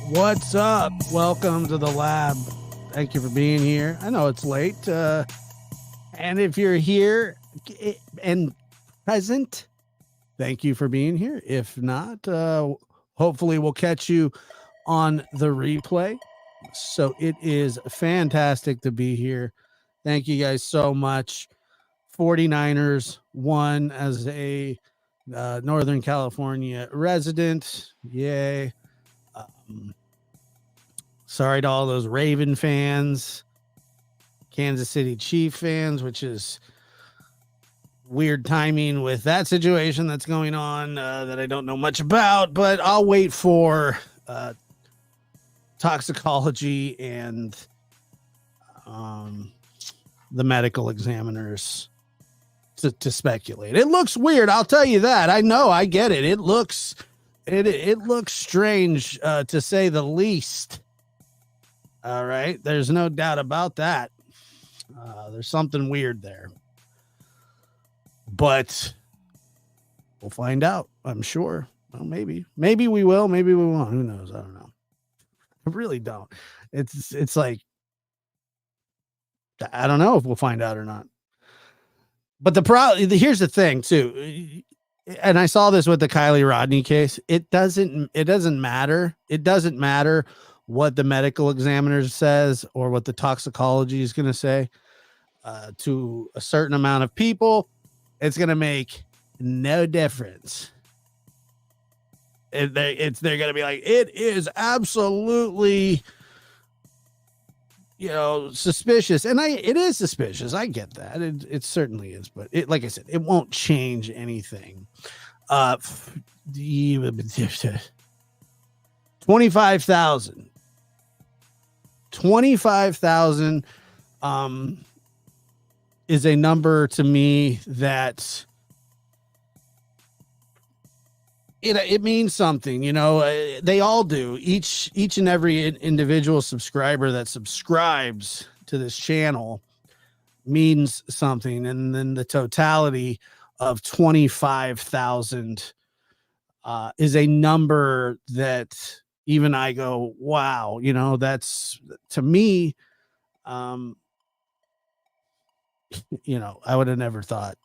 What's up? Welcome to the lab. Thank you for being here. I know it's late. And if you're here and present, thank you for being here. If not, hopefully we'll catch you on the replay. So it is fantastic to be here. Thank you guys so much. 49ers won as a Northern California resident. Yay. Sorry to all those Raven fans, Kansas City Chief fans, which is weird timing with that situation that's going on that I don't know much about, but I'll wait for toxicology and the medical examiners to speculate. It looks weird. I'll tell you that. I know. I get it. It looks strange to say the least. All right. There's no doubt about that. There's something weird there. But we'll find out, I'm sure. Well, maybe. Maybe we will. Maybe we won't. Who knows? I don't know. I really don't. It's like, I don't know if we'll find out or not. But here's the thing, too. And I saw this with the Kylie Rodney case. It doesn't matter. It doesn't matter what the medical examiner says or what the toxicology is going to say to a certain amount of people. It's going to make no difference. They're going to be like, it is absolutely, suspicious. And it is suspicious. I get that. It certainly is. But like I said, it won't change anything. 25,000 is a number to me that it means something. They all do. Each and every individual subscriber that subscribes to this channel means something, and then the totality of 25,000 is a number that even I go, wow, that's, to me, I would have never thought.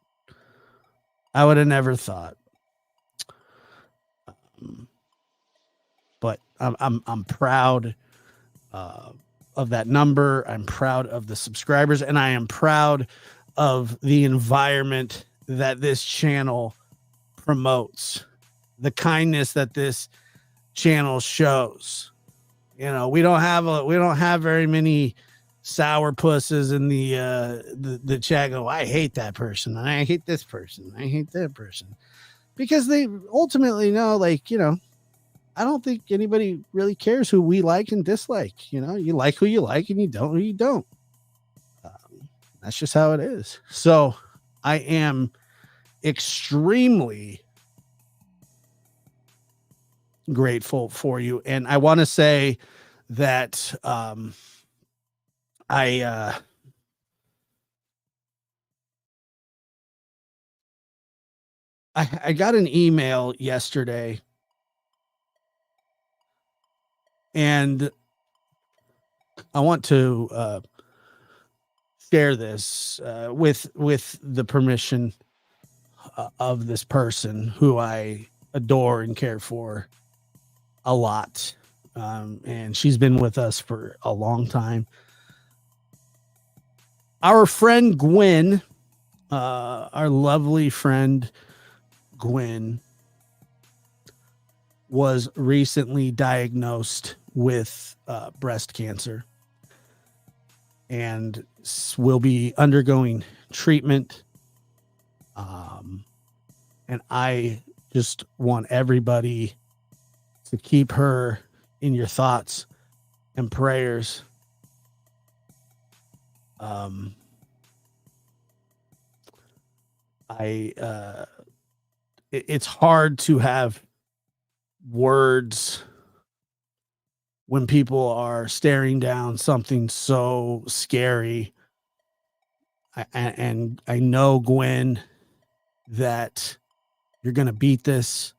But I'm proud of that number. I'm proud of the subscribers, and I am proud of the environment that this channel promotes, the kindness that this channel shows. We don't have very many sour pusses in the chat go, I hate that person, and I hate this person, I hate that person, because they ultimately know, I don't think anybody really cares who we like and dislike. You like who you like, and you don't who you don't. That's just how it is. So I am extremely grateful for you. And I want to say that I got an email yesterday, and I want to share this with the permission of this person who I adore and care for a lot. And she's been with us for a long time. Our friend Gwen, our lovely friend Gwen, was recently diagnosed with breast cancer and will be undergoing treatment. And I just want everybody to keep her in your thoughts and prayers. It's hard to have words when people are staring down something so scary. And I know, Gwen, that you're going to beat this.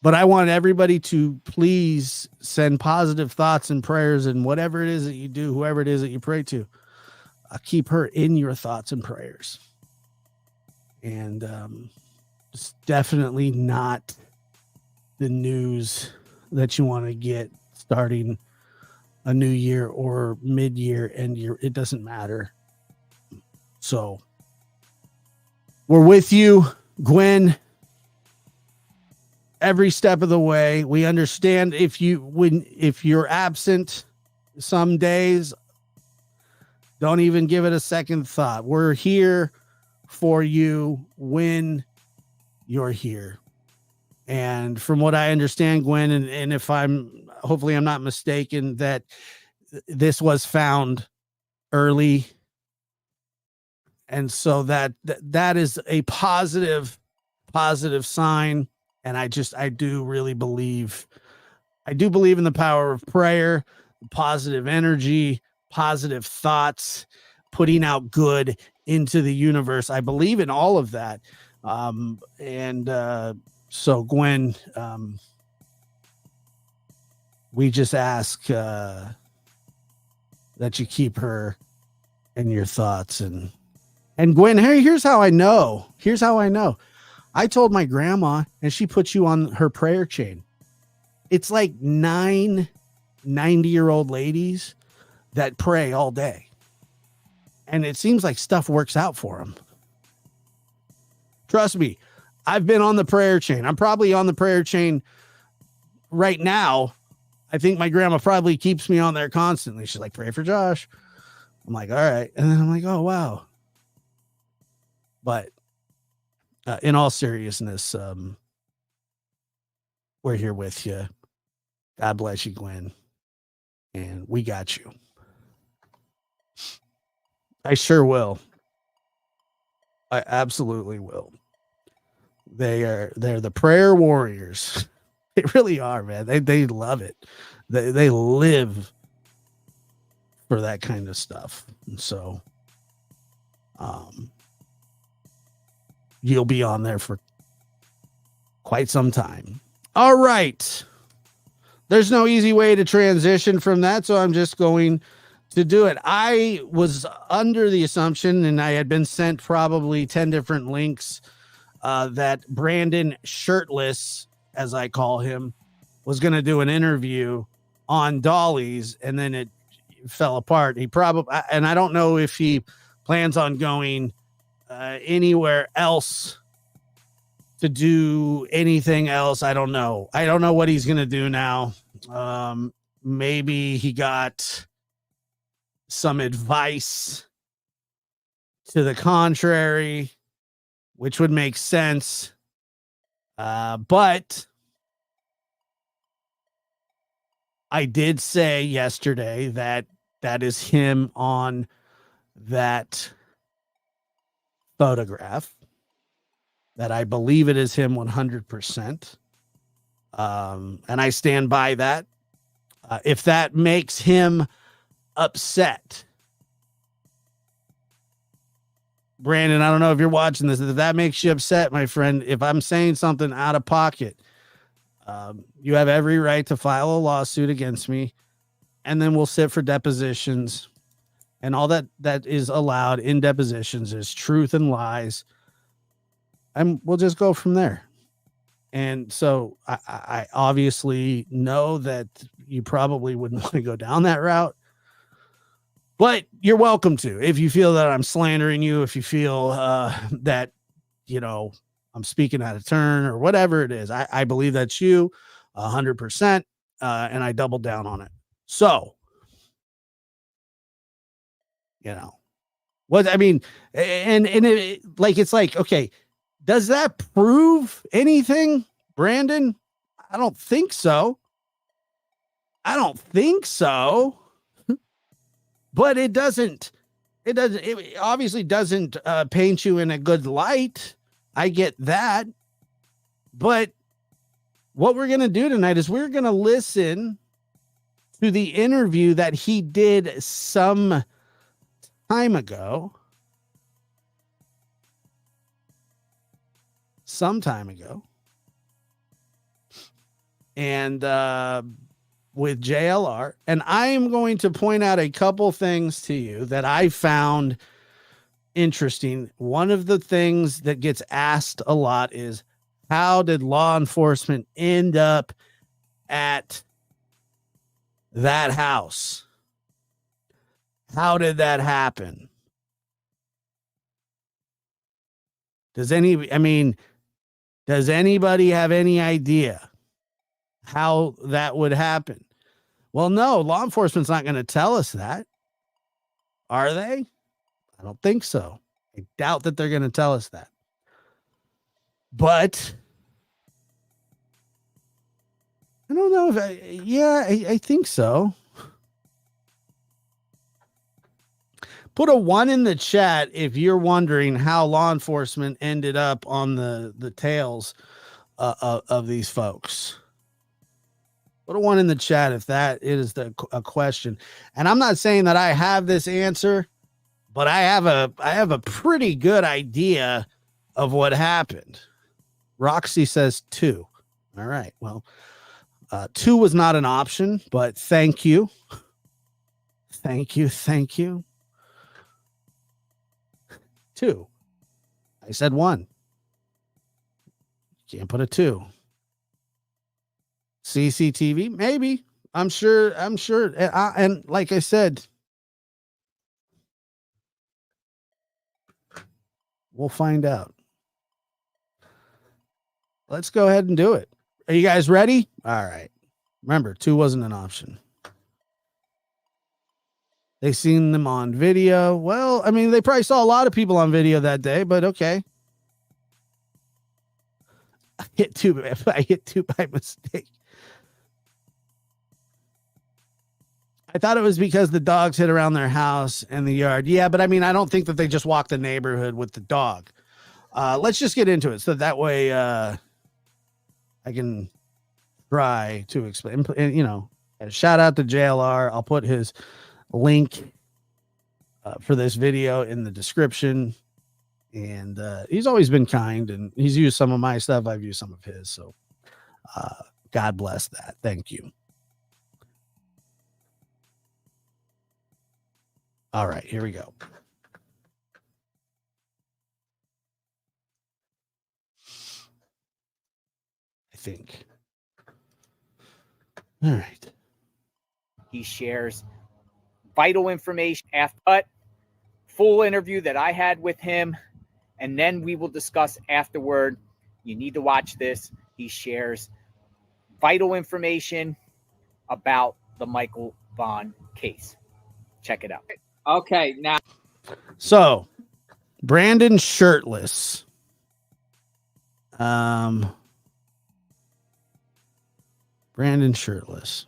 But I want everybody to please send positive thoughts and prayers, and whatever it is that you do, whoever it is that you pray to, keep her in your thoughts and prayers. And it's definitely not the news that you want to get starting a new year or mid-year, end year. It doesn't matter. So we're with you, Gwen, every step of the way. We understand if you're absent some days, don't even give it a second thought. We're here for you when you're here. And from what I understand, Gwen, and if hopefully I'm not mistaken, that this was found early. And so that is a positive sign. And I do believe in the power of prayer, positive energy, positive thoughts, putting out good into the universe. I believe in all of that. So Gwen, we just ask that you keep her in your thoughts. And Gwen, hey, here's how I know. I told my grandma, and she puts you on her prayer chain. It's like 9 90-year-old ladies that pray all day. And it seems like stuff works out for them. Trust me, I've been on the prayer chain. I'm probably on the prayer chain right now. I think my grandma probably keeps me on there constantly. She's like, pray for Josh. I'm like, all right. And then I'm like, oh, wow. But in all seriousness, we're here with you. God bless you, Gwen. And we got you. I sure will. I absolutely will. They're the prayer warriors. They really are, man. They love it. They live for that kind of stuff. And so you'll be on there for quite some time. All right. There's no easy way to transition from that, so I'm just going to do it. I was under the assumption, and I had been sent probably 10 different links, that Brandon Shirtless, as I call him, was going to do an interview on Dolly's, and then it fell apart. He probably, and I don't know if he plans on going anywhere else to do anything else. I don't know. I don't know what he's going to do now. Maybe he got some advice to the contrary, which would make sense. But I did say yesterday that is him on that photograph, that I believe it is him 100%. And I stand by that. If that makes him upset, Brandon, I don't know if you're watching this. If that makes you upset, my friend, if I'm saying something out of pocket, you have every right to file a lawsuit against me, and then we'll sit for depositions. And all that is allowed in depositions is truth and lies. And we'll just go from there. And so I obviously know that you probably wouldn't want to go down that route, but you're welcome to. If you feel that I'm slandering you, if you feel that, I'm speaking out of turn or whatever it is, I believe that's you 100%. And I doubled down on it. So, what I mean, and it, it's like, okay, does that prove anything, Brandon? I don't think so. But it obviously doesn't paint you in a good light. I get that. But what we're going to do tonight is we're going to listen to the interview that he did some time ago. and with JLR. And I am going to point out a couple things to you that I found interesting. One of the things that gets asked a lot is, how did law enforcement end up at that house? How did that happen? Does anybody have any idea how that would happen? Well, no, law enforcement's not going to tell us that. Are they? I don't think so. I doubt that they're going to tell us that. But I don't know if I think so. Put a 1 in the chat if you're wondering how law enforcement ended up on the tails of these folks. Put a 1 in the chat if that is a question. And I'm not saying that I have this answer, but I have a pretty good idea of what happened. Roxy says 2. All right. Well, 2 was not an option, but thank you. Thank you. 2. I said 1. Can't put a 2. CCTV, maybe. I'm sure. And like I said, we'll find out. Let's go ahead and do it. Are you guys ready? All right. Remember, 2 wasn't an option. They seen them on video. Well, I mean, they probably saw a lot of people on video that day, but okay. I hit 2 by mistake. I thought it was because the dogs hid around their house and the yard. Yeah, but I mean, I don't think that they just walked the neighborhood with the dog. Let's just get into it so that way I can try to explain. And, shout out to JLR. I'll put his link for this video in the description. And he's always been kind, and he's used some of my stuff. I've used some of his. So God bless that. Thank you. All right, here we go. I think. All right. He shares vital information after full interview that I had with him, and then we will discuss afterward. You need to watch this. He shares vital information about the Michael Vaughn case. Check it out. Okay, now. So, Brandon shirtless. Brandon shirtless.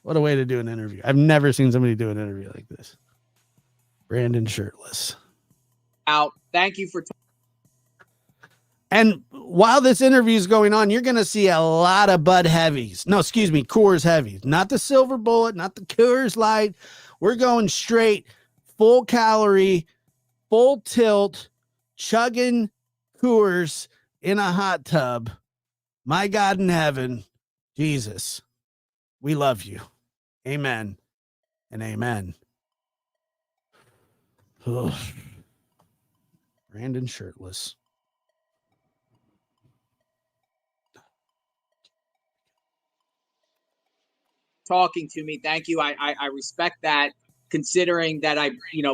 What a way to do an interview. I've never seen somebody do an interview like this. Brandon shirtless. Out. Thank you for. And while this interview is going on, you're going to see a lot of Bud Heavies. No, excuse me, Coors Heavies. Not the Silver Bullet, not the Coors Light. We're going straight, full calorie, full tilt, chugging Coors in a hot tub. My God in heaven, Jesus, we love you. Amen and amen. Ugh. Brandon shirtless. Talking to me. Thank you. I respect that, considering that I,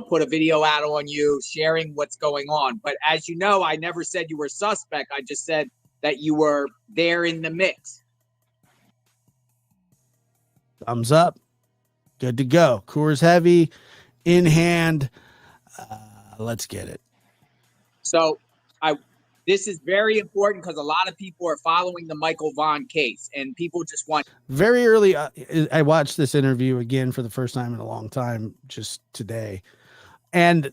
put a video out on you sharing what's going on. But as you know, I never said you were a suspect. I just said that you were there in the mix. Thumbs up. Good to go. Coors Heavy in hand. Let's get it. So this is very important because a lot of people are following the Michael Vaughn case, and people just want. Very early, I watched this interview again for the first time in a long time, just today. And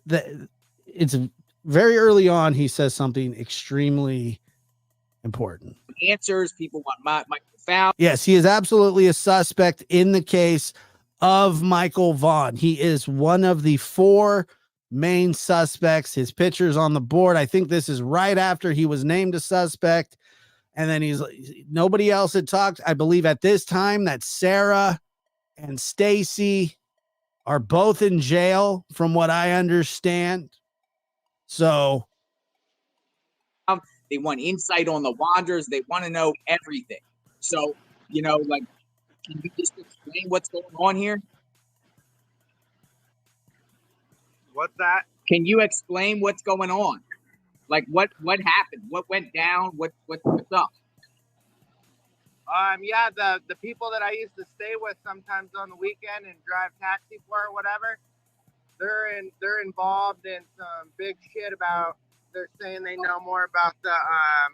it's very early on. He says something extremely important. Answers. People want Michael Vaughn. Yes, he is absolutely a suspect in the case of Michael Vaughn. He is one of the 4 main suspects. His picture's on the board. I think this is right after he was named a suspect. And then nobody else had talked. I believe at this time that Sarah and Stacey are both in jail, from what I understand. So they want insight on the Wanderers. They want to know everything. So, you know, like, can you just explain what's going on here? What's that? Can you explain what's going on? Like, what happened? What went down? What's up? Yeah, the people that I used to stay with sometimes on the weekend and drive taxi for or whatever, they're involved in some big shit about. They're saying they know more about the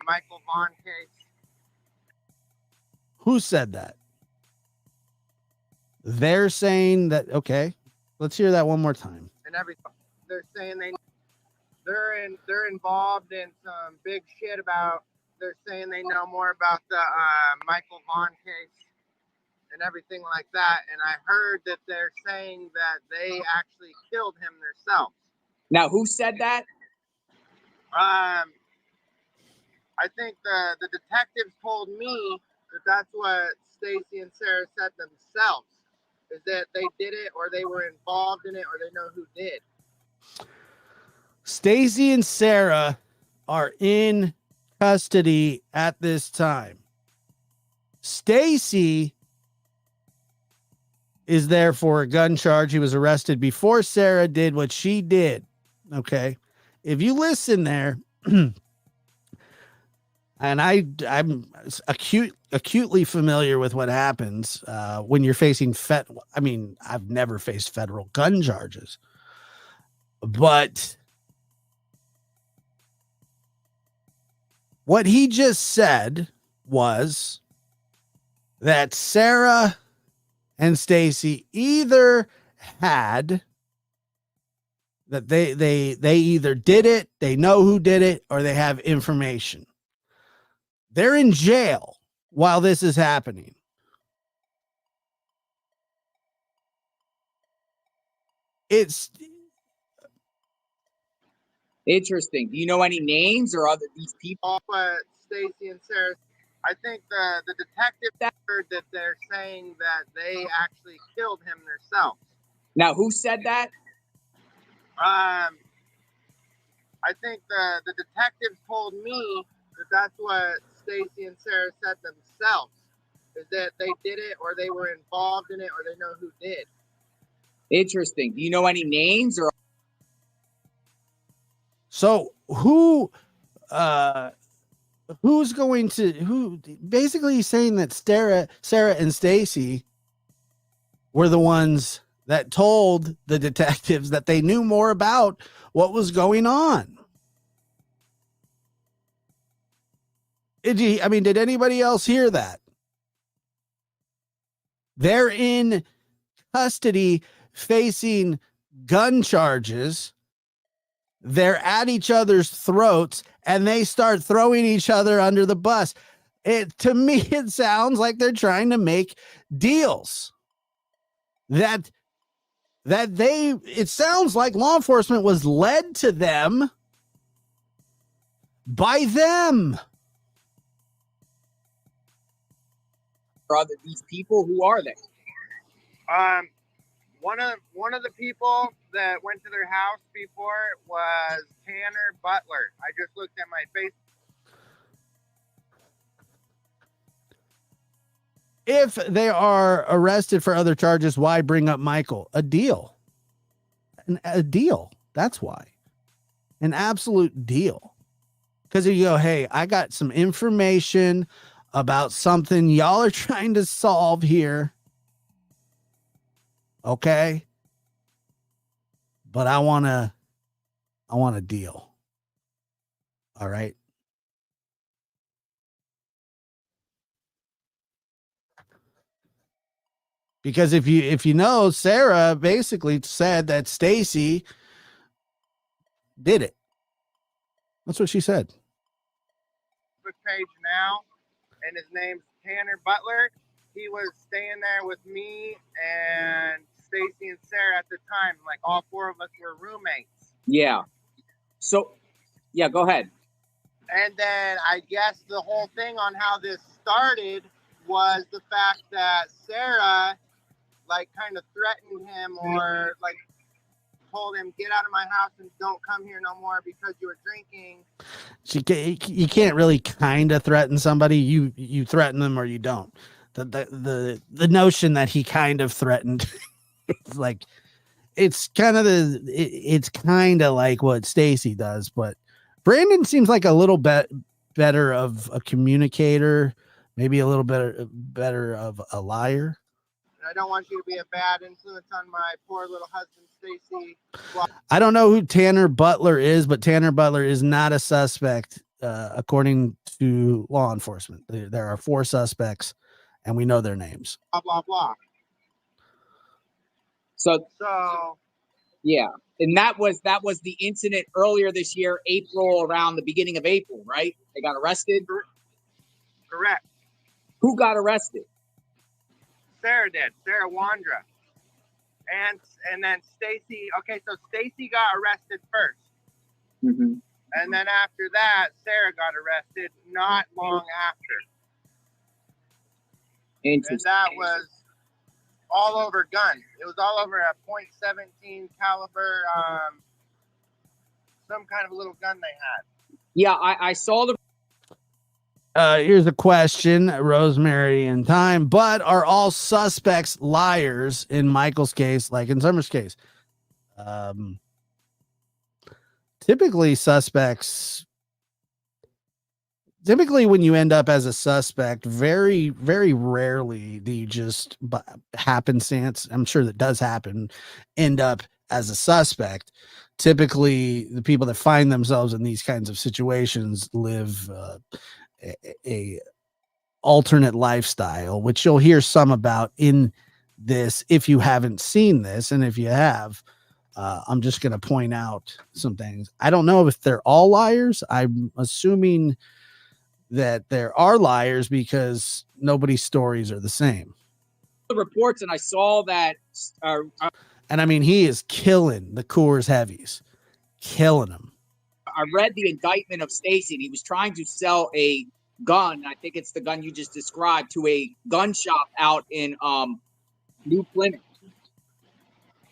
Michael Vaughn case. who said that? They're saying that. Okay, let's hear that one more time. And everything. They're saying they're involved in some big shit about. They're saying they know more about the Michael Vaughn case and everything like that. And I heard that they're saying that they actually killed him themselves. Now, who said that? I think the detectives told me that that's what Stacey and Sarah said themselves, is that they did it or they were involved in it or they know who did. Stacey and Sarah are in custody at this time. Stacey is there for a gun charge. He was arrested before Sarah did what she did. Okay. If you listen there, and I'm acutely familiar with what happens when you're facing I've never faced federal gun charges, but what he just said was that Sarah and Stacey either had that they either did it, they know who did it, or they have information. They're in jail while this is happening. It's interesting. Do you know any names or other these people? Stacey and Sarah, I think the detective heard that they're saying that they actually killed him themselves. Now, who said that? I think the detectives told me that that's what Stacey and Sarah said themselves, is that they did it or they were involved in it or they know who did. Interesting. Do you know any names or? So who's going to who basically saying that Sarah and Stacey were the ones that told the detectives that they knew more about what was going on. Did anybody else hear that? They're in custody facing gun charges. They're at each other's throats and they start throwing each other under the bus. To me, it sounds like they're trying to make deals. It sounds like law enforcement was led to them by them. Are these people, who are they? One of the people that went to their house before was Tanner Butler. I just looked at my face. If they are arrested for other charges, why bring up Michael? A deal. A deal. That's why. An absolute deal. Because you go, hey, I got some information about something y'all are trying to solve here. Okay. But I want a deal. All right. Because if you know, Sarah basically said that Stacey did it. That's what she said. Page now, and his name's Tanner Butler. He was staying there with me and Stacey and Sarah at the time. Like all four of us were roommates. Yeah. So, yeah, go ahead. And then I guess the whole thing on how this started was the fact that Sarah, like, kind of threatened him, or like told him, get out of my house and don't come here no more because you were drinking. You can't really kind of threaten somebody. You threaten them or you don't. The notion that he kind of threatened, like, it's kind of it's kind of like what Stacey does, but Brandon seems like a little bit better of a communicator, maybe a little better of a liar. I don't want you to be a bad influence on my poor little husband, Stacey. I don't know who Tanner Butler is, but Tanner Butler is not a suspect, according to law enforcement. There are 4 suspects, and we know their names. Blah, blah, blah. So yeah. And that was the incident earlier this year, April, around the beginning of April, right? They got arrested? Correct. Who got arrested? Sarah did. Sarah Wandra. And then Stacey. Okay, so Stacey got arrested first. Mm-hmm. And then after that, Sarah got arrested not long after. Interesting. And that was all over gun. It was all over a .17 caliber, some kind of a little gun they had. Yeah, I saw the. Here's a question, Rosemary and Time. But are all suspects liars in Michael's case, like in Summer's case? Typically, when you end up as a suspect, very, very rarely do you just happenstance, I'm sure that does happen, end up as a suspect. Typically, the people that find themselves in these kinds of situations live a alternate lifestyle, which you'll hear some about in this if you haven't seen this. And if you have, I'm just going to point out some things. I don't know if they're all liars. I'm assuming that there are liars because nobody's stories are the same. The reports, and I saw that. And I mean, he is killing the Coors Heavies, killing them. I read the indictment of Stacey, and he was trying to sell a gun. I think it's the gun you just described, to a gun shop out in New Plymouth.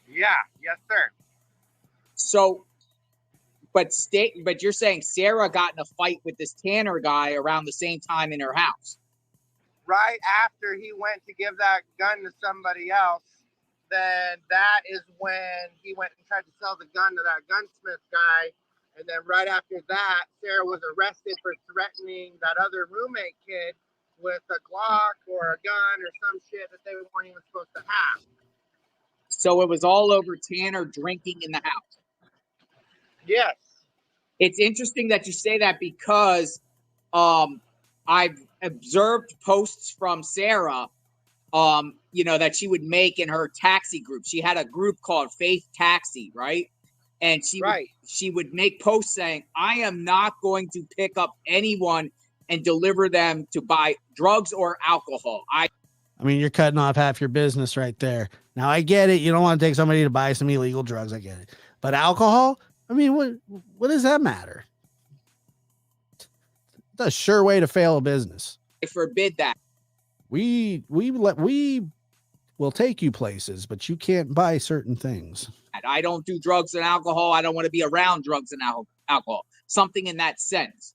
Yeah, yes, sir. So, but you're saying Sarah got in a fight with this Tanner guy around the same time in her house. Right after he went to give that gun to somebody else, then that is when he went and tried to sell the gun to that gunsmith guy. And then right after that, Sarah was arrested for threatening that other roommate kid with a Glock or a gun or some shit that they weren't even supposed to have. So it was all over Tanner drinking in the house. Yes. It's interesting that you say that because I've observed posts from Sarah, that she would make in her taxi group. She had a group called Faith Taxi, right? And she would make posts saying, I am not going to pick up anyone and deliver them to buy drugs or alcohol. I mean, you're cutting off half your business right there. Now, I get it. You don't want to take somebody to buy some illegal drugs. I get it. But alcohol? I mean, what does that matter? It's a sure way to fail a business. I forbid that. We will take you places, but you can't buy certain things. I don't do drugs and alcohol. I don't want to be around drugs and alcohol. Something in that sense.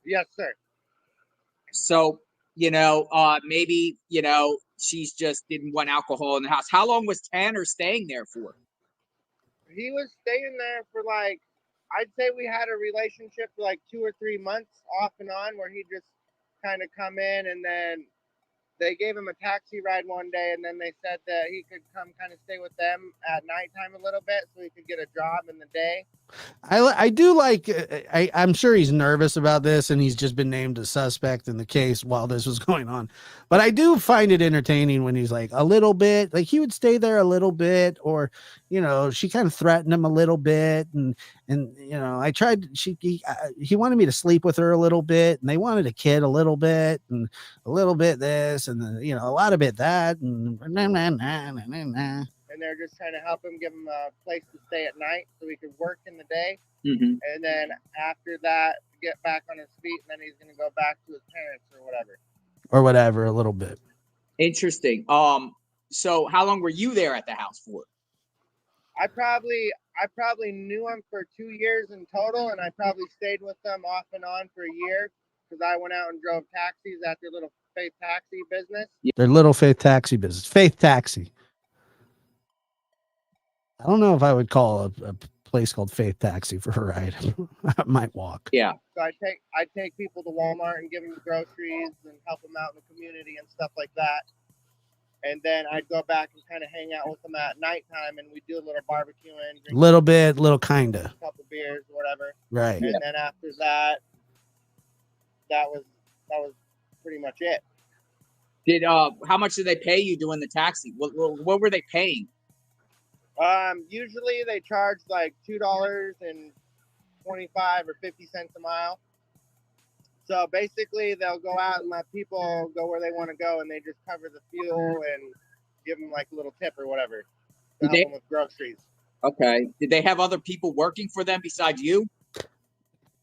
Yes, sir. So, maybe, she's just didn't want alcohol in the house. How long was Tanner staying there for? He was staying there for I'd say we had a relationship for 2 or 3 months off and on, where he'd just kind of come in, and then they gave him a taxi ride one day, and then they said that he could come kind of stay with them at nighttime a little bit so he could get a job in the day. I do like, I'm sure he's nervous about this, and he's just been named a suspect in the case while this was going on. But I do find it entertaining when he's a little bit, he would stay there a little bit, or, she kind of threatened him a little bit. And I tried, he wanted me to sleep with her a little bit, and they wanted a kid a little bit, and a little bit this, and then, a lot of it that. And and they're just trying to help him, give him a place to stay at night so he could work in the day. Mm-hmm. And then after that, get back on his feet, and then he's going to go back to his parents or whatever. A little bit. Interesting. So how long were you there at the house for? I probably knew him for 2 years in total, and I probably stayed with them off and on for a year because I went out and drove taxis at their little Faith Taxi business. Their little Faith Taxi business. Faith Taxi. I don't know if I would call a place called Faith Taxi for a ride. I might walk. Yeah. So I take people to Walmart and give them groceries and help them out in the community and stuff like that. And then I'd go back and kind of hang out with them at nighttime, and we'd do a little barbecuing, drink Little bit, little kinda. a couple beers or whatever. Right. And then after that, that was pretty much it. Did how much did they pay you doing the taxi? What were they paying? Usually they charge like $2.25 or 50 cents a mile. So basically, they'll go out and let people go where they want to go, and they just cover the fuel and give them like a little tip or whatever to help them with groceries. Okay. Did they have other people working for them besides you?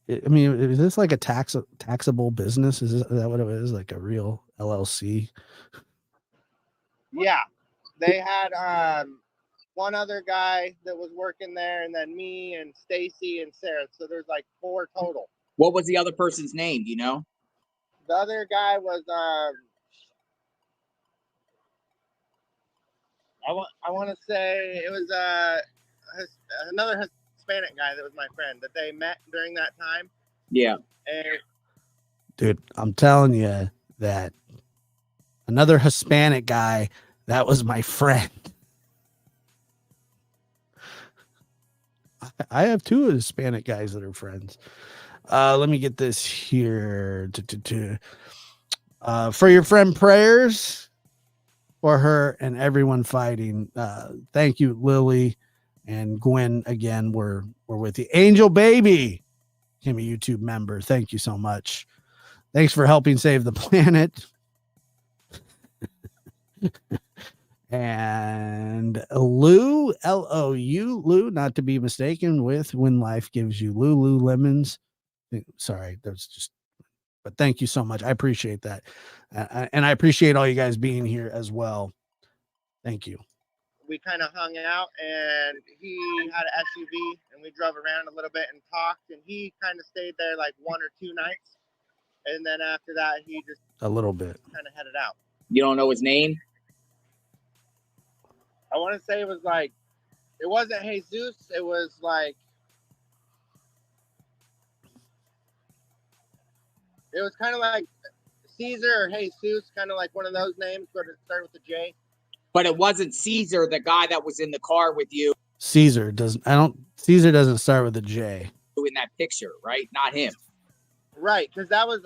I mean, is this like a taxable business? Is that what it is? Like a real LLC? Yeah, they had one other guy that was working there, and then me and Stacey and Sarah. So there's like 4 total. What was the other person's name? Do you know? The other guy was I want to say it was another Hispanic guy that was my friend that they met during that time. Yeah. And Dude, I'm telling you that another Hispanic guy, that was my friend. I have 2 Hispanic guys that are friends. Let me get this here. For your friend, prayers for her and everyone fighting. Thank you, Lily and Gwen. Again, we're with you. Angel Baby, him a YouTube member. Thank you so much. Thanks for helping save the planet. And Lou, Lou, Lou, not to be mistaken with When Life Gives You Lululemons. Sorry, that's just, but thank you so much. I appreciate that. And I appreciate all you guys being here as well. Thank you. we kind of hung out, and he had an SUV, and we drove around a little bit and talked, and he kind of stayed there like 1 or 2 nights. And then after that, he just A little bit. kind of headed out. You don't know his name? I want to say it was like, it wasn't Jesus. It was like, it was kind of like Caesar or Jesus, kind of like one of those names, but it started with a J. But it wasn't Caesar, the guy that was in the car with you Caesar doesn't start with a J. in that picture, right? Not him. Right, because that was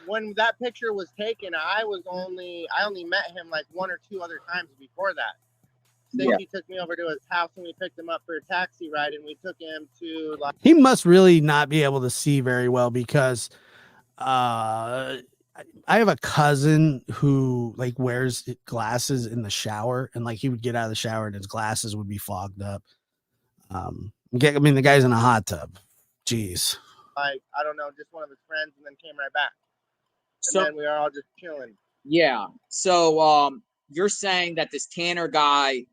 when that picture was taken. I only met him like 1 or 2 other times before that. Stacey took me over to his house, and we picked him up for a taxi ride, and we took him to like. He must really not be able to see very well, because I have a cousin who like wears glasses in the shower, and like he would get out of the shower and his glasses would be fogged up. I mean, the guy's in a hot tub. Jeez. Like, I don't know, just one of his friends, and then came right back. And So then we were all just chilling. yeah. So you're saying that this Tanner guy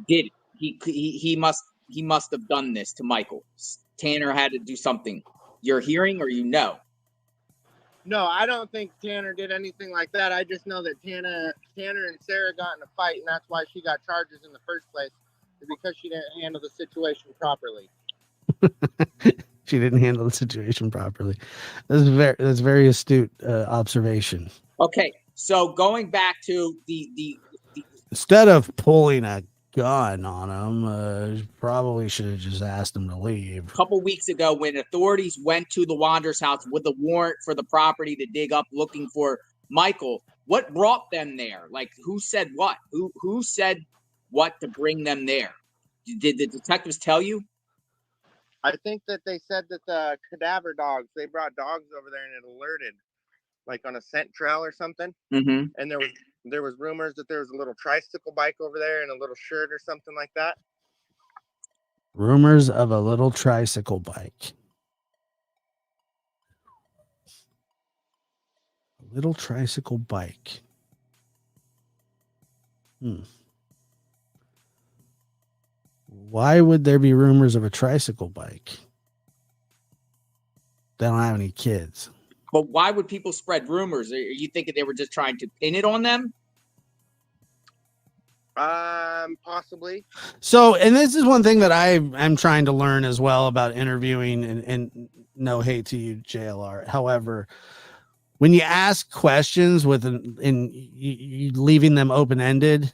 did it. He must have done this to Michael. Tanner had to do something. You're hearing, or you know? No, I don't think Tanner did anything like that. I just know that Tanner and Sarah got in a fight, and that's why she got charges in the first place, because she didn't handle the situation properly. She didn't handle the situation properly. That's very astute observation. Okay, so going back to the Instead of pulling a gun on him, probably should have just asked him to leave. couple weeks ago, when authorities went to the Wanderers' house with a warrant for the property to dig up looking for Michael, what brought them there? Like, who said what? Who said what to bring them there? Did the detectives tell you? I think that they said that the cadaver dogs, they brought dogs over there and it alerted, like on a scent trail or something. Mm-hmm. And there there was rumors that there was a little tricycle bike over there and a little shirt or something like that. Rumors of a little tricycle bike. A little tricycle bike. Why would there be rumors of a tricycle bike? They don't have any kids. But why would people spread rumors? Are you thinking they were just trying to pin it on them? Possibly. So, and this is one thing that I'm trying to learn as well about interviewing, and no hate to you, JLR. However, when you ask questions and you leaving them open-ended,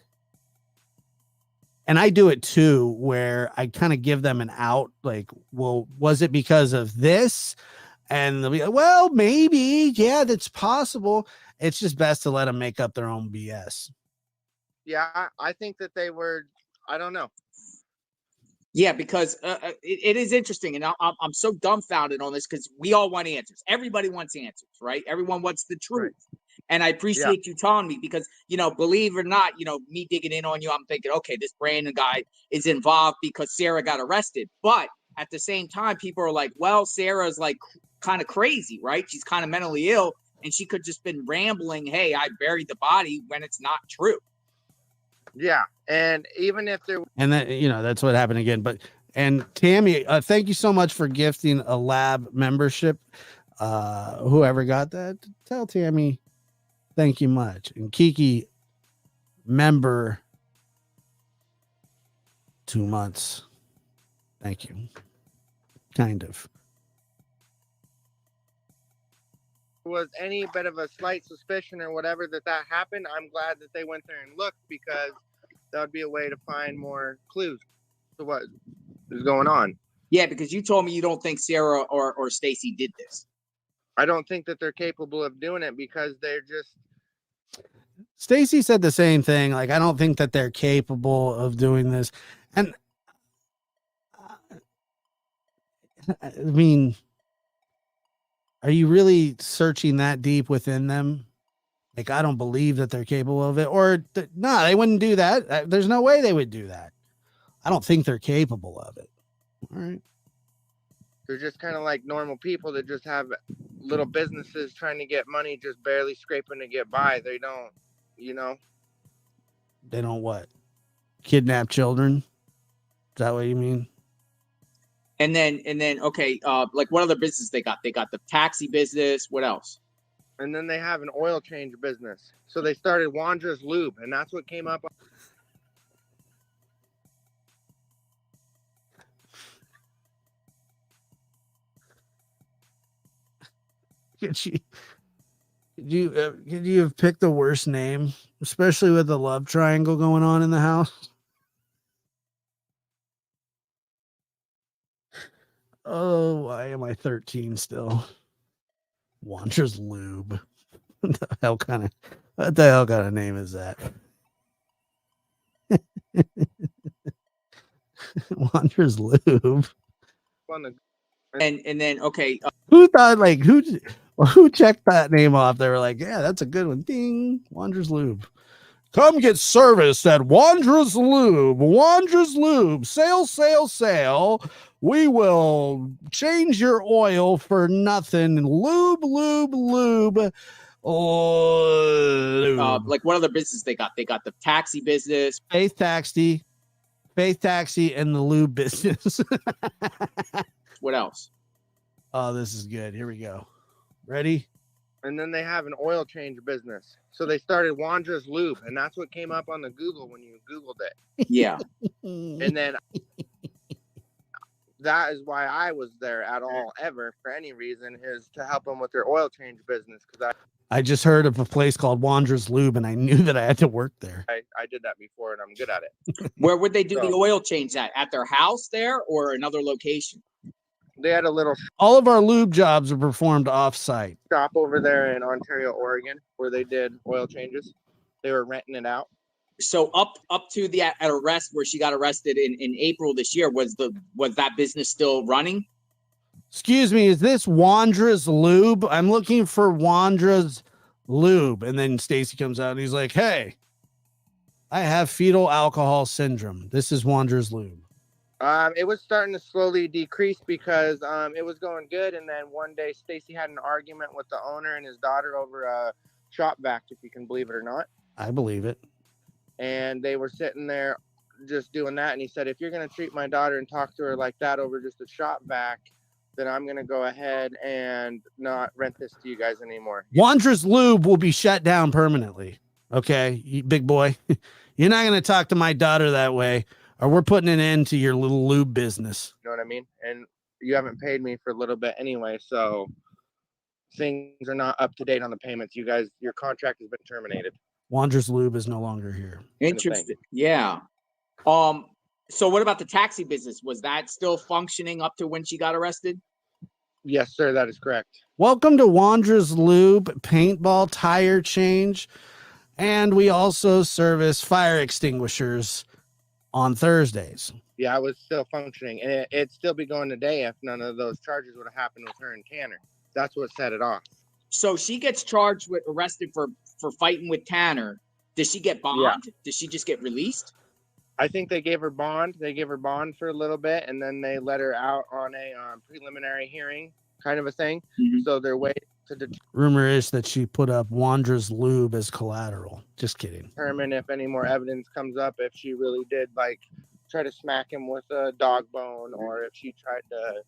and I do it too, where I kind of give them an out, like, well, was it because of this? And they'll be like, well, maybe, yeah, that's possible. It's just best to let them make up their own BS. Yeah, I think that they were, I don't know. Yeah, because it is interesting, and I'm so dumbfounded on this because we all want answers. Everybody wants answers, right? Everyone wants the truth. Right. And I appreciate you telling me because, believe it or not, me digging in on you, I'm thinking, okay, this Brandon guy is involved because Sarah got arrested. But at the same time, people are like, well, Sarah's like kind of crazy, right? She's kind of mentally ill, and she could just been rambling, hey, I buried the body, when it's not true. Yeah, and even if there, and that, that's what happened again. But and Tammy, thank you so much for gifting a lab membership. Whoever got that, tell Tammy thank you much. And Kiki, member 2 months. Thank you. Kind of. Was any bit of a slight suspicion or whatever that happened, I'm glad that they went there and looked, because that would be a way to find more clues to what is going on. Yeah, because you told me you don't think Sarah or Stacey did this. I don't think that they're capable of doing it because they're just. Stacey said the same thing. Like, I don't think that they're capable of doing this. And I mean, are you really searching that deep within them? Like, I don't believe that they're capable of it. Or no, they wouldn't do that. There's no way they would do that. I don't think they're capable of it. All right. They're just kind of like normal people that just have little businesses trying to get money, just barely scraping to get by. They don't, They don't what? Kidnap children? Is that what you mean? And then, okay, like what other business they got? They got the taxi business. What else? And then they have an oil change business. So they started Wandra's Lube, and that's what came up. Could you have picked the worst name, especially with the love triangle going on in the house? Oh, why am I 13 still? Wandra's Lube. What the hell kind of name is that? Wandra's Lube. And then okay, who thought, like, who checked that name off? They were like, yeah, that's a good one. Ding. Wandra's Lube. Come get service at Wandra's Lube. Wandra's Lube. Sale. We will change your oil for nothing. Lube. Oh, like what other business they got? They got the taxi business. Faith Taxi, and the lube business. What else? Oh, this is good. Here we go. Ready? And then they have an oil change business. So they started Wandra's Lube, and that's what came up on the Google when you Googled it. Yeah. And then that is why I was there at all, ever, for any reason, is to help them with their oil change business. Because I just heard of a place called Wandra's Lube, and I knew that I had to work there. I did that before, and I'm good at it. Where would they do the oil change at? At their house there or another location? They had a little. All of our lube jobs are performed off-site. Shop over there in Ontario, Oregon, where they did oil changes. They were renting it out. So up to the arrest where she got arrested in April this year, was that business still running? Excuse me, is this Wandra's Lube? I'm looking for Wandra's lube. And then Stacey comes out and he's like, hey, I have fetal alcohol syndrome. This is Wanderer's Lube. It was starting to slowly decrease because it was going good, and then one day Stacey had an argument with the owner and his daughter over a shop vac, if you can believe it or not. I believe it. And they were sitting there just doing that, and he said, if you're going to treat my daughter and talk to her like that over just a shop vac, then I'm going to go ahead and not rent this to you guys anymore. Wanderer's Lube will be shut down permanently. Okay, you big boy. You're not going to talk to my daughter that way, or we're putting an end to your little lube business. You know what I mean? And you haven't paid me for a little bit anyway, so things are not up to date on the payments. You guys, your contract has been terminated. Wanderer's Lube is no longer here. Interesting. Yeah. So what about the taxi business? Was that still functioning up to when she got arrested? Yes, sir, that is correct. Welcome to Wanderer's Lube, paintball tire change, and we also service fire extinguishers on Thursdays. Yeah, I was still functioning, and it'd still be going today if none of those charges would have happened with her and Tanner. That's what set it off. So she gets charged with arrested for fighting with Tanner. Does she get bond? Yeah. Does she just get released? I think they gave her bond. They gave her bond for a little bit, and then they let her out on a preliminary hearing kind of a thing. Mhm. So they're waiting to Rumor is that she put up Wanderer's Lube as collateral. Just kidding. determine if any more evidence comes up, if she really did like try to smack him with a dog bone, or if she tried to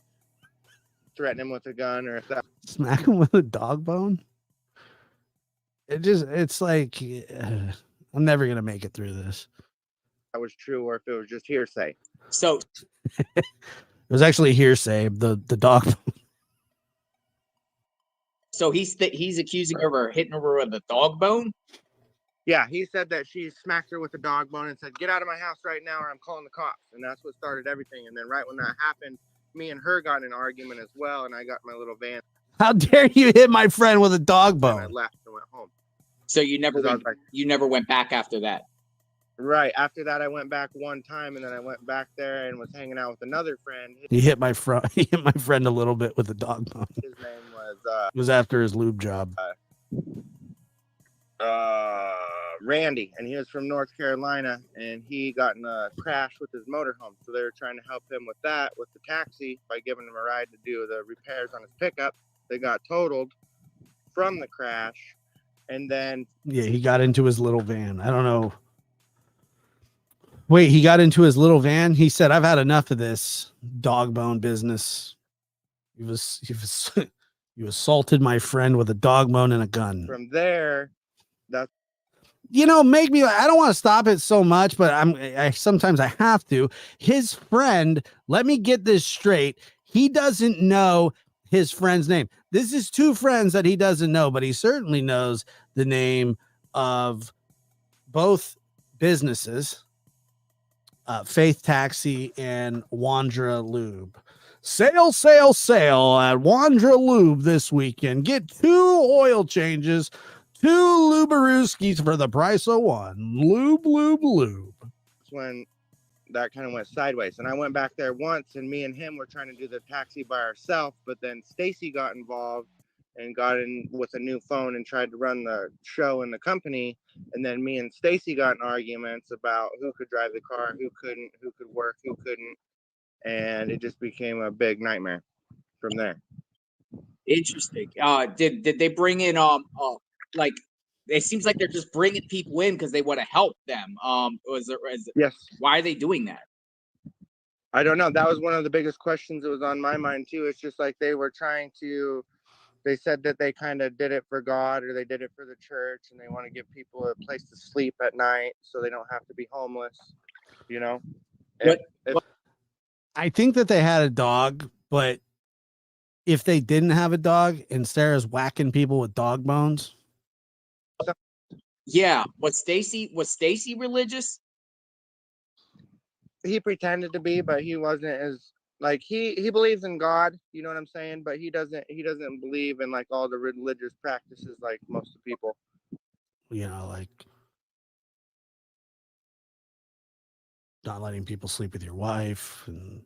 threaten him with a gun, or if that Smack him with a dog bone? It's like, I'm never going to make it through this. was true, or if it was just hearsay. So It was actually hearsay, the dog bone. so he's accusing her of hitting her with a dog bone? Yeah, he said that she smacked her with a dog bone and said, "Get out of my house right now, or I'm calling the cops." And that's what started everything. And then right when that happened, me and her got in an argument as well, and I got my little van How dare you hit my friend with a dog and I bone? left and went home. So you never 'Cause I went, was like, you never went back after that. right. After that, I went back one time, and then I went back there and was hanging out with another friend. He hit my friend. He hit my friend a little bit with a dog bone. His name It was after his lube job. was Randy, and he was from North Carolina, and he got in a crash with his motorhome. So they were trying to help him with that, with the taxi, by giving him a ride to do the repairs on his pickup. They got totaled from the crash, and then Yeah, he got into his little van. I don't know. Wait, he got into his little van? He said, I've had enough of this dog bone business. You assaulted my friend with a dog bone and a gun. from there, that's I don't want to stop it so much, but I sometimes I have to. His friend, let me get this straight. He doesn't know his friend's name. This is two friends that he doesn't know, but he certainly knows the name of both businesses, Faith Taxi and Wanderer Lube. Sale at Wanderer Lube this weekend. Get 2 oil changes, 2 Lubarooskies for the price of 1. Lube. when that kind of went sideways. And I went back there once, and me and him were trying to do the taxi by ourselves, but then Stacey got involved and got in with a new phone and tried to run the show in the company. And then me and Stacey got in arguments about who could drive the car, who couldn't, who could work, who couldn't. And it just became a big nightmare from there. Interesting. Did they bring in like it seems like they're just bringing people in because they want to help them. Yes. Why are they doing that? I don't know. That was one of the biggest questions that was on my mind too. It's just like they said that they kind of did it for God, or they did it for the church, and they want to give people a place to sleep at night so they don't have to be homeless, I think that they had a dog, but if they didn't have a dog and Sarah's whacking people with dog bones. Yeah. Was Stacey religious? He pretended to be, but he wasn't as like he believes in God, you know what I'm saying? But he doesn't believe in like all the religious practices like most of the people. Like not letting people sleep with your wife and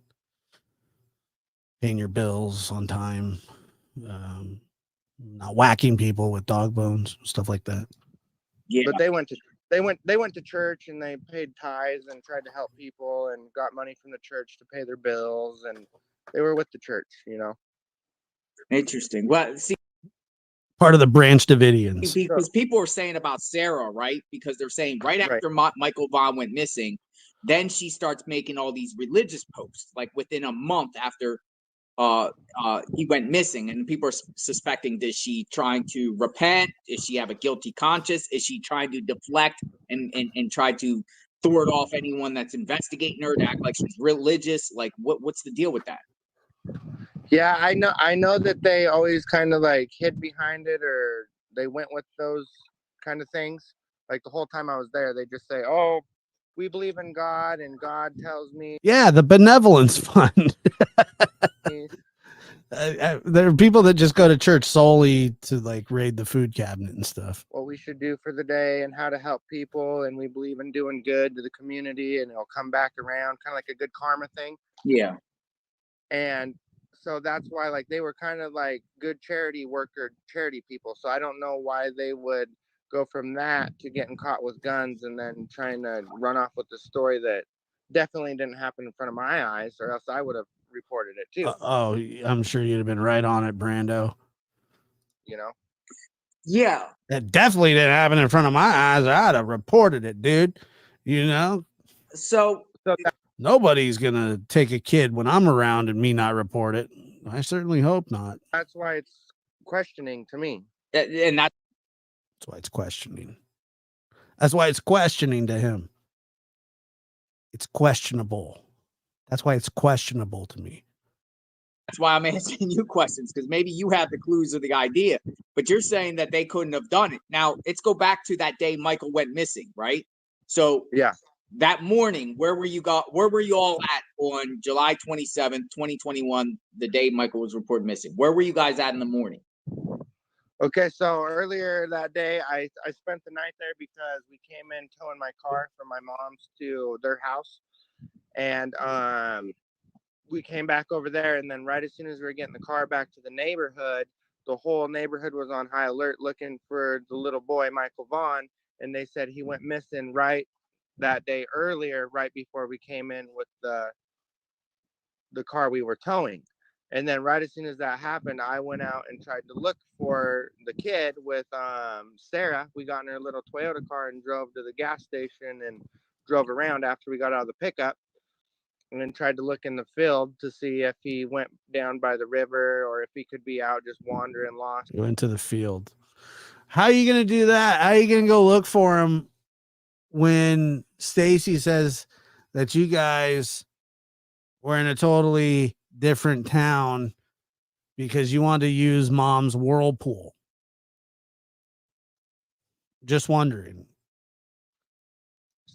paying your bills on time. not whacking people with dog bones, stuff like that. Yeah. But they went to church and they paid tithes and tried to help people and got money from the church to pay their bills, and they were with the church, you know. Interesting. Well, see, Part of the Branch Davidians. because people are saying about Sarah, right? Because they're saying right Right. after Michael Vaughn went missing, then she starts making all these religious posts, like within a month after he went missing, and people are suspecting, is she trying to repent? Is she have a guilty conscience? Is she trying to deflect and try to thwart off anyone that's investigating her to act like she's religious? Like what's the deal with that? Yeah, I know that they always kind of like hid behind it, or they went with those kind of things. Like the whole time I was there, they just say, "Oh, we believe in God and God tells me." Yeah, the benevolence fund. There are people that just go to church solely to like raid the food cabinet and stuff. What we should do for the day and how to help people, and we believe in doing good to the community, and it'll come back around, kind of like a good karma thing. Yeah. And so that's why, like, they were kind of like good charity people. So I don't know why they would go from that to getting caught with guns and then trying to run off with the story that definitely didn't happen in front of my eyes, or else I would have reported it too. Oh, I'm sure you'd have been right on it, Brando. You know? Yeah. That definitely didn't happen in front of my eyes. I'd have reported it, dude. You know? So nobody's gonna take a kid when I'm around and me not report it. I certainly hope not. That's why it's questioning to me. And that's why it's questioning. That's why it's questioning to him. It's questionable. That's why it's questionable to me. That's why I'm asking you questions, because maybe you have the clues of the idea, but you're saying that they couldn't have done it. Now, let's go back to that day Michael went missing, right? So yeah, that morning, where were you all at on July 27th, 2021, the day Michael was reported missing? Where were you guys at in the morning? Okay, so earlier that day, I spent the night there because we came in towing my car from my mom's to their house, and we came back over there, and then right as soon as we were getting the car back to the neighborhood, the whole neighborhood was on high alert looking for the little boy, Michael Vaughn, and they said he went missing right that day earlier, right before we came in with the car we were towing. And then right as soon as that happened, I went out and tried to look for the kid with Sarah. We got in her little Toyota car and drove to the gas station and drove around after we got out of the pickup, and then tried to look in the field to see if he went down by the river or if he could be out just wandering lost. He went to the field. How are you going to do that? How are you going to go look for him when Stacey says that you guys were in a totally different town because you wanted to use mom's whirlpool? Just wondering.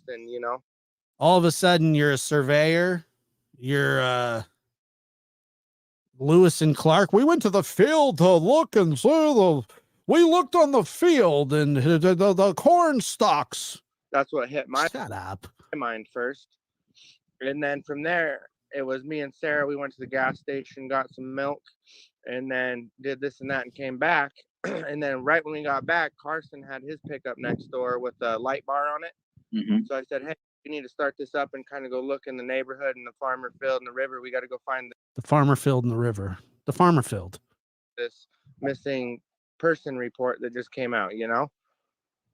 And, you know, all of a sudden you're a surveyor. You're Lewis and Clark. We went to the field to look and see we looked on the field and the corn stalks. That's what hit my mind first. And then from there, it was me and Sarah. We went to the gas station, got some milk, and then did this and that and came back. And then right when we got back, Carson had his pickup next door with a light bar on it. Mm-hmm. So I said, hey, we need to start this up and kind of go look in the neighborhood and the farmer field and the river. We got to go find the farmer field and the river. The farmer field. This missing person report that just came out, you know?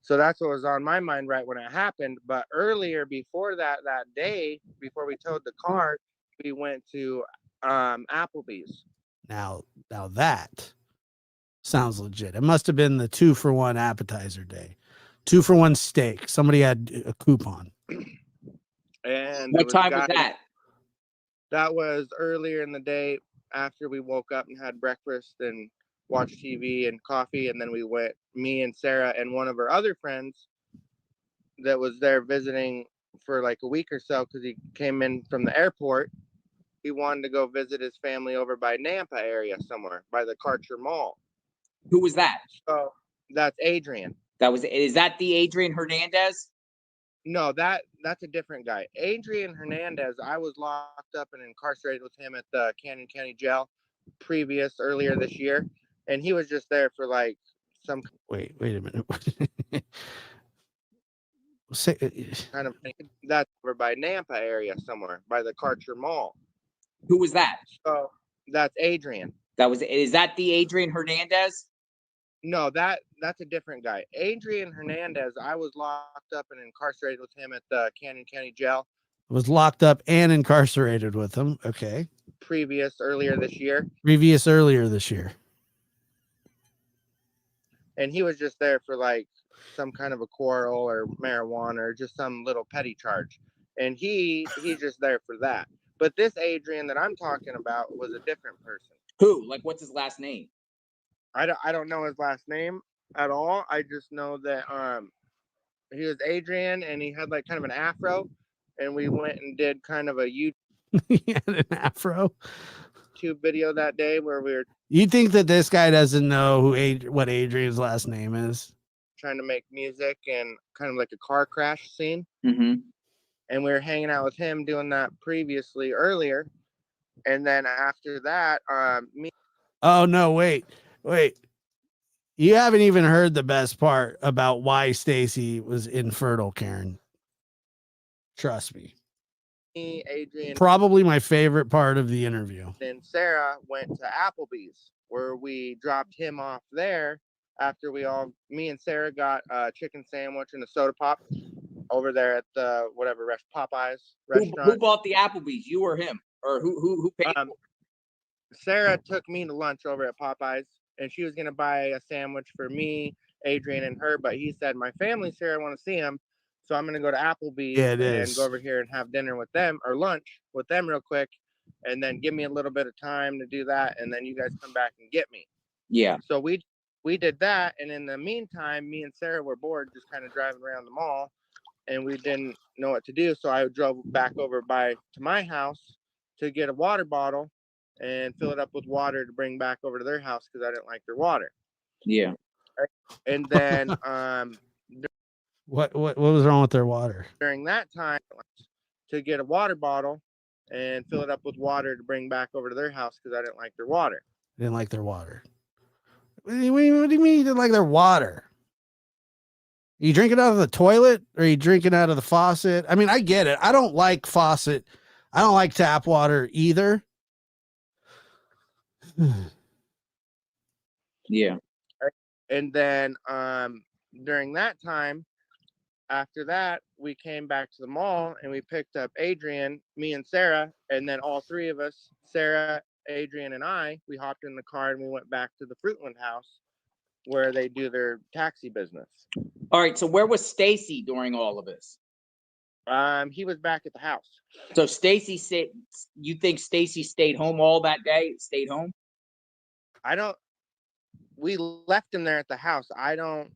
So that's what was on my mind right when it happened. But earlier, before that day, before we towed the car, we went to Applebee's. Now that sounds legit. It must have been the 2-for-1 appetizer day. 2-for-1 steak. Somebody had a coupon. And what time was that? That was earlier in the day after we woke up and had breakfast and watched TV and coffee. And then we went, me and Sarah and one of our other friends that was there visiting for like a week or so because he came in from the airport. He wanted to go visit his family over by Nampa area somewhere by the Karcher Mall. Who was that? So that's Adrian. Is that the Adrian Hernandez? No, that's a different guy. Adrian Hernandez, I was locked up and incarcerated with him at the Canyon County Jail earlier this year. and he was just there for like some Wait a minute. Say, kind of that's over by Nampa area somewhere by the Karcher Mall. Who was that? So that's Adrian. Is that the Adrian Hernandez? No, that's a different guy. Adrian Hernandez, I was locked up and incarcerated with him at the Canyon County Jail. Was locked up and incarcerated with him. Okay. Earlier this year. Earlier this year. And he was just there for like some kind of a quarrel or marijuana or just some little petty charge. And he's just there for that. But this Adrian that I'm talking about was a different person. Who? Like, what's his last name? I don't know his last name at all. I just know that he was Adrian and he had like kind of an afro, and we went and did kind of a YouTube He had an afro video that day where we were. You think that this guy doesn't know what Adrian's last name is? Trying to make music and kind of like a car crash scene. Mm-hmm. And we were hanging out with him doing that earlier. And then after that, Oh no, wait. You haven't even heard the best part about why Stacey was infertile, Karen. Trust me. Adrian, probably my favorite part of the interview. And Sarah went to Applebee's, where we dropped him off there after me and Sarah got a chicken sandwich and a soda pop over there at the Popeyes restaurant. Who bought the Applebee's? You or him? Or who paid? Sarah took me to lunch over at Popeyes, and she was going to buy a sandwich for me, Adrian, and her. But he said, my family's here. I want to see him. So I'm going to go to Applebee's and go over here and have dinner with them or lunch with them real quick. And then give me a little bit of time to do that. And then you guys come back and get me. Yeah. So we did that. And in the meantime, me and Sarah were bored just kind of driving around the mall, and we didn't know what to do. So I drove back over to my house to get a water bottle and fill it up with water to bring back over to their house because I didn't like their water. Yeah. And then What was wrong with their water? During that time, to get a water bottle and fill it up with water to bring back over to their house because I didn't like their water. Didn't like their water. What do you mean you didn't like their water? Are you drinking out of the toilet or are you drinking out of the faucet? I mean, I get it. I don't like faucet. I don't like tap water either. Yeah. And then during that time, after that, we came back to the mall and we picked up Adrian, me and Sarah, and then all three of us, Sarah, Adrian, and we hopped in the car and we went back to the Fruitland house where they do their taxi business. All right. So where was Stacey during all of this? He was back at the house. So you think Stacey stayed home all that day? Stayed home? We left him there at the house. I don't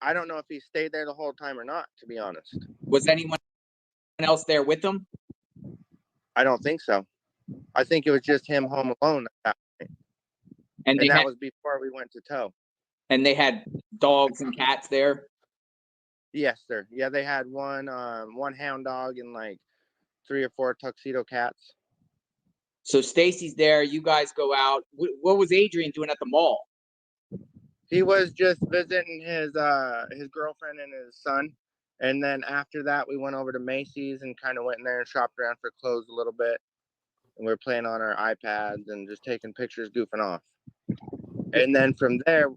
know if he stayed there the whole time or not, to be honest. Was anyone else there with him? I don't think so. I think it was just him home alone at that point. And that was before we went to tow. And they had dogs and cats there? Yes, sir. Yeah, they had one hound dog and like 3 or 4 tuxedo cats. So Stacey's there. You guys go out. What was Adrian doing at the mall? He was just visiting his girlfriend and his son. And then after that, we went over to Macy's and kind of went in there and shopped around for clothes a little bit. And we were playing on our iPads and just taking pictures, goofing off. And then from there,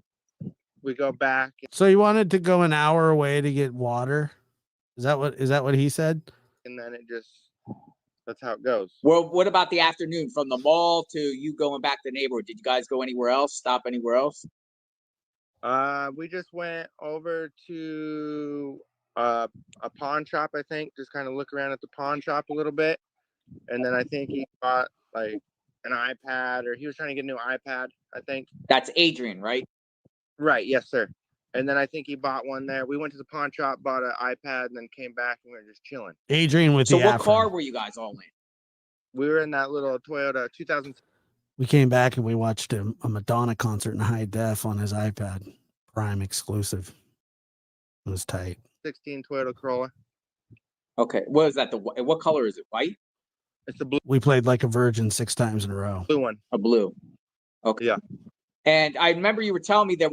we go back. So you wanted to go an hour away to get water? Is that what he said? And then that's how it goes. Well, what about the afternoon from the mall to you going back to the neighborhood? Did you guys go anywhere else? Stop anywhere else? We just went over to a pawn shop, I think, just kind of look around at the pawn shop a little bit. And then I think he bought like an iPad, or he was trying to get a new iPad, I think. That's Adrian, right? Right. Yes, sir. And then I think he bought one there. We went to the pawn shop, bought an iPad, and then came back and we were just chilling. Adrian with the So what car were you guys all in? We were in that little Toyota 2000. We came back and we watched a Madonna concert in high def on his iPad, Prime exclusive. It was tight. 16 Toyota Corolla. Okay. What is that? What color is it? White? It's a blue. We played like a virgin 6 times in a row. Blue one. A blue. Okay. Yeah. And I remember you were telling me that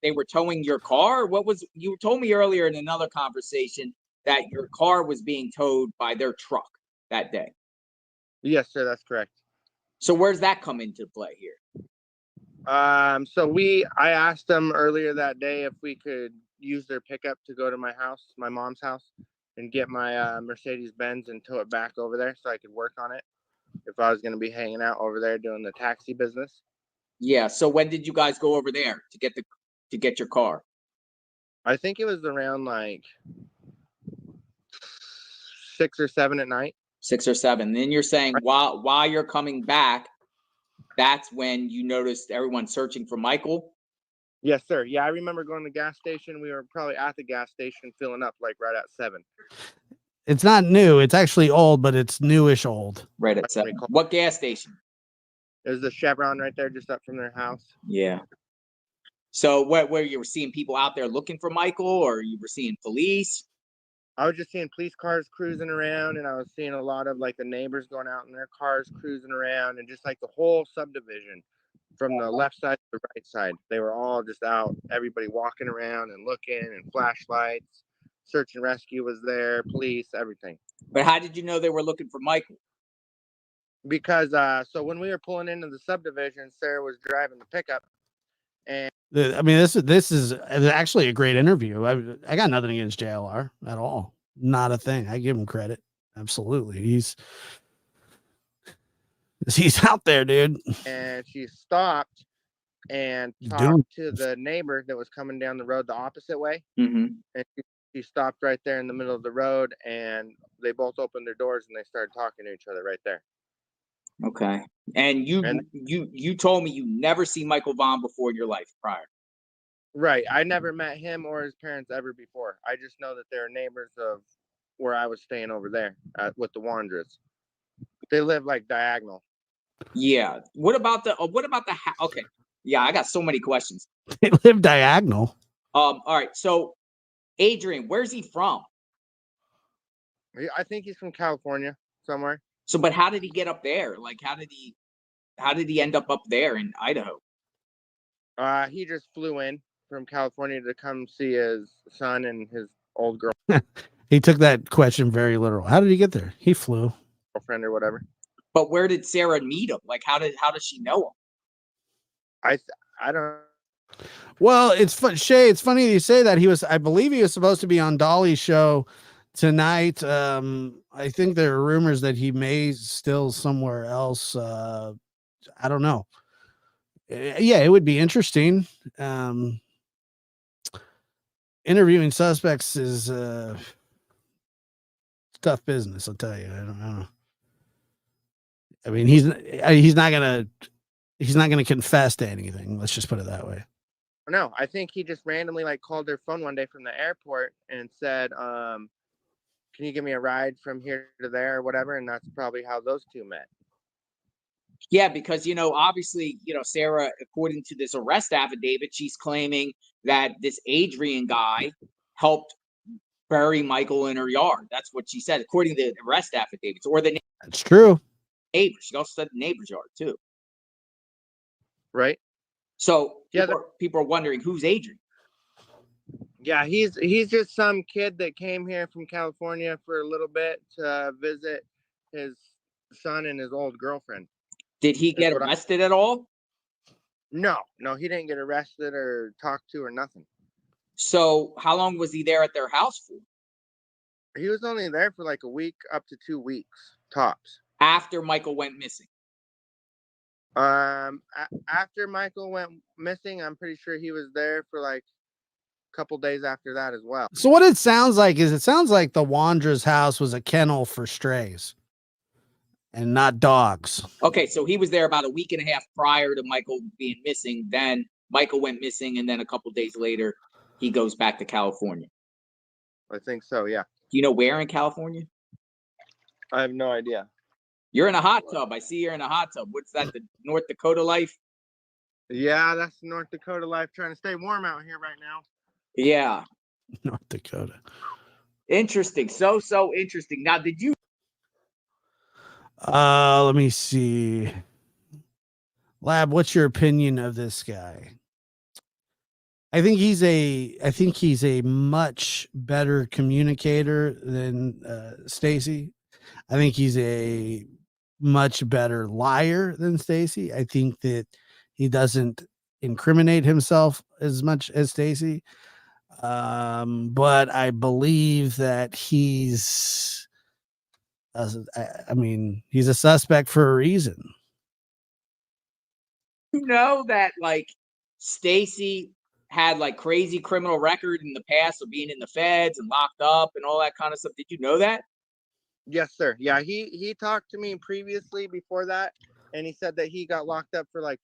they were towing your car. You told me earlier in another conversation that your car was being towed by their truck that day. Yes, sir, that's correct. So where's that come into play here? I asked them earlier that day if we could use their pickup to go to my house, my mom's house, and get my Mercedes Benz and tow it back over there so I could work on it if I was going to be hanging out over there doing the taxi business. Yeah. So when did you guys go over there to get your car? I think it was around like 6 or 7 at night. 6 or 7. Then you're saying while you're coming back, that's when you noticed everyone searching for Michael? Yes, sir. Yeah, I remember going to the gas station. We were probably at the gas station filling up like right at 7. It's not new. It's actually old, but it's newish old. Right at 7. What gas station? There's the Chevron right there just up from their house. Yeah. So where you were seeing people out there looking for Michael, or you were seeing police? I was just seeing police cars cruising around, and I was seeing a lot of like the neighbors going out in their cars cruising around, and just like the whole subdivision from the left side to the right side. They were all just out, everybody walking around and looking, and flashlights. Search and rescue was there, police, everything. But how did you know they were looking for Michael? Because so when we were pulling into the subdivision, Sarah was driving the pickup, and I mean, this is actually a great interview. I got nothing against JLR at all. Not a thing. I give him credit. Absolutely. He's out there, dude. And she stopped and talked to the neighbor that was coming down the road the opposite way. Mm-hmm. And she stopped right there in the middle of the road, and they both opened their doors and they started talking to each other right there. Okay. And you told me you never seen Michael Vaughn before in your life prior. Right. I never met him or his parents ever before. I just know that they're neighbors of where I was staying over there with the Wanderers. They live like diagonal. Yeah. What about the okay. Yeah, I got so many questions. They live diagonal. All right. So Adrian, where's he from? I think he's from California somewhere. So, but how did he get up there? Like, how did he end up there in Idaho? He just flew in from California to come see his son and his old girl. He took that question very literal. How did he get there? He flew. Girlfriend or whatever. But where did Sarah meet him? Like, how does she know him? I don't. Well, Shay, it's funny you say that. I believe he was supposed to be on Dolly's show tonight. I think there are rumors that he may still somewhere else. I don't know. Yeah, it would be interesting. Interviewing suspects is tough business, I'll tell you. I don't know. I mean, he's not gonna confess to anything. Let's just put it that way. No, I think he just randomly called their phone one day from the airport and said, "Can you give me a ride from here to there or whatever?" And that's probably how those two met. Yeah, because obviously, Sarah, according to this arrest affidavit, she's claiming that this Adrian guy helped bury Michael in her yard. That's what she said, according to the arrest affidavits. Or that's true. Neighbor. She also said the neighbor's yard too. Right. So people are wondering who's Adrian. Yeah, he's just some kid that came here from California for a little bit to visit his son and his old girlfriend. Did he get arrested at all? No, he didn't get arrested or talked to or nothing. So how long was he there at their house for? He was only there for a week up to 2 weeks tops. After Michael went missing? After Michael went missing, I'm pretty sure he was there for a couple days after that as well. So what it sounds like the Wanderer's house was a kennel for strays and not dogs. Okay, so he was there about a week and a half prior to Michael being missing. Then Michael went missing, and then a couple days later, he goes back to California. I think so, yeah. Do you know where in California? I have no idea. You're in a hot tub. I see you're in a hot tub. What's that, the North Dakota life? Yeah, that's North Dakota life, trying to stay warm out here right now. Yeah. North Dakota. Interesting. So interesting. Now, did you? Let me see. Lab, what's your opinion of this guy? I think he's a much better communicator than Stacey. I think he's a much better liar than Stacey. I think that he doesn't incriminate himself as much as Stacey. But I believe that he's I mean, he's a suspect for a reason. You know that like Stacey had like crazy criminal record in the past of being in the feds and locked up and all that kind of stuff. Did you know that? Yes, sir. Yeah, he talked to me previously before that, and he said that he got locked up for like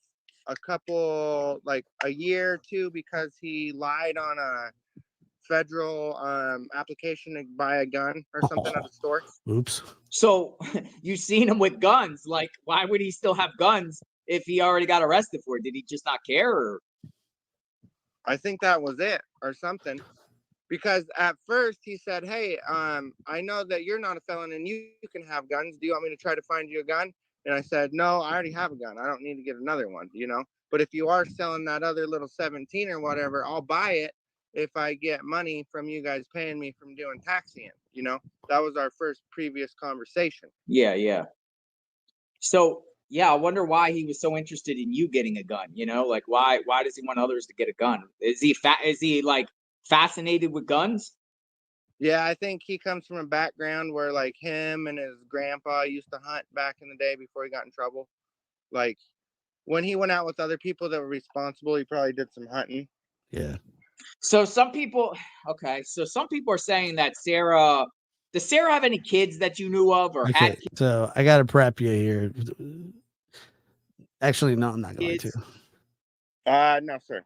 a year or two because he lied on a federal application to buy a gun or something at a store. Oops. So you've seen him with guns. Like, why would he still have guns if he already got arrested for it? Did he just not care? Or? I think that was it or something. Because at first he said, "Hey, I know that you're not a felon and you can have guns. Do you want me to try to find you a gun?" And I said, "No, I already have a gun. I don't need to get another one, you know. But if you are selling that other little 17 or whatever, I'll buy it if I get money from you guys paying me from doing taxiing, you know." That was our first previous conversation. Yeah, yeah. So yeah, I wonder why he was so interested in you getting a gun. You know, like why does he want others to get a gun? Is he like fascinated with guns? Yeah, I think he comes from a background where like him and his grandpa used to hunt back in the day before he got in trouble. Like when he went out with other people that were responsible, he probably did some hunting. Yeah. So some people are saying that does Sarah have any kids that you knew of or had Okay. So I got to prep you here. Actually, no, I'm not going kids? No, sir.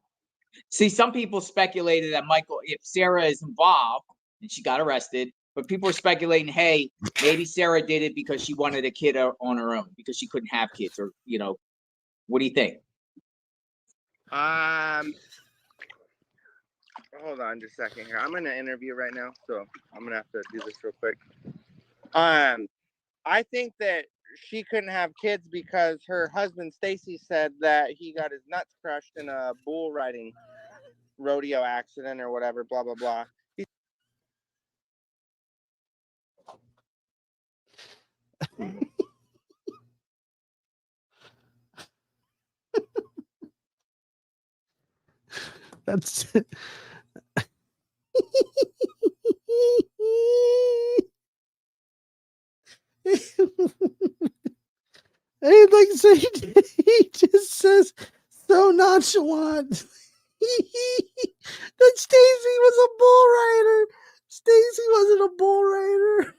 See, some people speculated that if Sarah is involved and she got arrested, but people are speculating, hey, maybe Sarah did it because she wanted a kid on her own because she couldn't have kids, or what do you think? Hold on just a second here. I'm in an interview right now, so I'm gonna have to do this real quick. I think that she couldn't have kids because her husband Stacey said that he got his nuts crushed in a bull riding rodeo accident or whatever, blah blah blah. That's I'd like to say he just says so nonchalant that Stacey was a bull rider. Stacey wasn't a bull rider.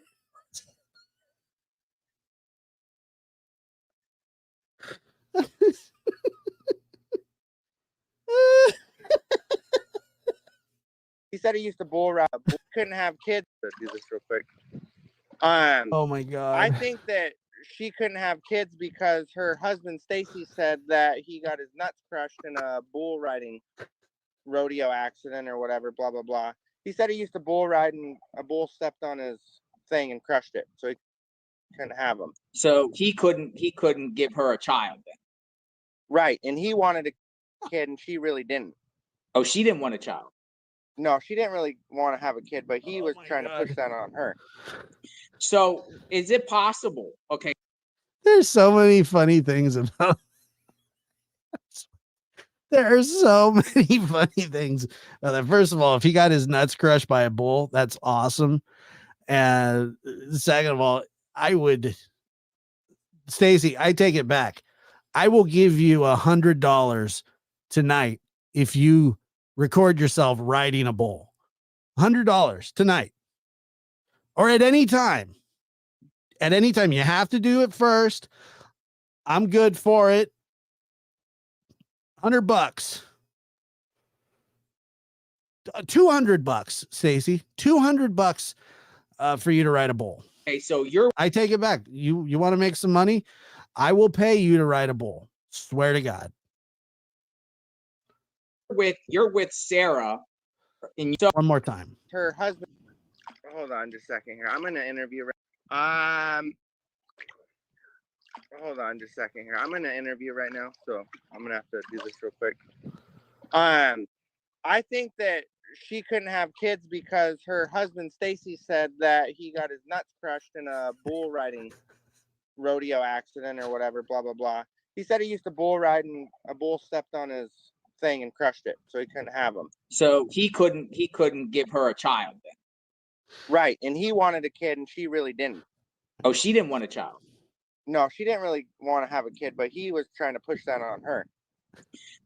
He said he used to bull ride, couldn't have kids. Let's do this real quick. Oh my god. I think that she couldn't have kids because her husband Stacey said that he got his nuts crushed in a bull riding rodeo accident or whatever, blah blah blah. He said he used to bull ride and a bull stepped on his thing and crushed it, so he couldn't have him. So he couldn't give her a child then. Right, and he wanted a kid and she really didn't. Oh, she didn't want a child. No, she didn't really want to have a kid, but he was trying to push that on her. So is it possible? Okay. There's so many funny things about there are so many funny things. First of all, if he got his nuts crushed by a bull, that's awesome. And second of all, Stacey, I take it back. I will give you $100 tonight if you record yourself riding a bull. $100 tonight. Or at any time. At any time. You have to do it first. I'm good for it. $100. $200, Stacey. $200 for you to ride a bull. Okay, so I take it back. You want to make some money? I will pay you to ride a bull. Swear to God. You're with Sarah. And one more time. Her husband. Hold on just a second here. I'm in an interview. hold on just a second here. I'm in an interview right now, so I'm gonna have to do this real quick. I think that she couldn't have kids because her husband Stacey said that he got his nuts crushed in a bull riding rodeo accident or whatever, blah blah blah. He said he used to bull ride and a bull stepped on his thing and crushed it, so he couldn't have him. So he couldn't give her a child then. Right, and he wanted a kid and she really didn't. Oh, she didn't want a child. No, she didn't really want to have a kid, but he was trying to push that on her.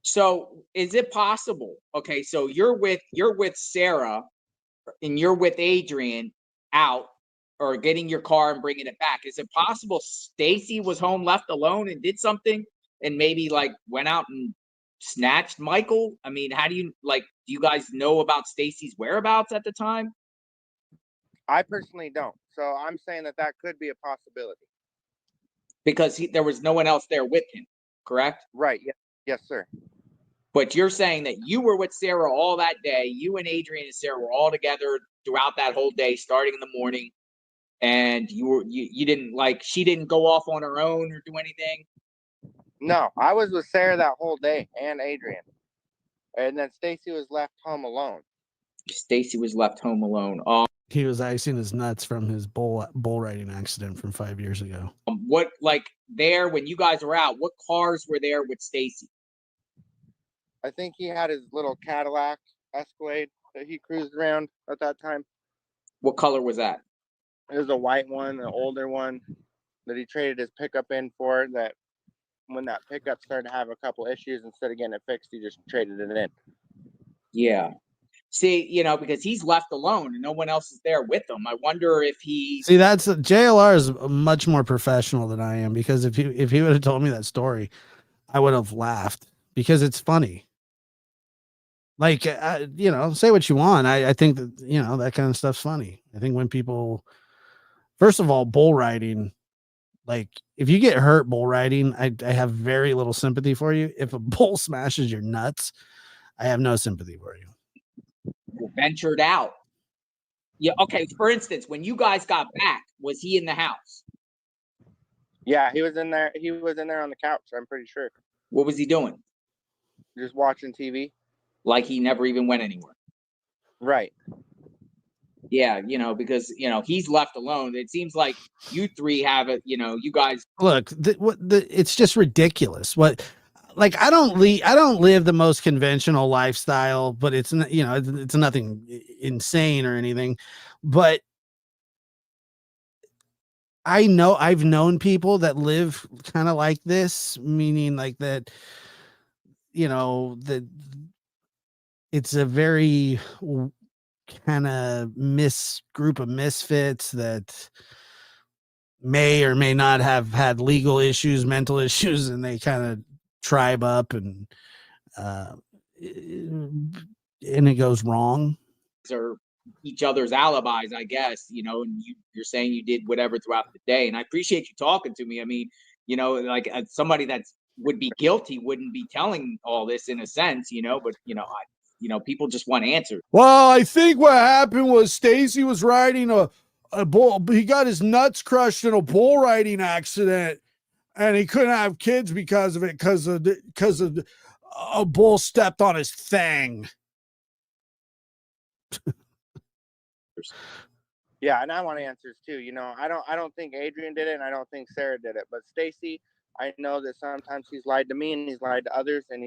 So is it possible? Okay, so you're with Sarah and you're with Adrian out or getting your car and bringing it back. Is it possible Stacey was home left alone and did something and maybe like went out and snatched Michael? I mean, how do you do you guys know about Stacey's whereabouts at the time? I personally don't. So I'm saying that could be a possibility. Because there was no one else there with him, correct? Right. Yes, sir. But you're saying that you were with Sarah all that day. You and Adrian and Sarah were all together throughout that whole day, starting in the morning. And you didn't she didn't go off on her own or do anything? No, I was with Sarah that whole day and Adrian. And then Stacey was left home alone. Stacey was left home alone. He was icing his nuts from his bull riding accident from 5 years ago. What there when you guys were out? What cars were there with Stacey? I think he had his little Cadillac Escalade that he cruised around at that time. What color was that? It was a white one, an older one that he traded his pickup in for. That when that pickup started to have a couple issues, instead of getting it fixed, he just traded it in. Yeah. See, because he's left alone and no one else is there with him. I wonder if he. See, that's JLR is much more professional than I am, because if he would have told me that story, I would have laughed because it's funny. Like, say what you want. I think that, that kind of stuff's funny. I think when people, first of all, bull riding, like if you get hurt bull riding, I have very little sympathy for you. If a bull smashes your nuts, I have no sympathy for you. Ventured out. Yeah. Okay. For instance, when you guys got back, was he in the house? Yeah, he was in there. He was in there on the couch. I'm pretty sure. What was he doing? Just watching TV. Like he never even went anywhere. Right. Yeah, because he's left alone. It seems like you three have it. You guys look. It's just ridiculous. I don't live the most conventional lifestyle, but it's nothing insane or anything. But I know I've known people that live kind of like this, meaning like that. That it's a very kind of group of misfits that may or may not have had legal issues, mental issues, and they kind of tribe up and it goes wrong. Are each other's alibis, I guess, and you're saying you did whatever throughout the day. And I appreciate you talking to me. I mean, somebody that would be guilty wouldn't be telling all this in a sense, but people just want answers. Well, I think what happened was Stacey was riding a bull. He got his nuts crushed in a bull riding accident, and he couldn't have kids because of it, because of a bull stepped on his thing. Yeah, and I want answers too. I don't think Adrian did it, and I don't think Sarah did it. But Stacey, I know that sometimes he's lied to me and he's lied to others, and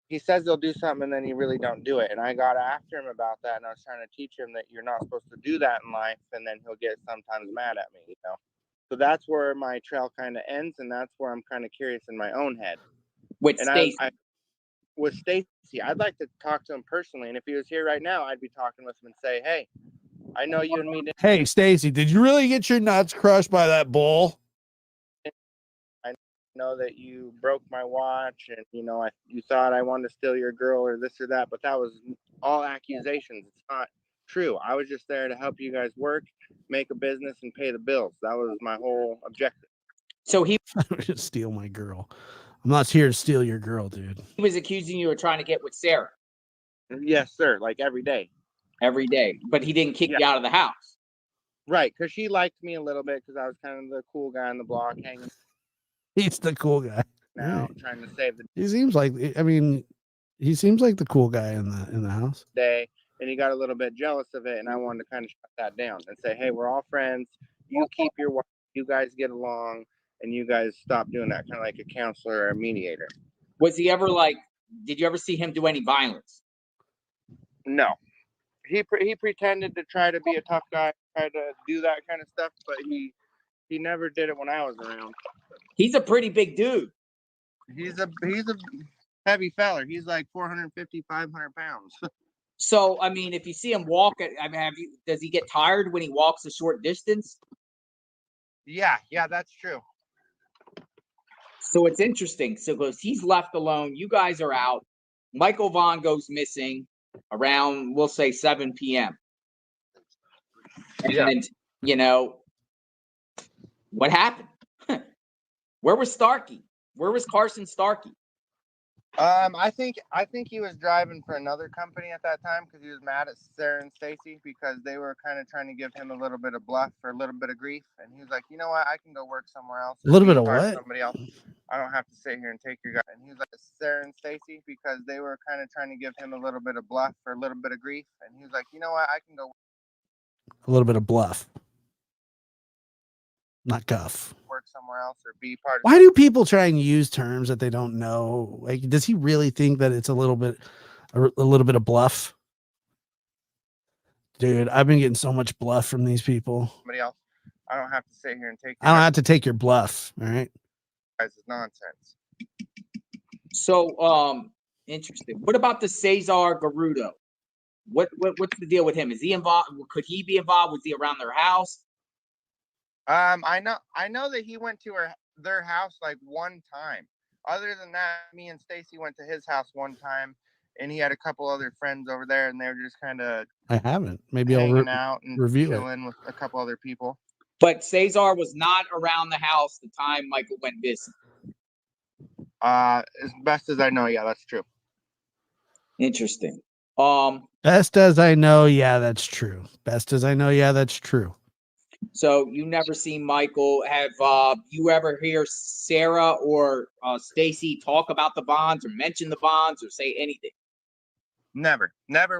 he says he'll do something and then he really don't do it. And I got after him about that, and I was trying to teach him that you're not supposed to do that in life, and then he'll get sometimes mad at me, So that's where my trail kind of ends, and that's where I'm kind of curious in my own head. With Stacey. With Stacey, I'd like to talk to him personally, and if he was here right now, I'd be talking with him and say, hey, I know you and me didn't. Hey, Stacey, did you really get your nuts crushed by that bull? I know that you broke my watch, and you thought I wanted to steal your girl or this or that, but that was all accusations. It's not true. I was just there to help you guys work, make a business, and pay the bills. That was my whole objective. So he would steal my girl. I'm not here to steal your girl, dude. He was accusing you of trying to get with Sarah. Yes, sir. Like every day. Every day. But he didn't kick you out of the house. Right, because she liked me a little bit because I was kind of the cool guy on the block, hanging He's the cool guy. out, Right. trying to save the He seems like, I mean, he seems like the cool guy in the house. day, and he got a little bit jealous of it, and I wanted to kind of shut that down and say, hey, we're all friends. You keep your wife, you guys get along, and you guys stop doing that, kind of like a counselor or a mediator. Was he ever like? Did you ever see him do any violence? No, he pretended to try to be a tough guy, try to do that kind of stuff, but he never did it when I was around. He's a pretty big dude. He's a heavy feller. He's like 450, 500 pounds. So I mean, if you see him walk, I mean, does he get tired when he walks a short distance? Yeah, that's true. So it's interesting. So because he's left alone, you guys are out. Michael Vaughn goes missing around, we'll say 7 p.m. Yeah. And you know what happened? Where was Starkey? Where was Carson Starkey? I think he was driving for another company at that time because he was mad at Sarah and Stacey because they were kind of trying to give him a little bit of bluff or a little bit of grief, and he was like, you know what, I can go work somewhere else. A little bit of what? Somebody else. I don't have to sit here and take your guy. And he was like, Sarah and Stacey because they were kind of trying to give him a little bit of bluff or a little bit of grief, and he was like, you know what, I can go. A little bit of bluff, not guff. Work somewhere else or be part of. Why do people try and use terms that they don't know? Like, does he really think that it's a little bit of bluff? Dude, I've been getting so much bluff from these people. Somebody else. I don't have to sit here and take. I don't have to take your bluff. All right. Guys, it's nonsense. So, interesting. What about the Cesar Garudo? What's the deal with him? Is he involved? Could he be involved? Was he around their house? I know that he went to their house like one time. Other than that, me and Stacey went to his house one time, and he had a couple other friends over there, and they were just kind of. I haven't. Maybe hanging I'll out and review chilling with a couple other people. But Cesar was not around the house the time Michael went missing. As best as I know, yeah, that's true. Interesting. Best as I know, yeah, that's true. Best as I know, yeah, that's true. So you never seen Michael. Have you ever hear Sarah or Stacey talk about the bonds or mention the bonds or say anything? Never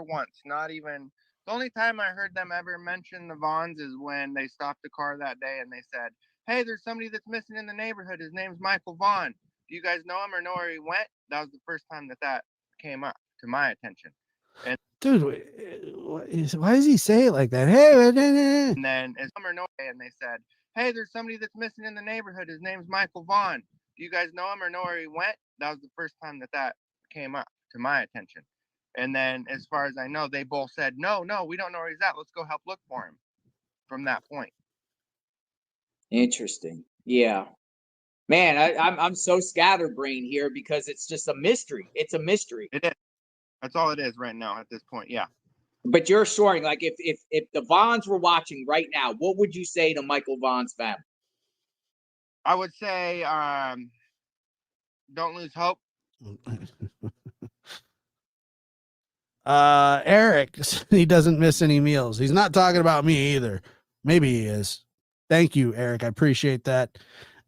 once. Not even. The only time I heard them ever mention the Vaughns is when they stopped the car that day and they said, hey, there's somebody that's missing in the neighborhood. His name's Michael Vaughn. Do you guys know him or know where he went? That was the first time that came up to my attention. And dude, why does he say it like that? Hey, and then it's or no, and they said, hey, there's somebody that's missing in the neighborhood. His name's Michael Vaughn. Do you guys know him or know where he went? That was the first time that came up to my attention. And then, as far as I know, they both said, no, we don't know where he's at. Let's go help look for him from that point. Interesting. Yeah. Man, I'm so scatterbrained here because it's just a mystery. It's a mystery. It is. That's all it is right now at this point. Yeah. But you're assuring, like, if the Vaughns were watching right now, what would you say to Michael Vaughn's family? I would say, don't lose hope. Eric, he doesn't miss any meals. He's not talking about me either. Maybe he is. Thank you, Eric. I appreciate that.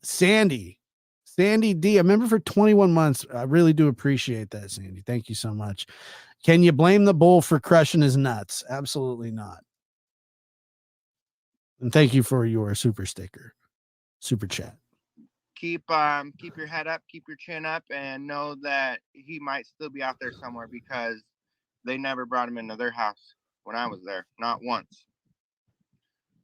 Sandy D, I remember for 21 months. I really do appreciate that, Sandy. Thank you so much. Can you blame the bull for crushing his nuts? Absolutely not. And thank you for your super chat. Keep your head up, keep your chin up, and know that he might still be out there somewhere because they never brought him into their house when I was there, not once.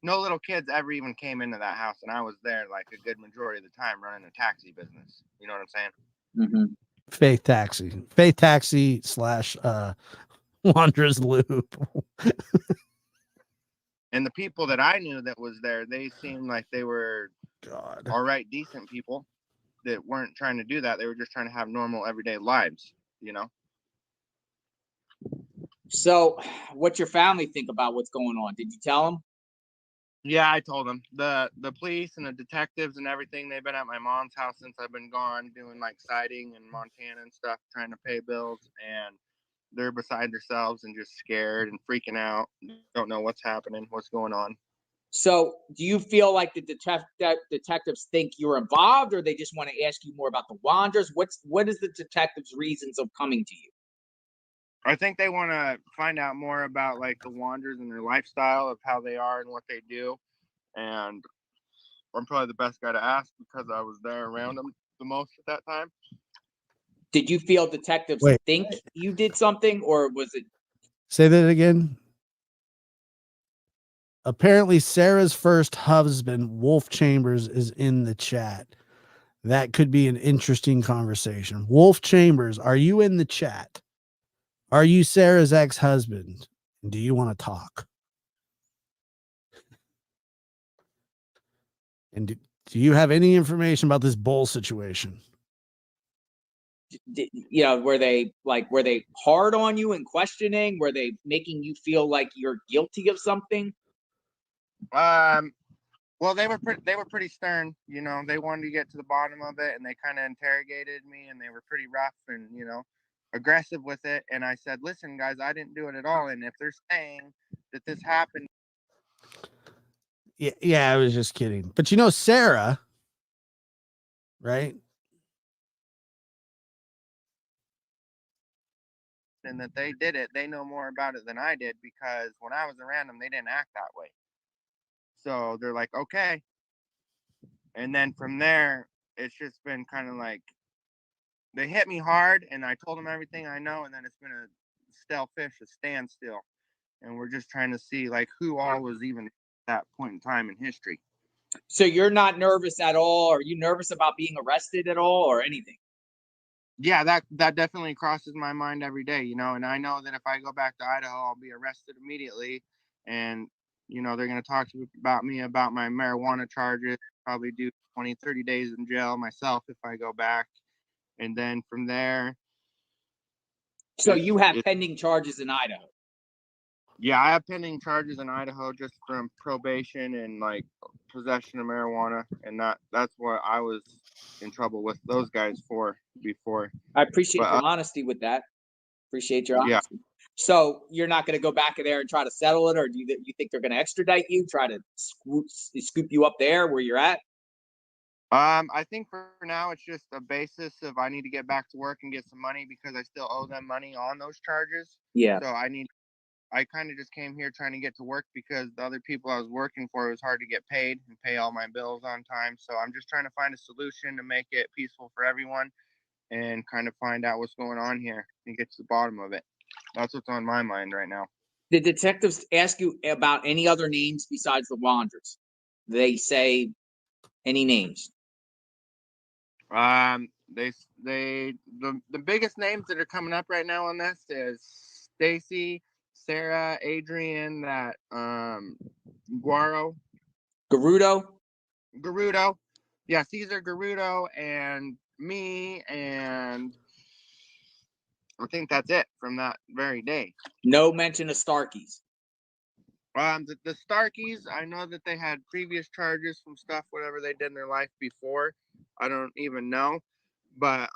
No little kids ever even came into that house, and I was there like a good majority of the time running a taxi business. You know what I'm saying? Mm-hmm. Faith Taxi / Wanderers Loop. And the people that I knew that was there, they seemed like they were all right, decent people that weren't trying to do that. They were just trying to have normal everyday lives, you know? So what's your family think about what's going on? Did you tell them? Yeah, I told them. The police and the detectives and everything, they've been at my mom's house since I've been gone doing like siding in Montana and stuff, trying to pay bills, and they're beside themselves and just scared and freaking out. Don't know what's happening, what's going on. So do you feel like the detectives think you're involved, or they just want to ask you more about the Wanderers? What is the detectives' reasons of coming to you? I think they want to find out more about like the Wanderers and their lifestyle of how they are and what they do. And I'm probably the best guy to ask because I was there around them the most at that time. Did you feel detectives Wait. think you did something, or was it? Say that again. Apparently, Sarah's first husband, Wolf Chambers, is in the chat. That could be an interesting conversation. Wolf Chambers, are you in the chat? Are you Sarah's ex-husband? Do you want to talk? And do you have any information about this bull situation? Were they hard on you and questioning? Were they making you feel like you're guilty of something? Well, they were pretty stern. You know, they wanted to get to the bottom of it, and they kind of interrogated me, and they were pretty rough and aggressive with it. And I said, "Listen, guys, I didn't do it at all. And if they're saying that this happened." Yeah, I was just kidding. But Sarah, right? And that they did it, they know more about it than I did, because when I was around them, they didn't act that way. So they're like, okay. And then from there, it's just been kind of like they hit me hard, and I told them everything I know, and then it's been a stale fish, a standstill. And we're just trying to see like who all was even at that point in time in history. So you're not nervous at all? Are you nervous about being arrested at all or anything? Yeah, that definitely crosses my mind every day, and I know that if I go back to Idaho, I'll be arrested immediately. And, they're going to talk about me about my marijuana charges, probably do 20, 30 days in jail myself if I go back. And then from there. So you have pending charges in Idaho? Yeah, I have pending charges in Idaho just from probation and like possession of marijuana. And that's what I was in trouble with those guys for before. I appreciate your honesty with that. Appreciate your honesty. Yeah. So you're not going to go back in there and try to settle it, or do you think they're going to extradite you, try to scoop you up there where you're at? I think for now it's just a basis of I need to get back to work and get some money because I still owe them money on those charges. Yeah. So I kind of just came here trying to get to work because the other people I was working for, it was hard to get paid and pay all my bills on time. So I'm just trying to find a solution to make it peaceful for everyone and kind of find out what's going on here and get to the bottom of it. That's what's on my mind right now. Did detectives ask you about any other names besides the Wanderers? They say any names? The biggest names that are coming up right now on this is Stacey, Sarah, Adrian, that Garudo. Yeah, Caesar Garudo and me, and I think that's it from that very day. No mention of Starkeys. The Starkeys, I know that they had previous charges from stuff, whatever they did in their life before. I don't even know. But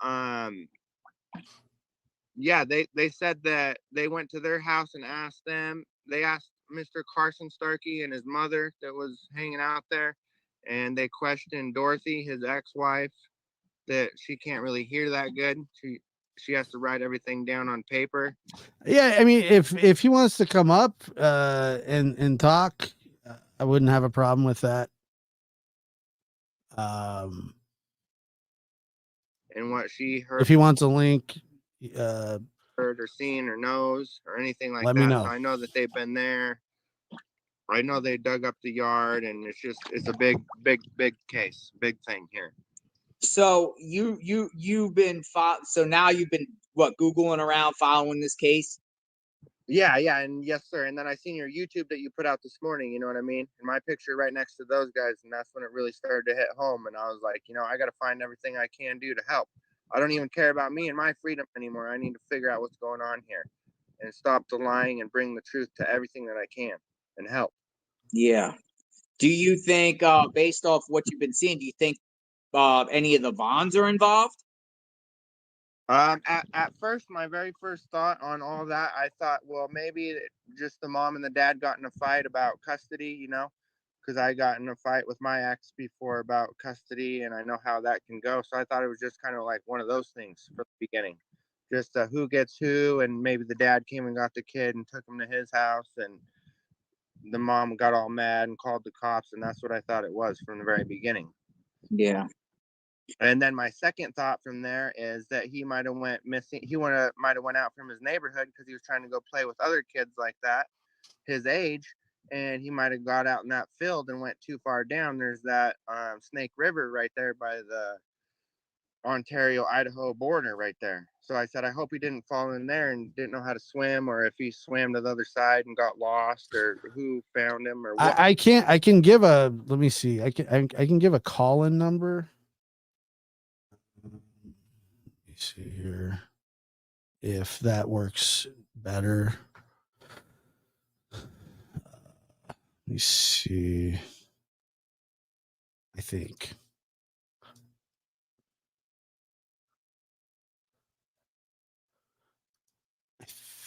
yeah, they said that they went to their house and asked them. They asked Mr. Carson Starkey and his mother that was hanging out there, and they questioned Dorothy, his ex-wife, that she can't really hear that good. She has to write everything down on paper. Yeah, I mean, if he wants to come up and talk, I wouldn't have a problem with that. And what she heard, if he wants a link, heard or seen or knows or anything like let that. me know. So I know that they've been there. I know they dug up the yard, and it's a big case, big thing here. So you've been so now you've been Googling around following this case? Yeah, and yes, sir. And then I seen your YouTube that you put out this morning, you know what I mean? And my picture right next to those guys, and that's when it really started to hit home. And I was like, I got to find everything I can do to help. I don't even care about me and my freedom anymore. I need to figure out what's going on here and stop the lying and bring the truth to everything that I can and help. Yeah. Do you think, based off what you've been seeing, do you think any of the Vons are involved? At first, my very first thought on all that, I thought, well, maybe just the mom and the dad got in a fight about custody, because I got in a fight with my ex before about custody, and I know how that can go. So I thought it was just kind of like one of those things from the beginning, just who gets who, and maybe the dad came and got the kid and took him to his house, and the mom got all mad and called the cops, and that's what I thought it was from the very beginning. Yeah. And then my second thought from there is that he might have went missing. He might have went out from his neighborhood because he was trying to go play with other kids like that, his age, and he might have got out in that field and went too far down. There's that Snake River right there by the Ontario-Idaho border right there. So I said, I hope he didn't fall in there and didn't know how to swim, or if he swam to the other side and got lost, or who found him, or what. I can give a, let me see. I can give a call-in number. Let me see here if that works better. Let me see. I think.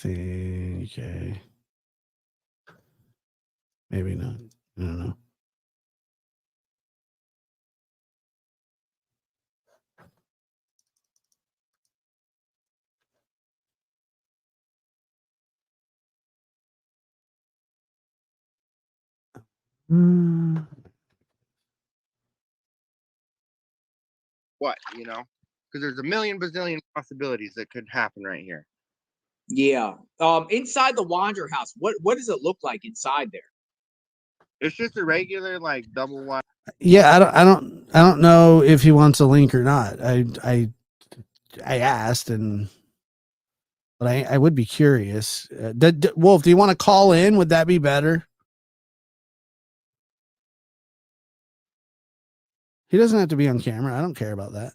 Okay. Maybe not. I don't know. What, because there's a million bazillion possibilities that could happen right here. Yeah. Inside the Wander house, what does it look like inside there? It's just a regular like double wide. Yeah, I don't know if he wants a link or not. I asked, but I would be curious. Wolf, do you want to call in? Would that be better? He doesn't have to be on camera. I don't care about that.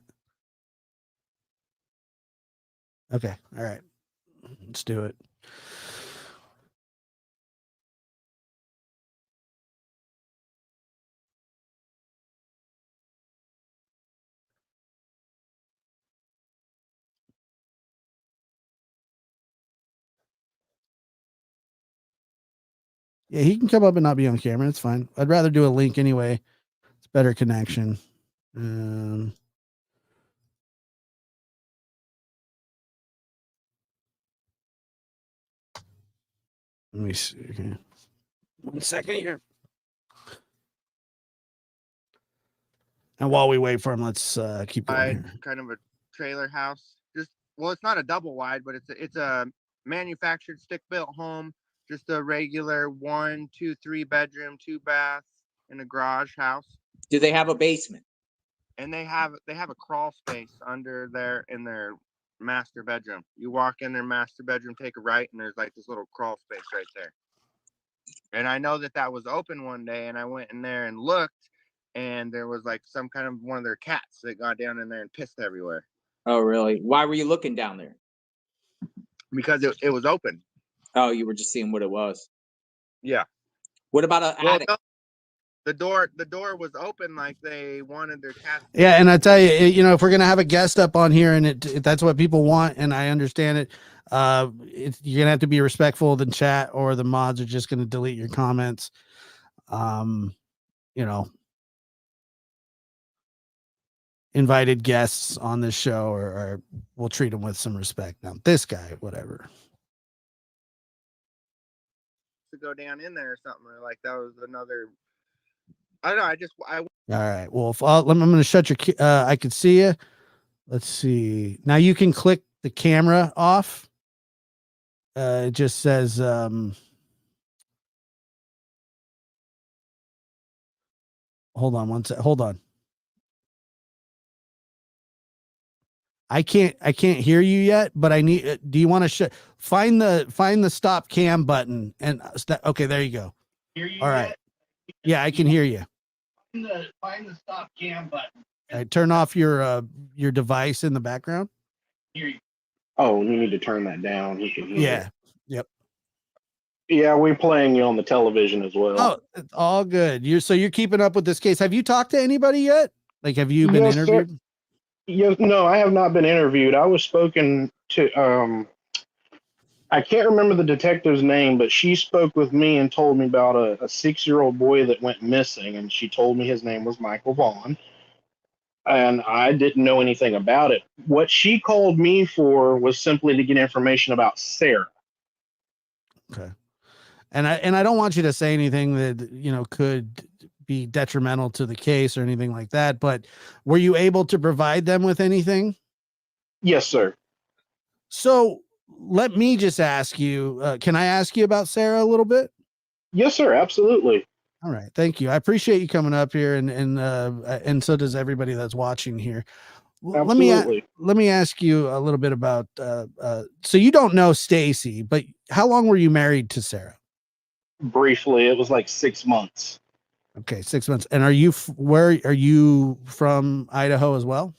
Okay. All right. Let's do it. Yeah, he can come up and not be on camera. It's fine. I'd rather do a link anyway. It's better connection. Let me see. Okay. 1 second here. And while we wait for him, let's keep going here. Kind of a trailer house. It's not a double wide, but it's a manufactured stick-built home. Just a regular 1, 2, 3 bedroom, 2 bath, and a garage house. Do they have a basement? And they have a crawl space under there in their master bedroom. You walk in their master bedroom, take a right, and there's like this little crawl space right there. And I know that was open one day, and I went in there and looked, and there was like some kind of one of their cats that got down in there and pissed everywhere. Oh, really? Why were you looking down there? Because it was open. Oh, you were just seeing what it was. Yeah. What about an attic? No, the door was open, like they wanted their cat. Yeah, and I tell you, if we're gonna have a guest up on here, and that's what people want, and I understand it, you're gonna have to be respectful of the chat, or the mods are just gonna delete your comments. Invited guests on this show, or we'll treat them with some respect. Now, this guy, whatever. To go down in there or something, or like that was another. I don't know. All right. Well, I'm going to shut your. I could see you. Let's see. Now you can click the camera off. It just says. Hold on one sec. Hold on. I can't hear you yet, but I need. Do you want to find the stop cam button and okay, there you go. All right. Yeah, I can hear you. Find the stop cam button. All right, turn off your device in the background. Hear you. Oh, you need to turn that down. He can hear. Yeah. Yep. Yeah, we're playing you on the television as well. Oh, it's all good. You're keeping up with this case. Have you talked to anybody yet? Like, have you been interviewed? Sir. Yes, no, I have not been interviewed. I was spoken to. I can't remember the detective's name, but she spoke with me and told me about a 6-year-old boy that went missing, and she told me his name was Michael Vaughn, and I didn't know anything about it. What she called me for was simply to get information about Sarah. Okay. And I don't want you to say anything that, you know, could be detrimental to the case or anything like that, but were you able to provide them with anything? Yes, sir. So let me just ask you, can I ask you about Sarah a little bit? Yes, sir. Absolutely. All right. Thank you. I appreciate you coming up here, and so does everybody that's watching here. Absolutely. Let me ask you a little bit about, so you don't know Stacey, but how long were you married to Sarah? Briefly, it was like 6 months. Okay. 6 months. And are you, where are you from, Idaho as well?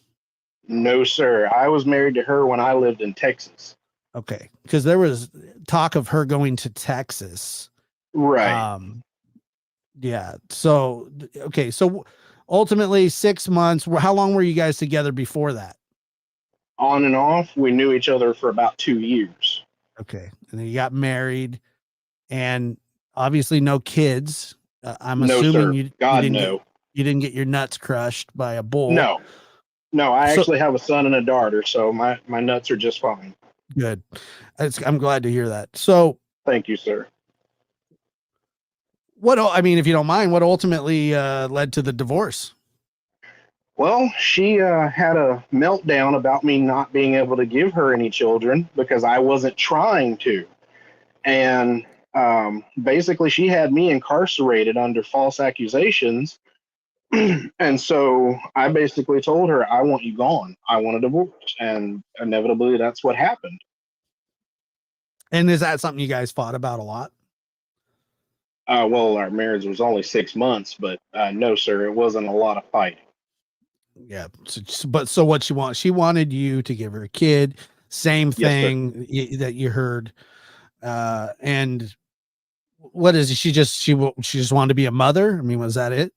No, sir. I was married to her when I lived in Texas. Okay. Because there was talk of her going to Texas. Right. Yeah. So, okay. So ultimately 6 months. How long were you guys together before that? On and off, we knew each other for about 2 years. Okay. And then you got married, and obviously no kids. I'm No, assuming sir. you God, didn't no. you didn't get your nuts crushed by a bull. No. No, I So actually have a son and a daughter, so my nuts are just fine. good. I'm glad to hear that. So Thank you, sir. I mean, if you don't mind, what ultimately led to the divorce? Well, she had a meltdown about me not being able to give her any children because I wasn't trying to. And basically, she had me incarcerated under false accusations. And so I basically told her, I want you gone. I want a divorce. And inevitably, that's what happened. And is that something you guys fought about a lot? Well, our marriage was only 6 months, but no, sir, it wasn't a lot of fighting. Yeah. So what she wanted you to give her a kid. Same Yes, sir. thing that you heard. And what is it? She just wanted to be a mother. I mean, was that it?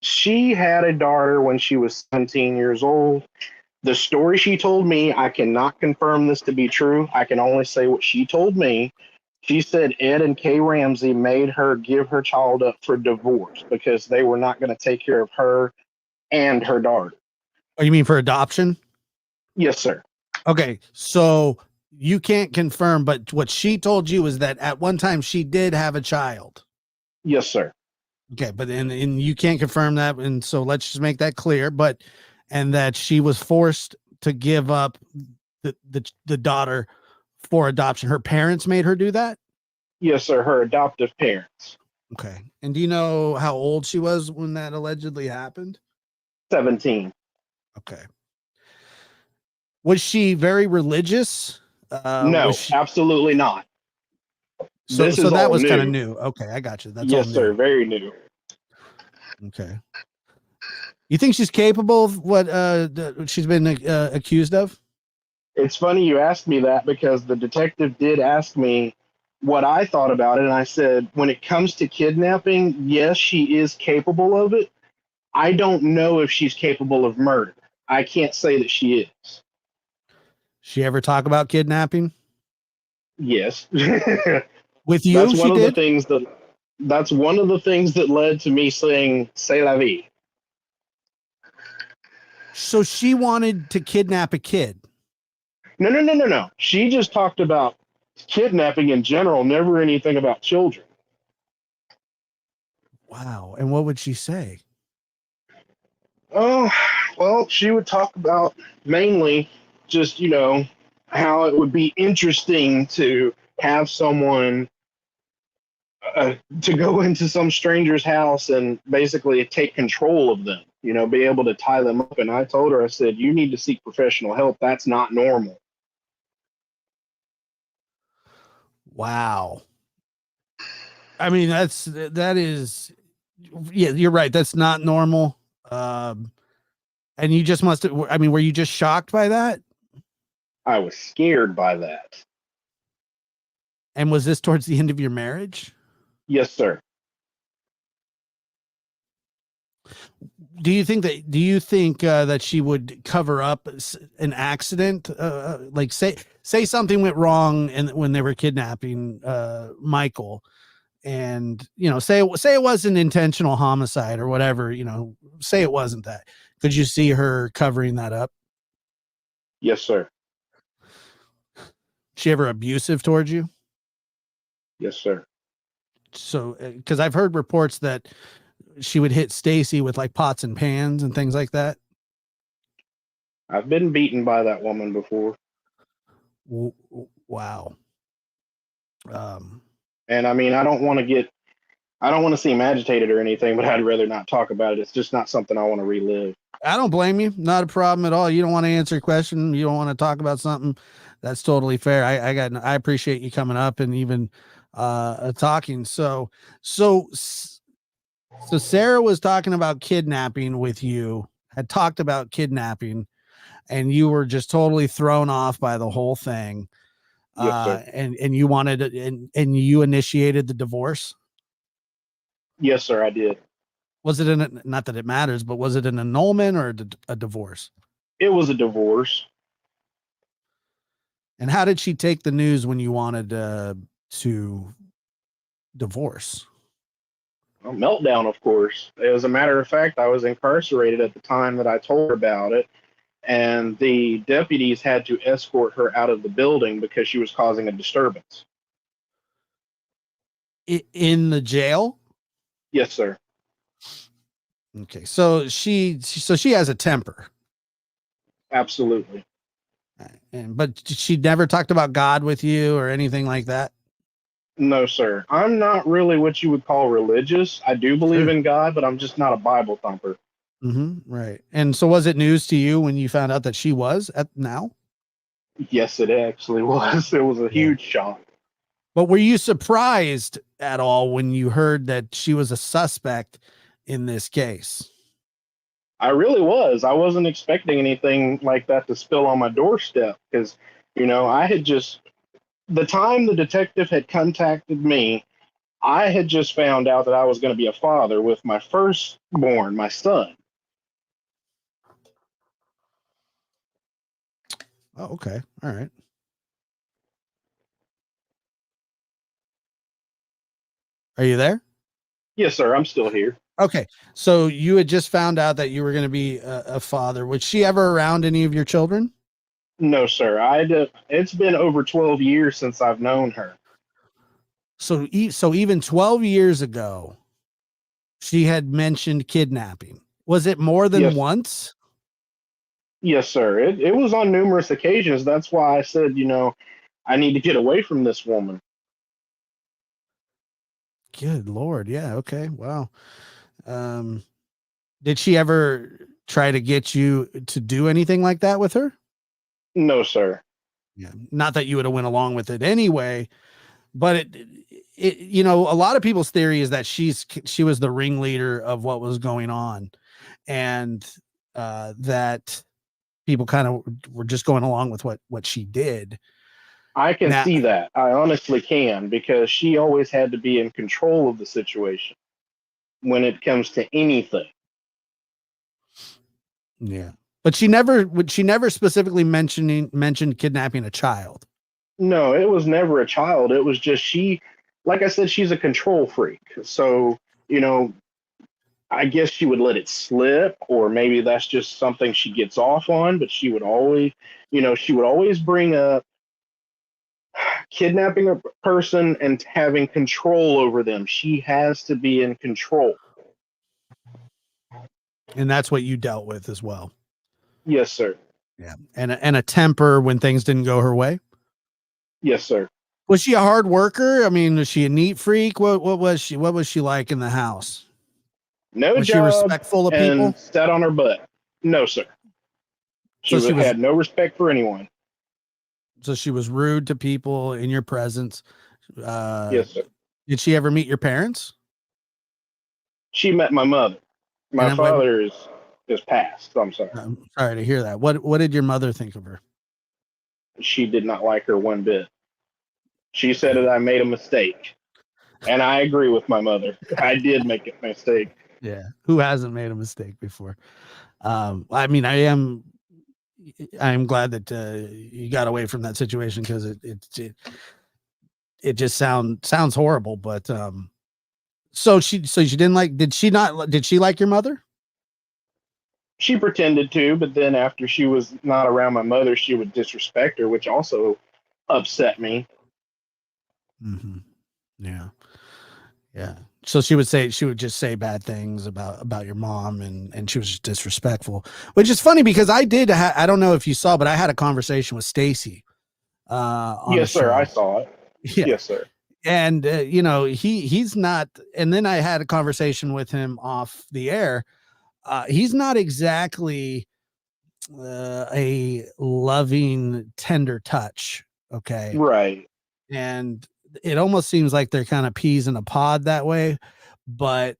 She had a daughter when she was 17 years old. The story she told me, I cannot confirm this to be true. I can only say what she told me. She said Ed and Kay Ramsey made her give her child up for divorce because they were not going to take care of her and her daughter. Oh, you mean for adoption? Yes, sir. Okay. So you can't confirm, but what she told you is that at one time she did have a child. Yes, sir. Okay, but and you can't confirm that, and so let's just make that clear. But and that she was forced to give up the daughter for adoption. Her parents made her do that. Yes, sir. Her adoptive parents. Okay, and do you know how old she was when that allegedly happened? 17. Okay, was she very religious? No, Was she absolutely not. so? This So is that all was kind of new. new. Okay, I got you. That's all Yes, sir. new. Very new. Okay, you think she's capable of what she's been accused of? It's funny you asked me that because the detective did ask me what I thought about it. And I said, when it comes to kidnapping, yes, she is capable of it. I don't know if she's capable of murder. I can't say that she is. She ever talk about kidnapping Yes. with you? that's She one of the did. things that that's one of the things that led to me saying c'est la vie. So she wanted to kidnap a kid. No, no, no, no, no. She just talked about kidnapping in general, never anything about children. Wow. And what would she say? Oh, well, she would talk about mainly just, how it would be interesting to have someone to go into some stranger's house and basically take control of them, be able to tie them up. And I told her, I said, you need to seek professional help. That's not normal. Wow. I mean, that is, yeah, you're right. That's not normal. And you just must, I mean, were you just shocked by that? I was scared by that. And was this towards the end of your marriage? Yes, sir. do you think that she would cover up an accident? Like say something went wrong and when they were kidnapping Michael, and say it was an intentional homicide or whatever, say it wasn't that. Could you see her covering that up? Yes, sir. She ever abusive towards you? Yes, sir. So, because I've heard reports that she would hit Stacey with like pots and pans and things like that. I've been beaten by that woman before. Wow. And I mean, I don't want to seem agitated or anything, but I'd rather not talk about it. It's just not something I want to relive. I don't blame you. Not a problem at all. You don't want to answer a question. You don't want to talk about something. That's totally fair. I appreciate you coming up and even talking. So Sarah was talking about kidnapping with you, had talked about kidnapping, and you were just totally thrown off by the whole thing. Yes, sir. And you wanted and you initiated the divorce. Yes, sir, I did. Was it not that it matters, but was it an annulment or a divorce? It was a divorce. And how did she take the news when you wanted to divorce? A meltdown, of course. As a matter of fact, I was incarcerated at the time that I told her about it, and the deputies had to escort her out of the building because she was causing a disturbance. In the jail? Yes, sir. Okay, so she has a temper. Absolutely. But she never talked about God with you or anything like that? No, sir. I'm not really what you would call religious. I do believe in God, but I'm just not a Bible thumper. Right. And so was it news to you when you found out that she was now? Yes, it actually was. It was a huge shock. But were you surprised at all when you heard that she was a suspect in this case? I really was. I wasn't expecting anything like that to spill on my doorstep because, I had the time the detective had contacted me, I had just found out that I was going to be a father with my firstborn, my son. Oh, okay. All right. Are you there? Yes, sir. I'm still here. Okay. So you had just found out that you were going to be a father. Was she ever around any of your children? No, sir. It's been over 12 years since I've known her. So even 12 years ago, she had mentioned kidnapping. Was it more than once? Yes, sir. It was on numerous occasions. That's why I said, I need to get away from this woman. Good Lord. Yeah. Okay. Wow. Did she ever try to get you to do anything like that with her? No, sir. Yeah. Not that you would have went along with it anyway, but a lot of people's theory is that she was the ringleader of what was going on, and that people kind of were just going along with what she did. I can see that. I honestly can, because she always had to be in control of the situation when it comes to anything. Yeah. But she never specifically mentioned kidnapping a child. No, it was never a child. It was just like I said, she's a control freak. So, I guess she would let it slip, or maybe that's just something she gets off on, but she would always bring up kidnapping a person and having control over them. She has to be in control. And that's what you dealt with as well. Yes, sir. Yeah. And a temper when things didn't go her way. Yes, sir. Was she a hard worker? I mean, was she a neat freak? What was she? What was she like in the house? No was job. Was she respectful of people? Sat on her butt. No, sir. She had no respect for anyone. So she was rude to people in your presence. Yes, sir. Did she ever meet your parents? She met my mother. My father is passed. So I'm sorry. I'm sorry to hear that. What did your mother think of her? She did not like her one bit. She said that I made a mistake. And I agree with my mother. I did make a mistake. Yeah. Who hasn't made a mistake before? I mean, I'm glad that you got away from that situation because it just sounds horrible. But so she didn't like, did she like your mother? She pretended to, but then after she was not around my mother, she would disrespect her, which also upset me. Mm-hmm. Yeah. Yeah. So she would just say bad things about your mom, and she was just disrespectful, which is funny because I don't know if you saw, but I had a conversation with Stacey on the Yes, sir. I show. saw it. Yeah. Yes, sir. And he's not, and then I had a conversation with him off the air. He's not exactly a loving, tender touch. Okay. Right. And it almost seems like they're kind of peas in a pod that way, but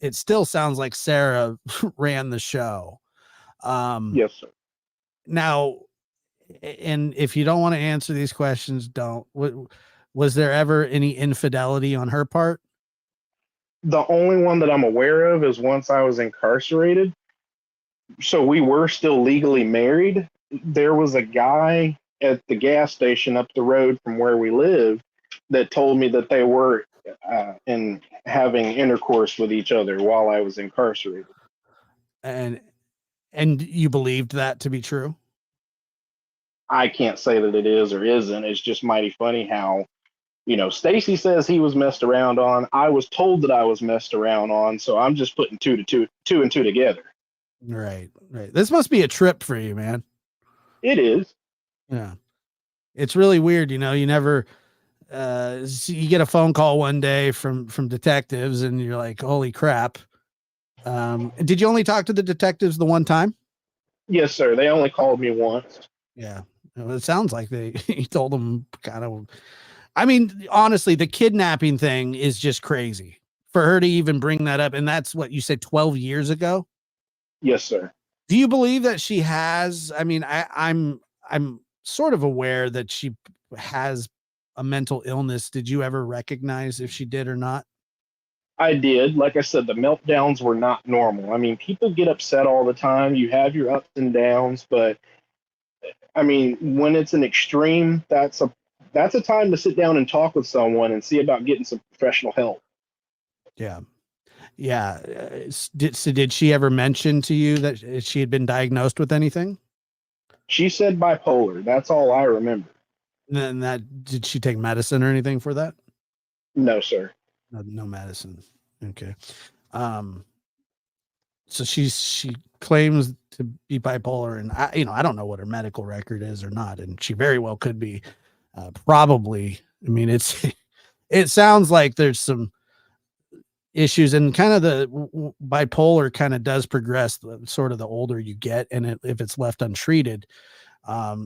it still sounds like Sarah ran the show. Yes, sir. Now, and if you don't want to answer these questions, don't. Was there ever any infidelity on her part? The only one that I'm aware of is once I was incarcerated. So we were still legally married. There was a guy at the gas station up the road from where we live that told me that they were in having intercourse with each other while I was incarcerated. And you believed that to be true? I can't say that it is or isn't. It's just mighty funny how, Stacey says he was messed around on. I was told that I was messed around on, so I'm just putting two and two together. Right. This must be a trip for you, man. It is. Yeah. It's really weird, you never you get a phone call one day from detectives and you're like, holy crap. Did you only talk to the detectives the one time? Yes, sir. They only called me once. Yeah. Well, it sounds like he told them kind of, I mean, honestly, the kidnapping thing is just crazy for her to even bring that up. And that's what you said 12 years ago. Yes, sir. Do you believe that she has, I mean, I'm sort of aware that she has a mental illness. Did you ever recognize if she did or not? I did. Like I said, the meltdowns were not normal. I mean, people get upset all the time. You have your ups and downs, but I mean, when it's an extreme, that's a time to sit down and talk with someone and see about getting some professional help. Yeah. Yeah. Did she ever mention to you that she had been diagnosed with anything? She said bipolar. That's all I remember. And did she take medicine or anything for that? No, sir. No medicine. Okay. So she claims to be bipolar, and I don't know what her medical record is or not, and she very well could be. Probably. I mean, it sounds like there's some issues, and kind of the bipolar kind of does progress sort of the older you get, and if it's left untreated.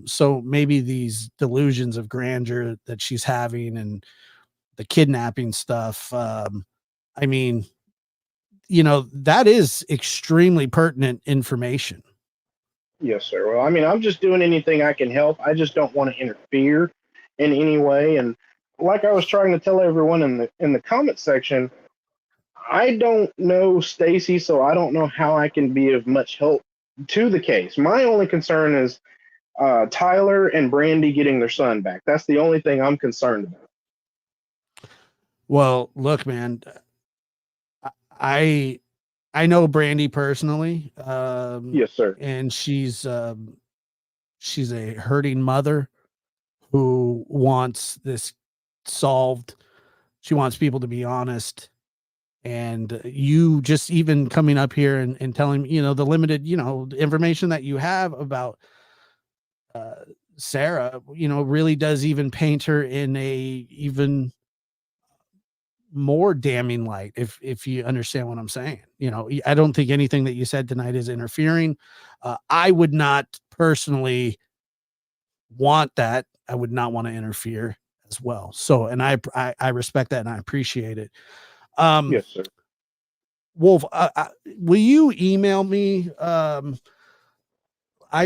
So maybe these delusions of grandeur that she's having and the kidnapping stuff. I mean, that is extremely pertinent information. Yes, sir. Well, I mean, I'm just doing anything I can help. I just don't want to interfere in any way. And like I was trying to tell everyone in the comment section, I don't know Stacey, so I don't know how I can be of much help to the case. My only concern is Tyler and Brandy getting their son back. That's the only thing I'm concerned about. Well, look, man, I know Brandy personally. Yes, sir. And she's a hurting mother who wants this solved. She wants people to be honest. And you just even coming up here and telling the limited information that you have about Sarah really does even paint her in a even more damning light, if you understand what I'm saying. I don't think anything that you said tonight is interfering. I would not personally want that. I would not want to interfere as well. So, and I respect that and I appreciate it. Yes, sir. Wolf, will you email me? I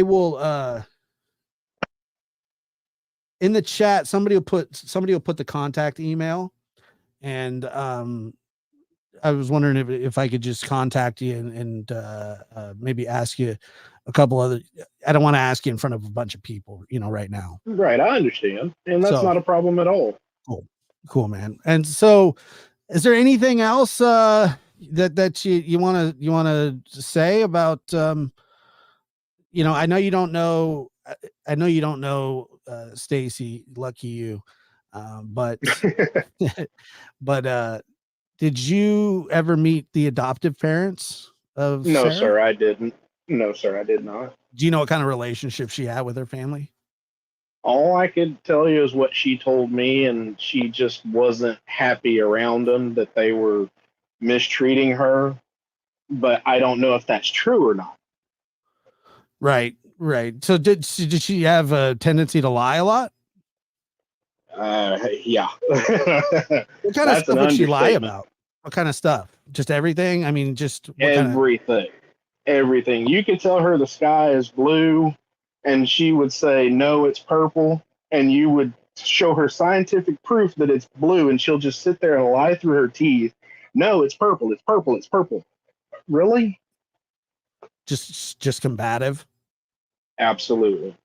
will in the chat, somebody will put the contact email, and I was wondering if I could just contact you and maybe ask you a couple other. I don't want to ask you in front of a bunch of people, right now. Right, I understand, and that's So not a problem at all. cool, man. And so, is there anything else that you want to say about? I know you don't know. I know you don't know Stacey. Lucky you, but but did you ever meet the adoptive parents of No, Sarah? sir, I didn't. No, sir, I did not. Do you know what kind of relationship she had with her family? All I could tell you is what she told me, and she just wasn't happy around them, that they were mistreating her. But I don't know if that's true or not. Right. So did she have a tendency to lie a lot? Yeah. What kind of That's stuff an would she lie understatement. about? What kind of stuff? Just everything? I mean, just what kind of? Everything. Everything. You could tell her the sky is blue, and she would say, no, it's purple. And you would show her scientific proof that it's blue, and she'll just sit there and lie through her teeth. No, it's purple. It's purple. It's purple. Really? Just combative. Absolutely.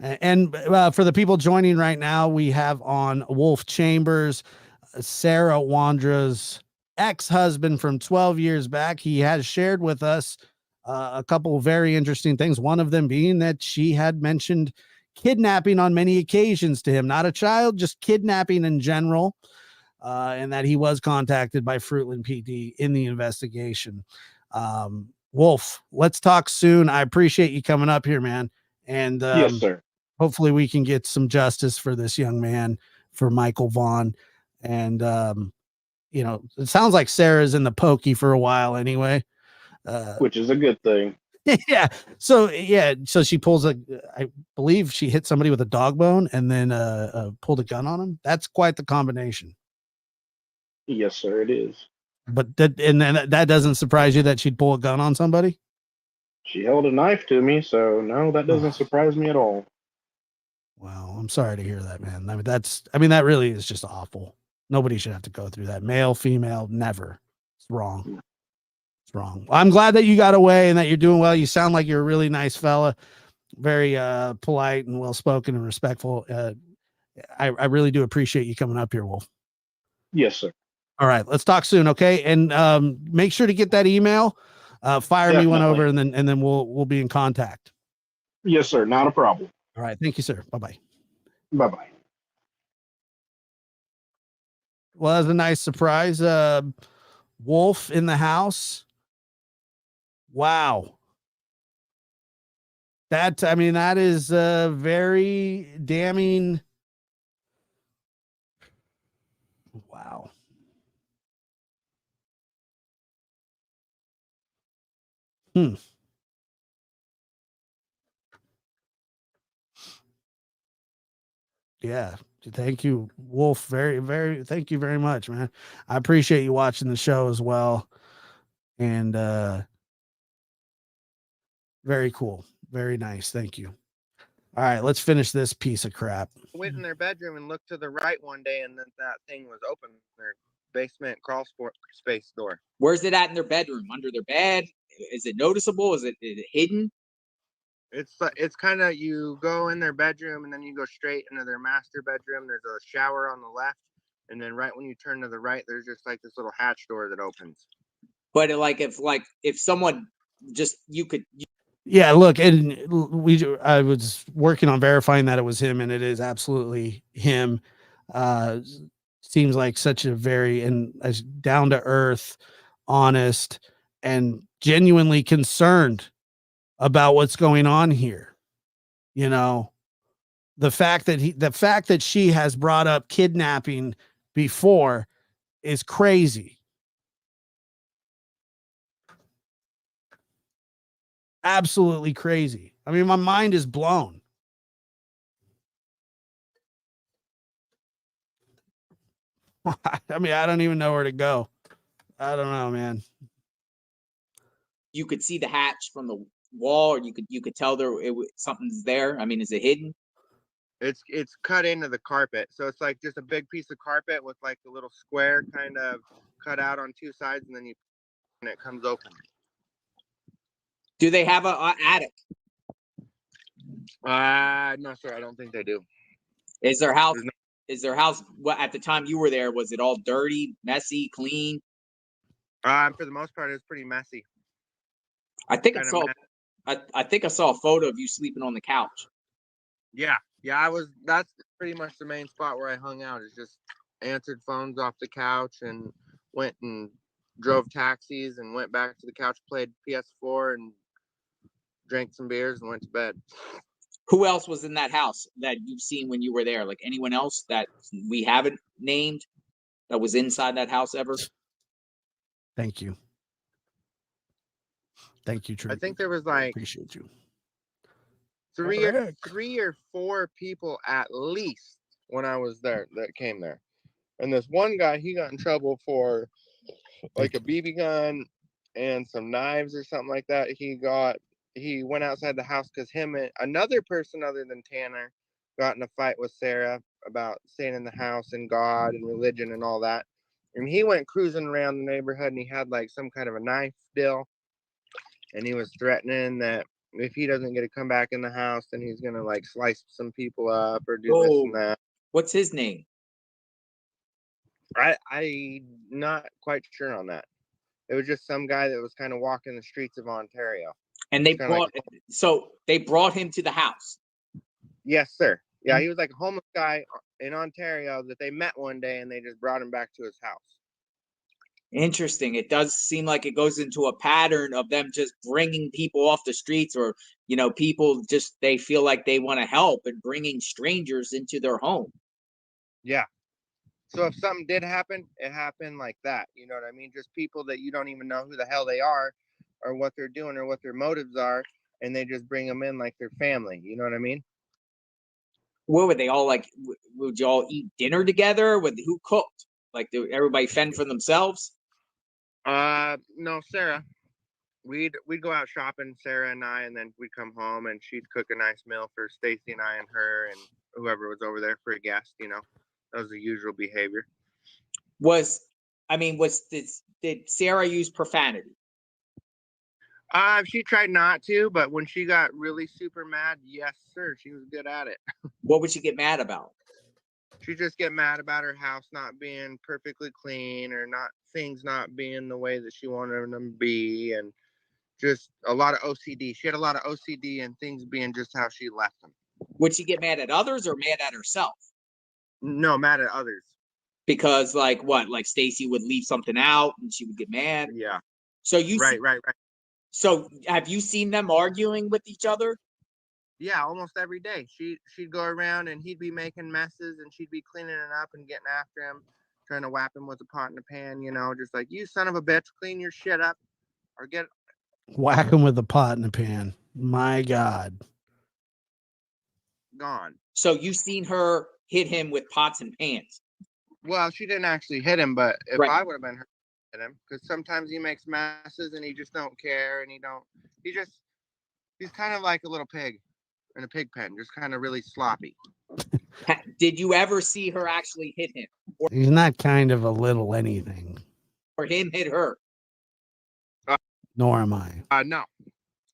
And for the people joining right now, we have on Wolf Chambers, Sarah Wandra's ex-husband from 12 years back. He has shared with us a couple of very interesting things. One of them being that she had mentioned kidnapping on many occasions to him, not a child, just kidnapping in general. And that he was contacted by Fruitland PD in the investigation. Wolf, let's talk soon. I appreciate you coming up here, man. And yes, sir. hopefully we can get some justice for this young man, for Michael Vaughn. And, it sounds like Sarah's in the pokey for a while anyway. Which is a good thing. Yeah. So she pulls I believe she hit somebody with a dog bone and then pulled a gun on him. That's quite the combination. Yes, sir, it is. But that doesn't surprise you that she'd pull a gun on somebody? She held a knife to me, so no, that doesn't surprise me at all. Wow, I'm sorry to hear that, man. That really is just awful. Nobody should have to go through that. Male, female, never. It's wrong. It's wrong. Well, I'm glad that you got away and that you're doing well. You sound like you're a really nice fella, very polite and well spoken and respectful. I really do appreciate you coming up here, Wolf. Yes, sir. All right, let's talk soon, okay? And make sure to get that email. Fire Definitely. me one over, and then we'll be in contact. Yes, sir. Not a problem. All right, thank you, sir. Bye-bye. Bye-bye. Well, that was a nice surprise. Wolf in the house. Wow. That is very damning. Wow. Yeah. Thank you, Wolf. Thank you very much, man. I appreciate you watching the show as well. And very cool. Very nice. Thank you. All right, let's finish this piece of crap. Went in their bedroom and looked to the right one day, and then that thing was open. Their basement crawl space door. Where's it at in their bedroom? Under their bed? Is it noticeable? Is it hidden? It's kind of, you go in their bedroom and then you go straight into their master bedroom. There's a shower on the left, and then right when you turn to the right, there's just like this little hatch door that opens. But if someone just Yeah, look, and I was working on verifying that it was him, and it is absolutely him. Seems like such a very as down to earth, honest, and genuinely concerned about what's going on here. The fact that she has brought up kidnapping before is crazy. Absolutely crazy. I mean, my mind is blown. I mean, I don't even know where to go. I don't know, man. You could see the hatch from the wall, or you could tell something's there. I mean, is it hidden? It's cut into the carpet, so it's like just a big piece of carpet with like a little square kind of cut out on two sides, and then and it comes open. Do they have a attic? No, sir. I don't think they do. Is their house? What at the time you were there? Was it all dirty, messy, clean? For the most part, it's pretty messy. I think I Kinda saw. I think I saw a photo of you sleeping on the couch. Yeah, that's pretty much the main spot where I hung out, is just answered phones off the couch and went and drove taxis and went back to the couch, played PS4 and drank some beers and went to bed. Who else was in that house that you've seen when you were there? Like anyone else that we haven't named that was inside that house ever? Thank you. Thank you, Trey. I think there was like Appreciate you. three or four people at least when I was there that came there. And this one guy, he got in trouble for like a BB gun and some knives or something like that. He went outside the house because him and another person other than Tanner got in a fight with Sarah about staying in the house and God and religion and all that. And he went cruising around the neighborhood and he had like some kind of a knife deal. And he was threatening that if he doesn't get to come back in the house, then he's going to like slice some people up or do this and that. What's his name? I'm not quite sure on that. It was just some guy that was kind of walking the streets of Ontario. And they brought him to the house. Yes, sir. Yeah, he was like a homeless guy in Ontario that they met one day and they just brought him back to his house. Interesting. It does seem like it goes into a pattern of them just bringing people off the streets, or, people just, they feel like they want to help and bringing strangers into their home. Yeah. So if something did happen, it happened like that. You know what I mean? Just people that you don't even know who the hell they are or what they're doing or what their motives are. And they just bring them in like their family. You know what I mean? What were they all like? Would you all eat dinner together? Who cooked? Like, did everybody fend for themselves? No, Sarah. We'd go out shopping, Sarah and I, and then we'd come home and she'd cook a nice meal for Stacey and I and her and whoever was over there for a guest. That was the usual behavior. Did Sarah use profanity? She tried not to, but when she got really super mad, yes, sir, she was good at it. What would she get mad about? She'd just get mad about her house not being perfectly clean or things not being the way that she wanted them to be, and just a lot of OCD. She had a lot of OCD and things being just how she left them. Would she get mad at others or mad at herself? No, mad at others. Because like Stacey would leave something out and she would get mad. Yeah. So right. So have you seen them arguing with each other? Yeah, almost every day. She'd go around and he'd be making messes and she'd be cleaning it up and getting after him, trying to whap him with a pot and a pan, just like, you son of a bitch, clean your shit up or get Whack him with a pot and a pan. My God. Gone. So you've seen her hit him with pots and pans? Well, she didn't actually hit him, but if right. I would have been her, hit him, because sometimes he makes messes and he just don't care, and he's kind of like a little pig in a pig pen, just kind of really sloppy. Did you ever see her actually hit him? He's not kind of a little anything. Or him hit her? Nor am I.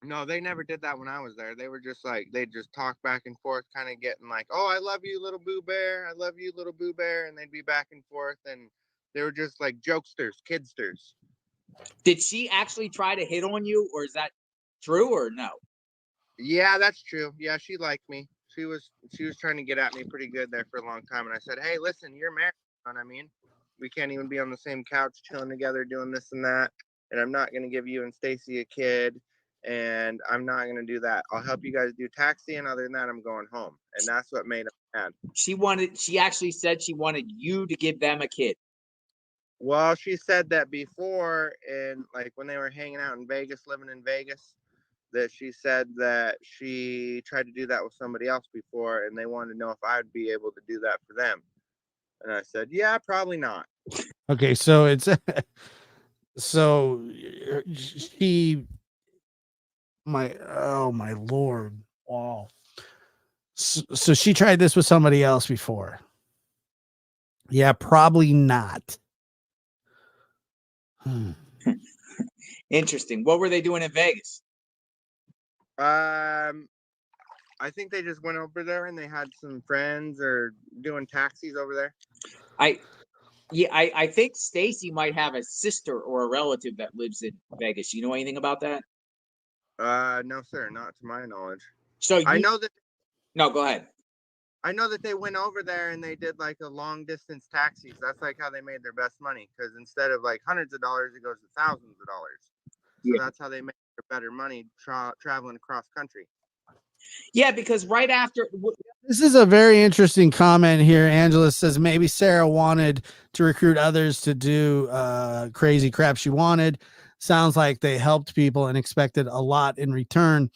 No, they never did that when I was there. They were just like, they just talk back and forth, kind of getting like, oh, I love you, little Boo Bear. I love you, little Boo Bear. And they'd be back and forth. And they were just like jokesters, kidsters. Did she actually try to hit on you, or is that true or no? Yeah, that's true. Yeah, she liked me. She was trying to get at me pretty good there for a long time. And I said, hey, listen, you're married. You know what I mean? We can't even be on the same couch chilling together doing this and that. And I'm not going to give you and Stacey a kid. And I'm not going to do that. I'll help you guys do taxi. And other than that, I'm going home. And that's what made him mad. She actually said she wanted you to give them a kid. Well, she said that before, and like when they were hanging out in Vegas, living in Vegas, that she said that she tried to do that with somebody else before. And they wanted to know if I'd be able to do that for them. And I said, yeah, probably not. Okay. So it's, so my Lord. Wow. So she tried this with somebody else before. Yeah, probably not. Interesting. What were they doing in Vegas? I think they just went over there and they had some friends or doing taxis over there. I think Stacey might have a sister or a relative that lives in Vegas. You know anything about that? No, sir, not to my knowledge. So I know that. No, go ahead. I know that they went over there and they did like a long distance taxis. That's like how they made their best money, because instead of like hundreds of dollars, it goes to thousands of dollars. So that's how they make their better money traveling across country. Yeah, because right after. This is a very interesting comment here. Angela says maybe Sarah wanted to recruit others to do crazy crap she wanted. Sounds like they helped people and expected a lot in return.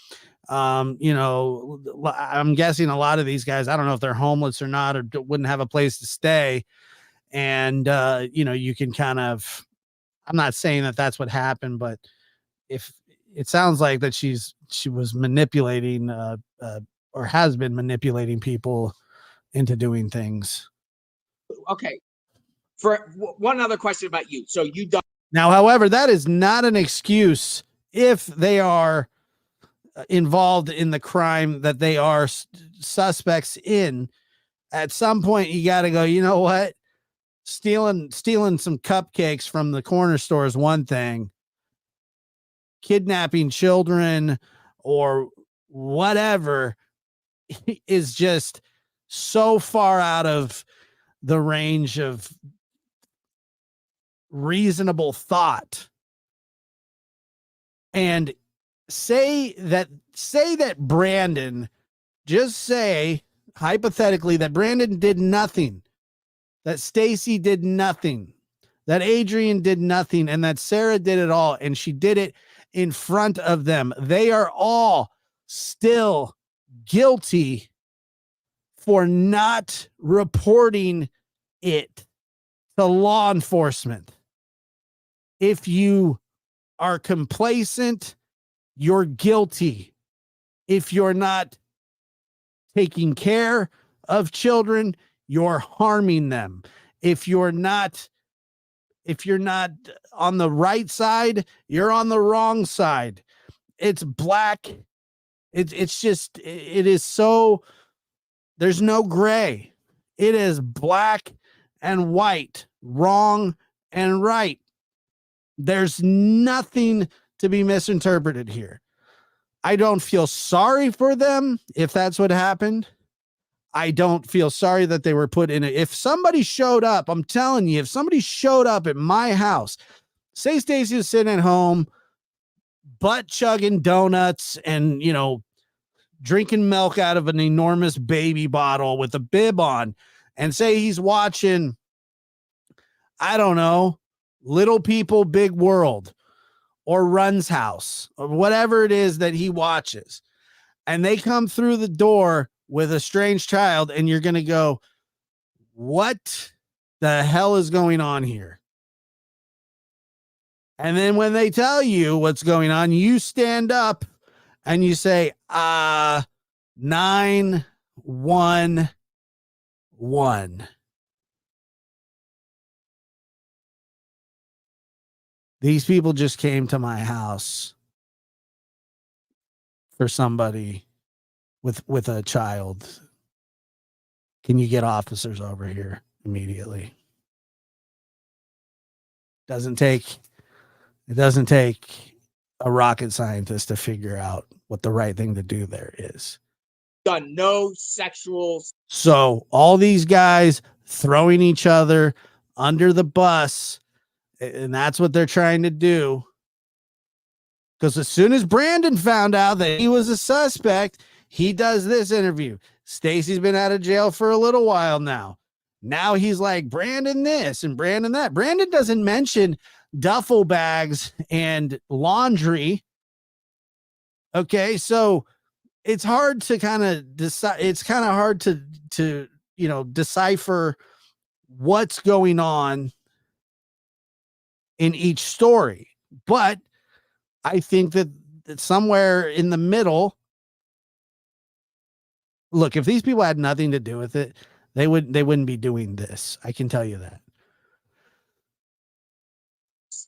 You know, I'm guessing a lot of these guys, I don't know if they're homeless or not, or wouldn't have a place to stay. And, you know, you can kind of, I'm not saying that that's what happened, but if it sounds like that she was manipulating, or has been manipulating people into doing things. Okay. For one other question about you. So you don't. Now, however, that is not an excuse if they are involved in the crime that they are suspects in. At some point, you got to go, you know what? Stealing some cupcakes from the corner store is one thing. Kidnapping children or whatever is just so far out of the range of reasonable thought. And say that Brandon, just say hypothetically that Brandon did nothing, that Stacey did nothing, that Adrian did nothing, and that Sarah did it all, and she did it in front of them. They are all still guilty for not reporting it to law enforcement. If you are complacent, you're guilty. If you're not taking care of children, you're harming them. If you're not on the right side, you're on the wrong side. It's black. It's just, it is so, there's no gray. It is black and white, wrong and right. There's nothing to be misinterpreted here. I don't feel sorry for them if that's what happened. I don't feel sorry that they were put in it. If somebody showed up, I'm telling you, if somebody showed up at my house, say Stacey was sitting at home, butt chugging donuts and, you know, drinking milk out of an enormous baby bottle with a bib on, and say he's watching, I don't know, Little People, Big World, or Run's House, or whatever it is that he watches, and they come through the door with a strange child, and you're going to go, what the hell is going on here? And then when they tell you what's going on, you stand up and you say, 911. These people just came to my house for somebody with a child. Can you get officers over here immediately? It doesn't take a rocket scientist to figure out what the right thing to do there is. Done no sexual. So all these guys throwing each other under the bus, and that's what they're trying to do. Because as soon as Brandon found out that he was a suspect, he does this interview. Stacey's been out of jail for a little while now. Now he's like, Brandon this and Brandon that. Brandon doesn't mention duffel bags and laundry. Okay, so it's hard to kind of decide. It's kind of hard to decipher what's going on in each story. But I think that somewhere in the middle, look, if these people had nothing to do with it, they wouldn't be doing this. I can tell you that.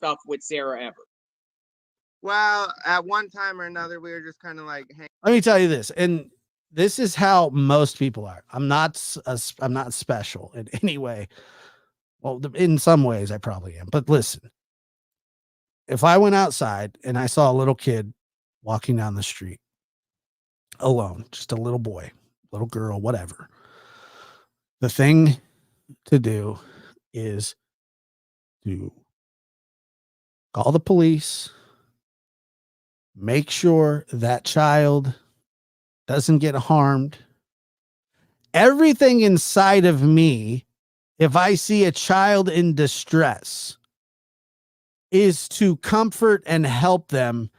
stuff with Sarah ever? Well, at one time or another, we were just kind of like, hey, Let me tell you this, and this is how most people are. I'm not special in any way. Well, in some ways I probably am, but listen, if I went outside and I saw a little kid walking down the street alone, just a little boy, little girl, whatever, the thing to do is to call the police, make sure that child doesn't get harmed. Everything inside of me, if I see a child in distress, is to comfort and help them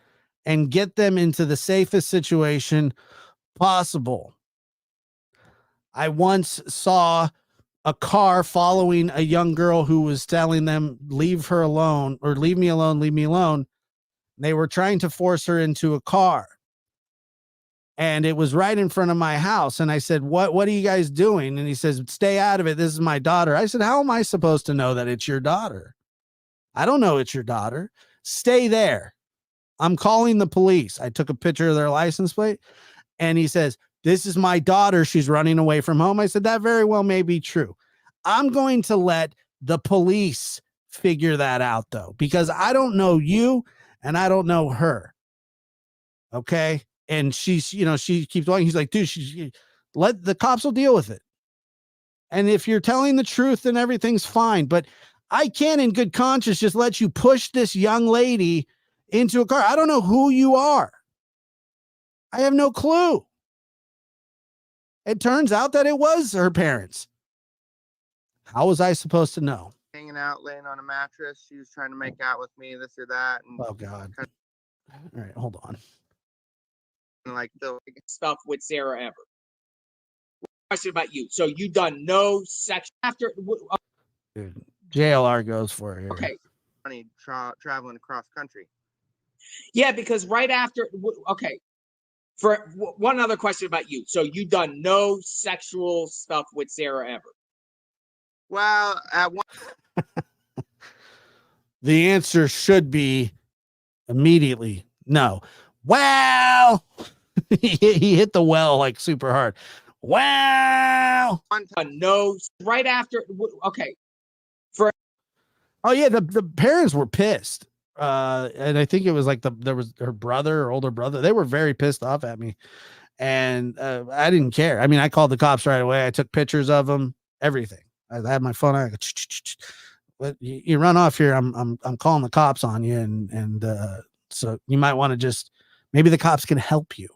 and get them into the safest situation possible. I once saw a car following a young girl who was telling them, leave her alone, or leave me alone, leave me alone. They were trying to force her into a car. And it was right in front of my house. And I said, what are you guys doing? And he says, stay out of it. This is my daughter. I said, how am I supposed to know that it's your daughter? I don't know it's your daughter. Stay there. I'm calling the police. I took a picture of their license plate. And he says, this is my daughter. She's running away from home. I said, that very well may be true. I'm going to let the police figure that out, though, because I don't know you and I don't know her. Okay. And she's, she keeps going. He's like, dude, let the cops will deal with it. And if you're telling the truth, then everything's fine. But I can't in good conscience just let you push this young lady into a car. I don't know who you are. I have no clue. It turns out that it was her parents. How was I supposed to know? hanging out, laying on a mattress. She was trying to make out with me, this or that. And Oh, God. All right, hold on. like the Stuff with Sarah ever. Question about you. So you done no sex after? Dude, JLR goes for it here. Okay. money traveling across country. Yeah, because right after. Okay. For one other question about you. So you done no sexual stuff with Sarah ever? Well, at one The answer should be immediately no. Well, he hit the well like super hard. Wow. time, No, right after. Okay. Oh yeah, the parents were pissed. And I think it was like there was her brother or older brother. They were very pissed off at me. And I didn't care. I mean, I called the cops right away. I took pictures of them, everything. I had my phone. I go, but you run off here. I'm calling the cops on you. And so you might want to just, maybe the cops can help you,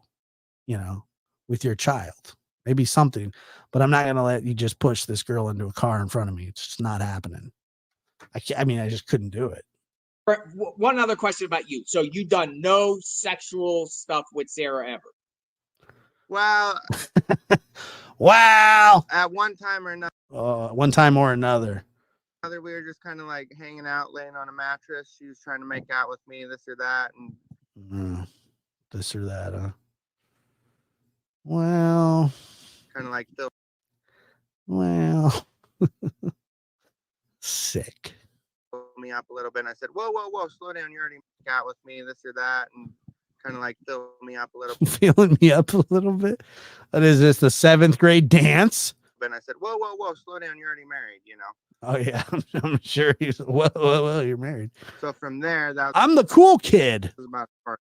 with your child, maybe something, but I'm not going to let you just push this girl into a car in front of me. It's just not happening. I just couldn't do it. One other question about you. So you done no sexual stuff with Sarah ever? well, Wow. at one time or another, One time or another. we were just kind of like hanging out, laying on a mattress. She was trying to make out with me, this or that, and This or that, huh? Well, kind of like the sick. me up a little bit. And I said, whoa, slow down. You already make out with me, this or that, and kind of like fill me up a little bit. Feeling me up a little bit. What is this, the 7th grade dance? And I said, whoa, slow down. You're already married, Oh yeah, I'm sure he's well, you're married. So from there, I'm the cool kid. was about the part.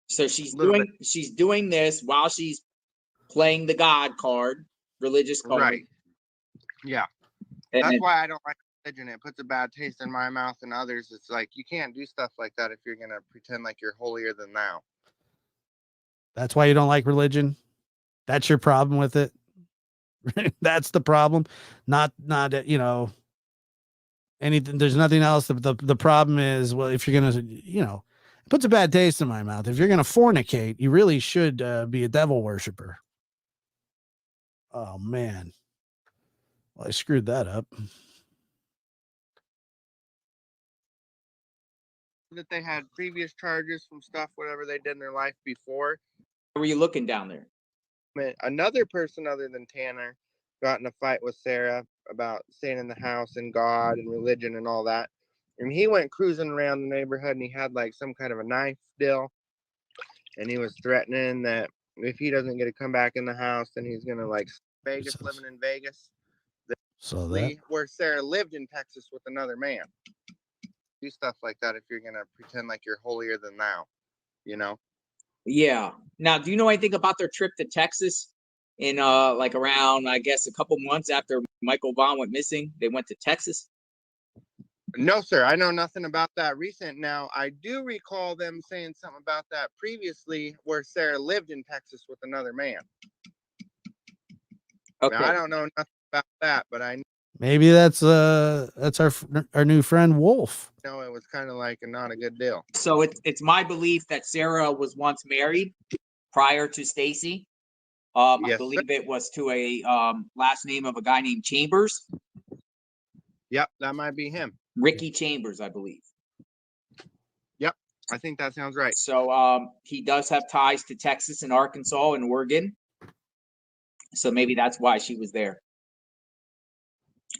So she's doing this while she's playing the God card, religious card. Right. Yeah. And That's then- why I don't like religion. It puts a bad taste in my mouth and others. It's like you can't do stuff like that if you're gonna pretend like you're holier than thou. That's why you don't like religion. That's your problem with it. That's the problem. Not anything. There's nothing else. The problem is, well, if you're gonna, it puts a bad taste in my mouth. If you're gonna fornicate, you really should be a devil worshiper. Oh man, well, I screwed that up. That they had previous charges from stuff, whatever they did in their life before. Where were you looking down there? Another person other than Tanner got in a fight with Sarah about staying in the house and God and religion and all that. And he went cruising around the neighborhood, and he had like some kind of a knife still, and he was threatening that if he doesn't get to come back in the house, then he's gonna like Vegas, living in Vegas. So that Where Sarah lived in Texas with another man. Do stuff like that if you're gonna pretend like you're holier than thou, you know? Yeah. Now, do you know anything about their trip to Texas? In like around, I guess, a couple months after Michael Vaughn went missing, they went to Texas. No, sir. I know nothing about that recent. Now, I do recall them saying something about that previously, where Sarah lived in Texas with another man. Okay. Now, I don't know nothing about that, but I maybe that's our new friend Wolf. know it was kind of like not a good deal. So it's my belief that Sarah was once married prior to Stacey. I Yes, believe it was to a last name of a guy named Chambers. Yep, that might be him. Ricky Chambers, I believe. Yep, I think that sounds right. So he does have ties to Texas and Arkansas and Oregon. So maybe that's why she was there.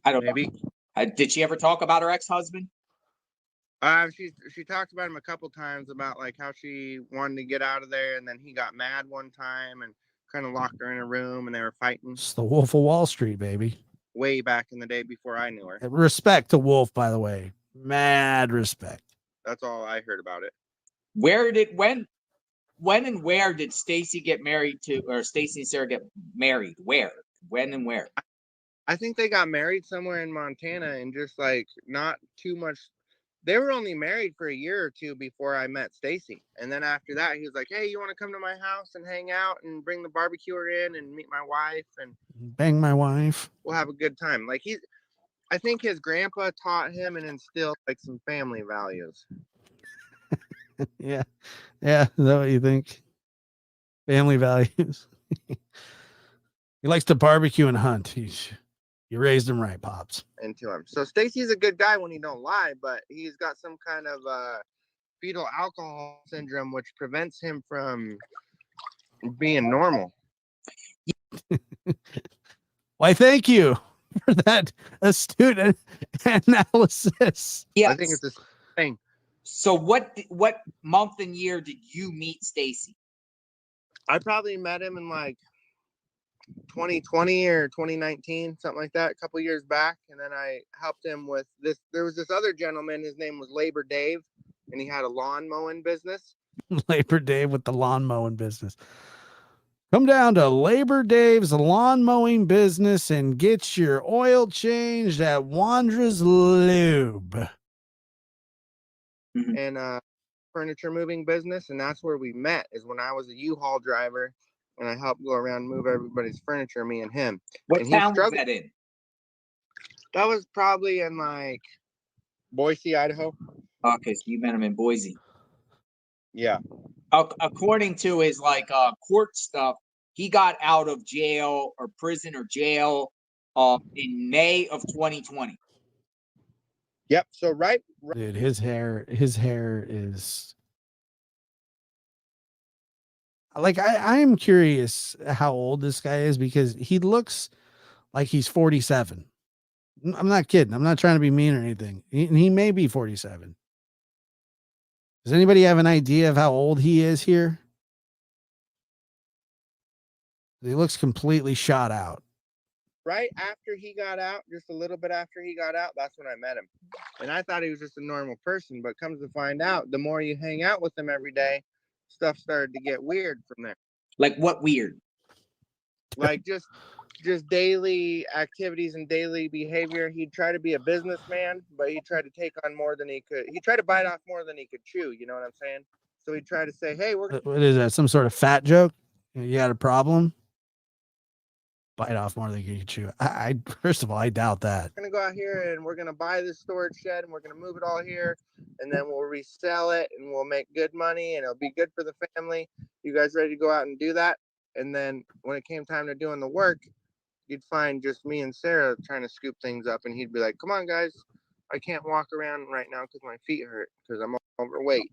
I don't Maybe. know. Did she ever talk about her ex-husband? She talked about him a couple times about like how she wanted to get out of there, and then he got mad one time and kind of locked her in a room, and they were fighting. It's the Wolf of Wall Street, baby. Way back in the day before I knew her. Respect to Wolf, by the way. Mad respect. That's all I heard about it. When and where did Stacey get married to, or Stacey and Sarah get married? Where? When and where? I think they got married somewhere in Montana, and just like not too much. They were only married for a year or two before I met Stacey. And then after that, he was like, hey, you want to come to my house and hang out and bring the barbecuer in and meet my wife and bang my wife? We'll have a good time. Like I think his grandpa taught him and instilled like some family values. Yeah. Yeah. Is that what you think? Family values. He likes to barbecue and hunt. You raised him right, Pops. Into him. So Stacey's a good guy when he don't lie, but he's got some kind of fetal alcohol syndrome, which prevents him from being normal. Why, thank you for that astute analysis. Yeah. I think it's the thing. So what month and year did you meet Stacey? I probably met him in like 2020 or 2019, something like that, a couple years back. And then I helped him with this. There was this other gentleman, his name was Labor Dave, and he had a lawn mowing business. Labor Dave with the lawn mowing business. Come down to Labor Dave's lawn mowing business and get your oil changed at Wandra's Lube. And furniture moving business. And that's where we met, is when I was a U-Haul driver and I helped go around and move everybody's furniture, me and him. What and town was that in? That was probably in like Boise, Idaho. Okay, so you met him in Boise. Yeah. According to his like court stuff, he got out of jail or prison or jail in May of 2020. Yep. So right. Dude, his hair is like, I am curious how old this guy is, because he looks like he's 47. I'm not kidding. I'm not trying to be mean or anything. He may be 47. Does anybody have an idea of how old he is here? He looks completely shot out. Right after he got out, just a little bit after he got out, that's when I met him. And I thought he was just a normal person, but comes to find out, the more you hang out with him every day, stuff started to get weird from there. Like what weird? Like just daily activities and daily behavior. He'd try to be a businessman, but he tried to take on more than he could. He tried to bite off more than he could chew. You know what I'm saying? So he'd try to say, hey, What is that? Some sort of fat joke? You got a problem? Bite off more than you can chew. I first of all, I doubt that. We're going to go out here and we're going to buy this storage shed and we're going to move it all here, and then we'll resell it and we'll make good money and it'll be good for the family. You guys ready to go out and do that? And then when it came time to doing the work, you'd find just me and Sarah trying to scoop things up, and he'd be like, come on, guys. I can't walk around right now because my feet hurt because I'm overweight.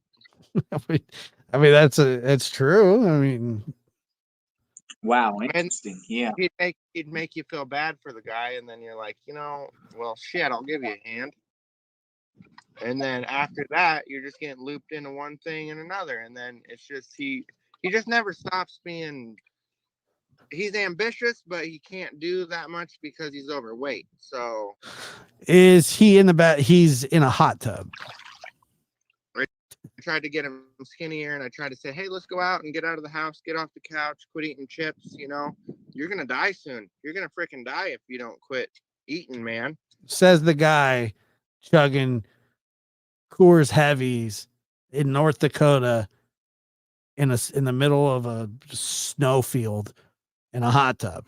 I mean, that's true. I mean, wow, interesting. Yeah. He'd make you feel bad for the guy, and then you're like, well, shit, I'll give you a hand. And then after that, you're just getting looped into one thing and another. And then it's just he just never stops being. He's ambitious, but he can't do that much because he's overweight. So Is he in the back? He's in a hot tub. I tried to get him skinnier, and I tried to say, hey, let's go out and get out of the house, get off the couch, quit eating chips. You know, you're going to die soon. You're going to freaking die if you don't quit eating, man. Says the guy chugging Coors Heavies in North Dakota in the middle of a snow field in a hot tub.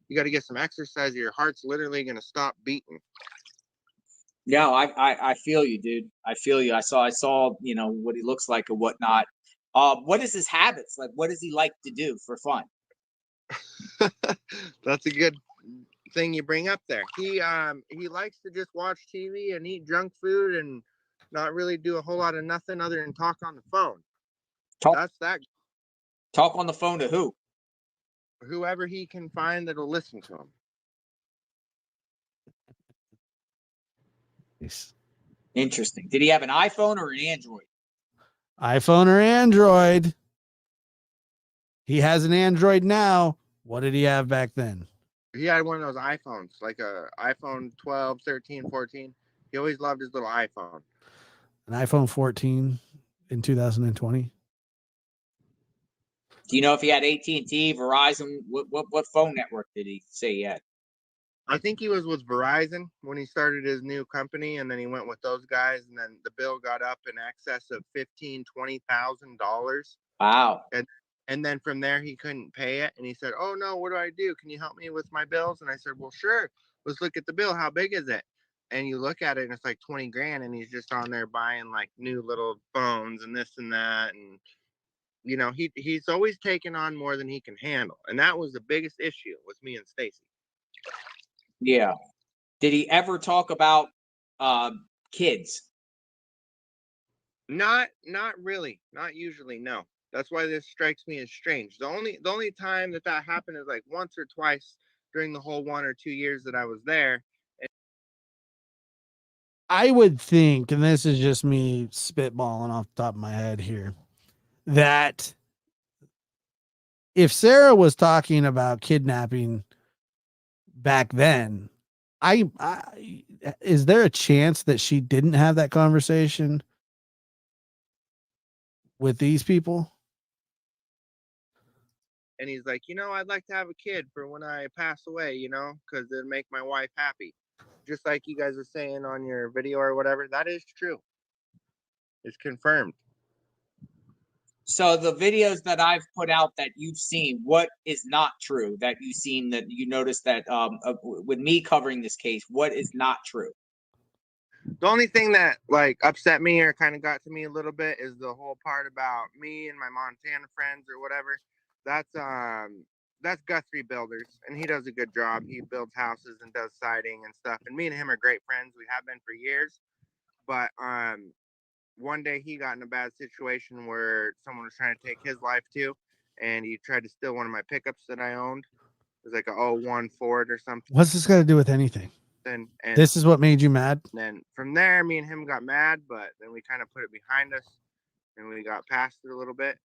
You got to get some exercise, or your heart's literally going to stop beating. Yeah, I feel you, dude. I feel you. I saw, you know, what he looks like and whatnot. What is his habits? Like, what does he like to do for fun? That's a good thing you bring up there. He likes to just watch TV and eat junk food and not really do a whole lot of nothing other than talk on the phone. That's that. Talk on the phone to who? Whoever he can find that'll listen to him. Interesting. Did he have an iPhone or an Android? iPhone or Android? He has an Android now. What did he have back then? He had one of those iPhones, like a iPhone 12, 13, 14. He always loved his little iPhone. An iPhone 14 in 2020. Do you know if he had AT&T, Verizon? What phone network did he say he had? I think he was with Verizon when he started his new company, and then he went with those guys, and then the bill got up in excess of $15,000-$20,000. Wow. And then from there he couldn't pay it, and he said, "Oh no, what do I do? Can you help me with my bills?" And I said, "Well, sure. Let's look at the bill. How big is it?" And you look at it, and it's like 20 grand, and he's just on there buying like new little phones and this and that, and you know, he's always taken on more than he can handle, and that was the biggest issue with me and Stacey. Yeah. Did he ever talk about kids? Not really. Not usually, no. That's why this strikes me as strange. The only time that happened is like once or twice during the whole 1 or 2 years that I was there. I would think, and this is just me spitballing off the top of my head here, that if Sarah was talking about kidnapping back then, is there a chance that she didn't have that conversation with these people? And he's like, you know, I'd like to have a kid for when I pass away, you know, because it'd make my wife happy. Just like you guys are saying on your video or whatever, that is true. It's confirmed. So the videos that I've put out that you've seen, what is not true that you've seen that you noticed that with me covering this case, what is not true? The only thing that like upset me or kind of got to me a little bit is the whole part about me and my Montana friends or whatever. That's Guthrie Builders, and he does a good job. He builds houses and does siding and stuff. And me and him are great friends. We have been for years. But one day he got in a bad situation where someone was trying to take his life too, and he tried to steal one of my pickups that I owned. It was like a 01 Ford or something. What's this got to do with anything? And this is what made you mad? And then from there, me and him got mad, but then we kind of put it behind us and we got past it a little bit.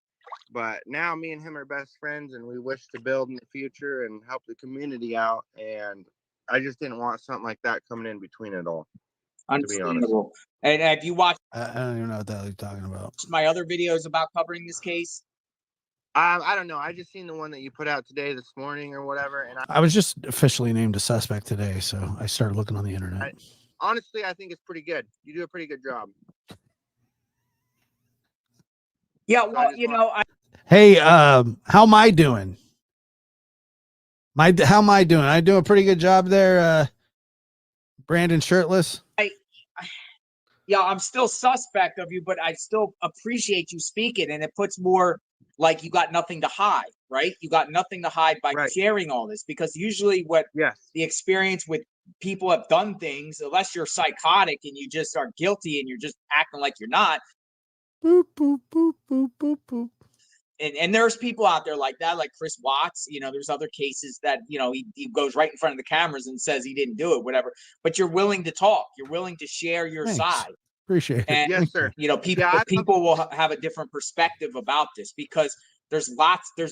But now me and him are best friends, and we wish to build in the future and help the community out. And I just didn't want something like that coming in between it all. Understandable. And have you watched? I don't even know what the hell you're talking about. My other videos about covering this case? I don't know. I just seen the one that you put out today, this morning, or whatever. And I was just officially named a suspect today, so I started looking on the internet. Honestly, I think it's pretty good. You do a pretty good job. Yeah, well, you know, hey, how am I doing? How am I doing? I do a pretty good job there, Brandon Shirtless. Yeah, I'm still suspect of you, but I still appreciate you speaking, and it puts more like you got nothing to hide, right? You got nothing to hide by sharing all this, because usually what the experience with people have done things, unless you're psychotic and you just are guilty and you're just acting like you're not. Boop, boop, boop, boop, boop, boop. and there's people out there like that, like Chris Watts. You know, there's other cases that, you know, he goes right in front of the cameras and says he didn't do it, whatever. But you're willing to talk. You're willing to share your Thanks. side. Appreciate it. And, Yes, sir. you know, people will have a different perspective about this because there's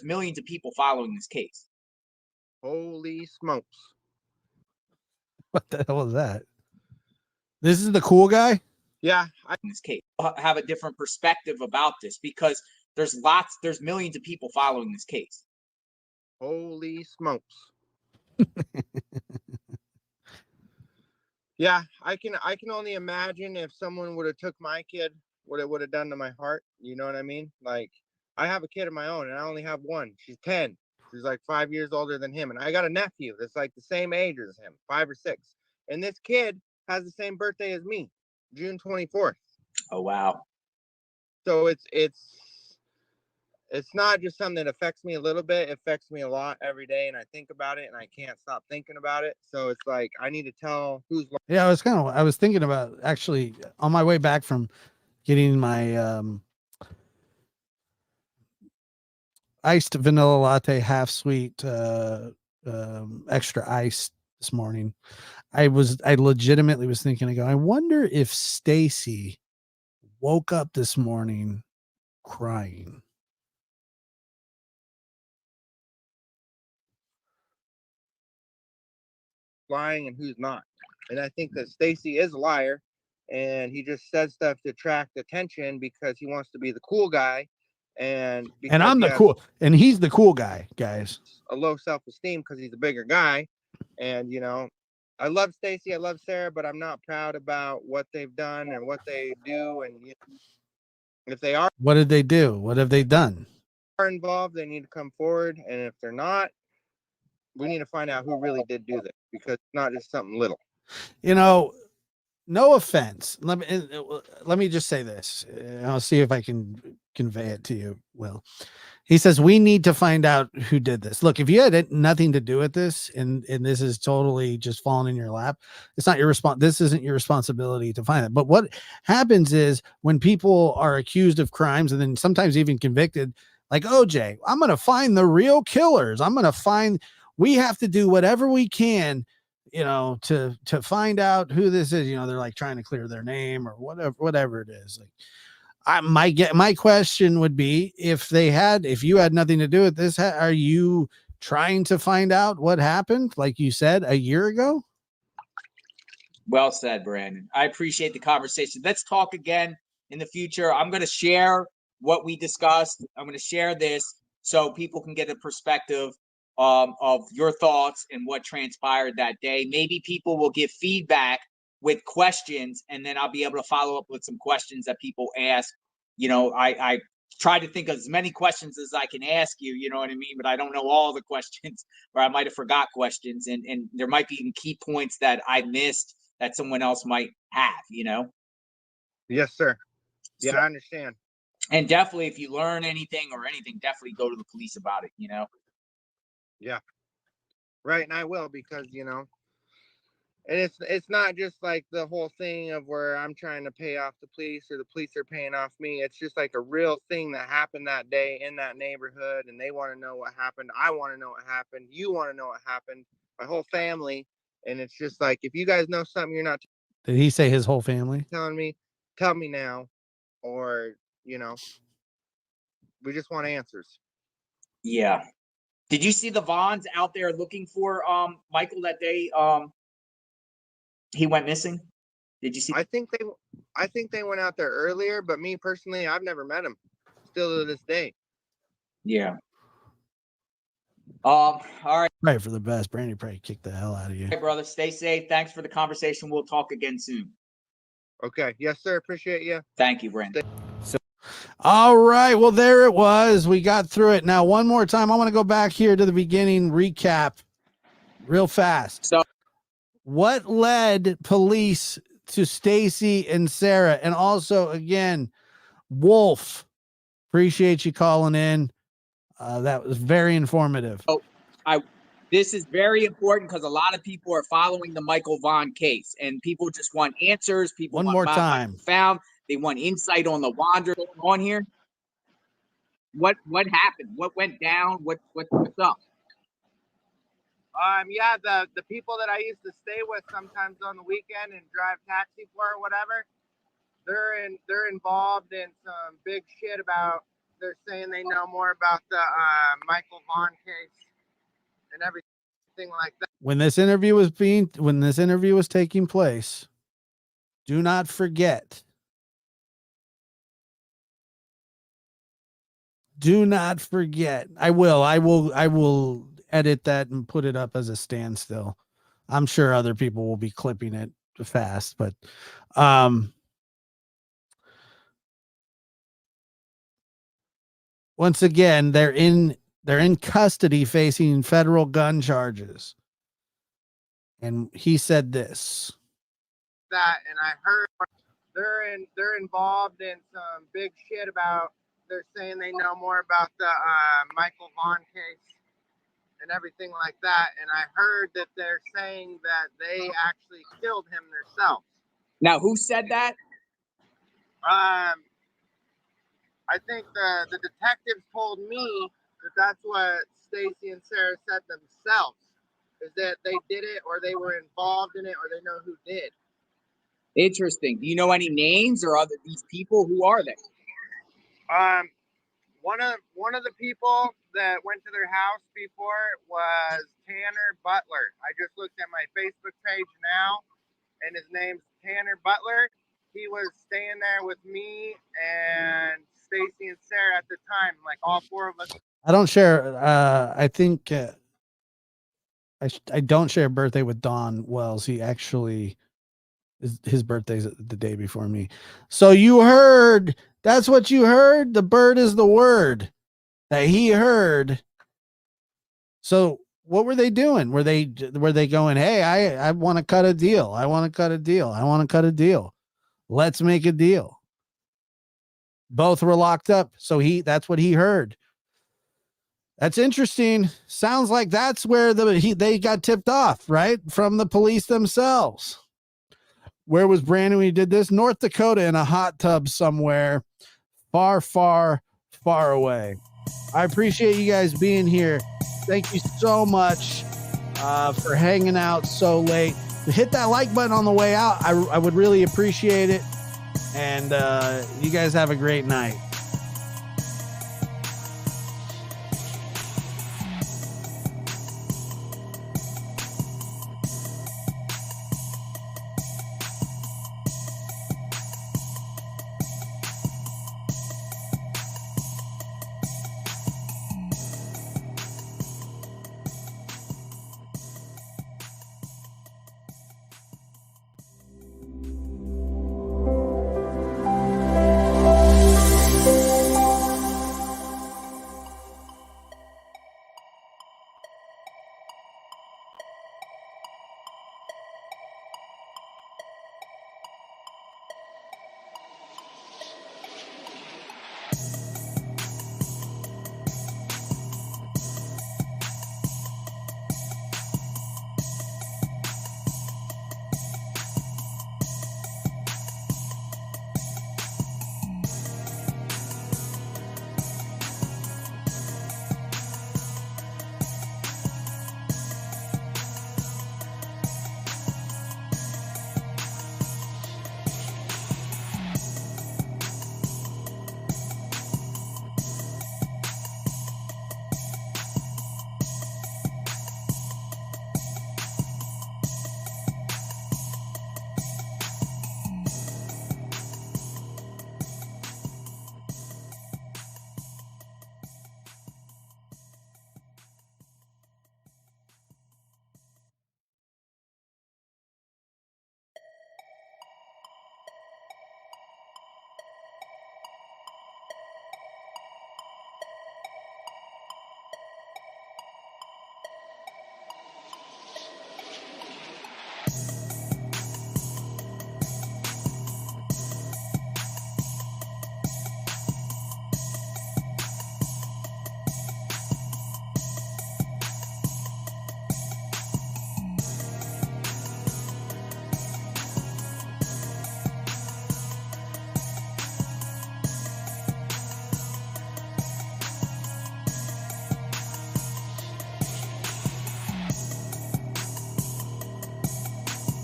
millions of people following this case. Holy smokes. What the hell is that? This is the cool guy? Yeah, In this case, have a different perspective about this because there's millions of people following this case. holy smokes. Yeah, I can only imagine if someone would have took my kid, what it would have done to my heart. You know what I mean? Like, I have a kid of my own and I only have one. She's 10. She's like 5 years older than him. And I got a nephew that's like the same age as him, 5 or 6. And this kid has the same birthday as me, June 24th. Oh, wow. So it's not just something that affects me a little bit. It affects me a lot every day, and I think about it, and I can't stop thinking about it. So it's like I need to tell who's. Yeah, I was thinking about actually on my way back from getting my iced vanilla latte, half sweet, extra ice this morning. I legitimately was thinking, I wonder if Stacey woke up this morning crying. Lying and who's not. And I think that Stacey is a liar, and he just says stuff to attract attention because he wants to be the cool guy, and I'm the cool, and he's the cool guy, guys. A low self-esteem because he's a bigger guy, and you know, I love Stacey, I love Sarah, but I'm not proud about what they've done and what they do, and you know, if they are, what did they do? What have they done? Are involved, they need to come forward, and if they're not, we need to find out who really did do this because it's not just something little. You know, no offense. Let me just say this. I'll see if I can convey it to you. Will, he says we need to find out who did this. Look, if you had nothing to do with this, and this is totally just falling in your lap, it's not your this isn't your responsibility to find it. But what happens is when people are accused of crimes and then sometimes even convicted, like OJ, I'm going to find the real killers. We have to do whatever we can, you know, to find out who this is. You know, they're like trying to clear their name or whatever it is. Like, my question would be, if you had nothing to do with this, are you trying to find out what happened, like you said a year ago? Well said, Brandon. I appreciate the conversation. Let's talk again in the future. I'm going to share what we discussed. I'm going to share this so people can get a perspective of your thoughts and what transpired that day. Maybe people will give feedback with questions, and then I'll be able to follow up with some questions that people ask. You know, I try to think of as many questions as I can ask you, you know what I mean? But I don't know all the questions, or I might have forgot questions, and there might be key points that I missed that someone else might have, you know? Yes, sir. Yeah, So, I understand. And definitely, if you learn anything, definitely go to the police about it, you know? Yeah. Right, and I will, because, you know, and it's not just like the whole thing of where I'm trying to pay off the police or the police are paying off me. It's just like a real thing that happened that day in that neighborhood, and they want to know what happened. I want to know what happened. You want to know what happened. My whole family. And it's just like, if you guys know something you're not Did he say his whole family? telling me, tell me now, or, you know, we just want answers. Yeah. Did you see the Vaughns out there looking for Michael that day? He went missing. Did you see? I think they went out there earlier, but me personally, I've never met him still to this day. Yeah. All right. Pray for the best. Brandy, pray kick the hell out of you. All right, brother. Stay safe. Thanks for the conversation. We'll talk again soon. Okay. Yes, sir. Appreciate you. Thank you, Brandon. All right. Well, there it was. We got through it. Now, one more time, I want to go back here to the beginning, recap real fast. So, what led police to Stacey and Sarah? And also, again, Wolf, appreciate you calling in. That was very informative. This is very important because a lot of people are following the Michael Vaughn case, and people just want answers. People One want more time. found. They want insight on the Wander on here. What happened? What went down? What's up? Yeah, the people that I used to stay with sometimes on the weekend and drive taxi for or whatever, they're involved in some big shit about. They're saying they know more about the Michael Vaughn case and everything like that. When this interview was taking place, do not forget. Do not forget. I will edit that and put it up as a standstill. I'm sure other people will be clipping it fast, but once again, they're in custody facing federal gun charges. And he said this. That, and I heard they're involved in some big shit about. They're saying they know more about the Michael Vaughn case and everything like that. And I heard that they're saying that they actually killed him themselves. Now, who said that? I think the detectives told me that that's what Stacey and Sarah said themselves, is that they did it or they were involved in it or they know who did. Interesting. Do you know any names or other these people? Who are they? One of the people that went to their house before was Tanner Butler. I just looked at my Facebook page now, and his name's Tanner Butler. He was staying there with me and Stacey and Sarah at the time, like all four of us. I don't share. I think I don't share a birthday with Don Wells. He actually his birthday's the day before me. So you heard. That's what you heard. The bird is the word that he heard. So what were they doing? Were they going, hey, I want to cut a deal. I want to cut a deal. I want to cut a deal. Let's make a deal. Both were locked up. So that's what he heard. That's interesting. Sounds like that's where they got tipped off, right? From the police themselves. Where was Brandon when he did this? North Dakota in a hot tub somewhere far, far, far away. I appreciate you guys being here. Thank you so much for hanging out so late. Hit that like button on the way out. I would really appreciate it. And you guys have a great night.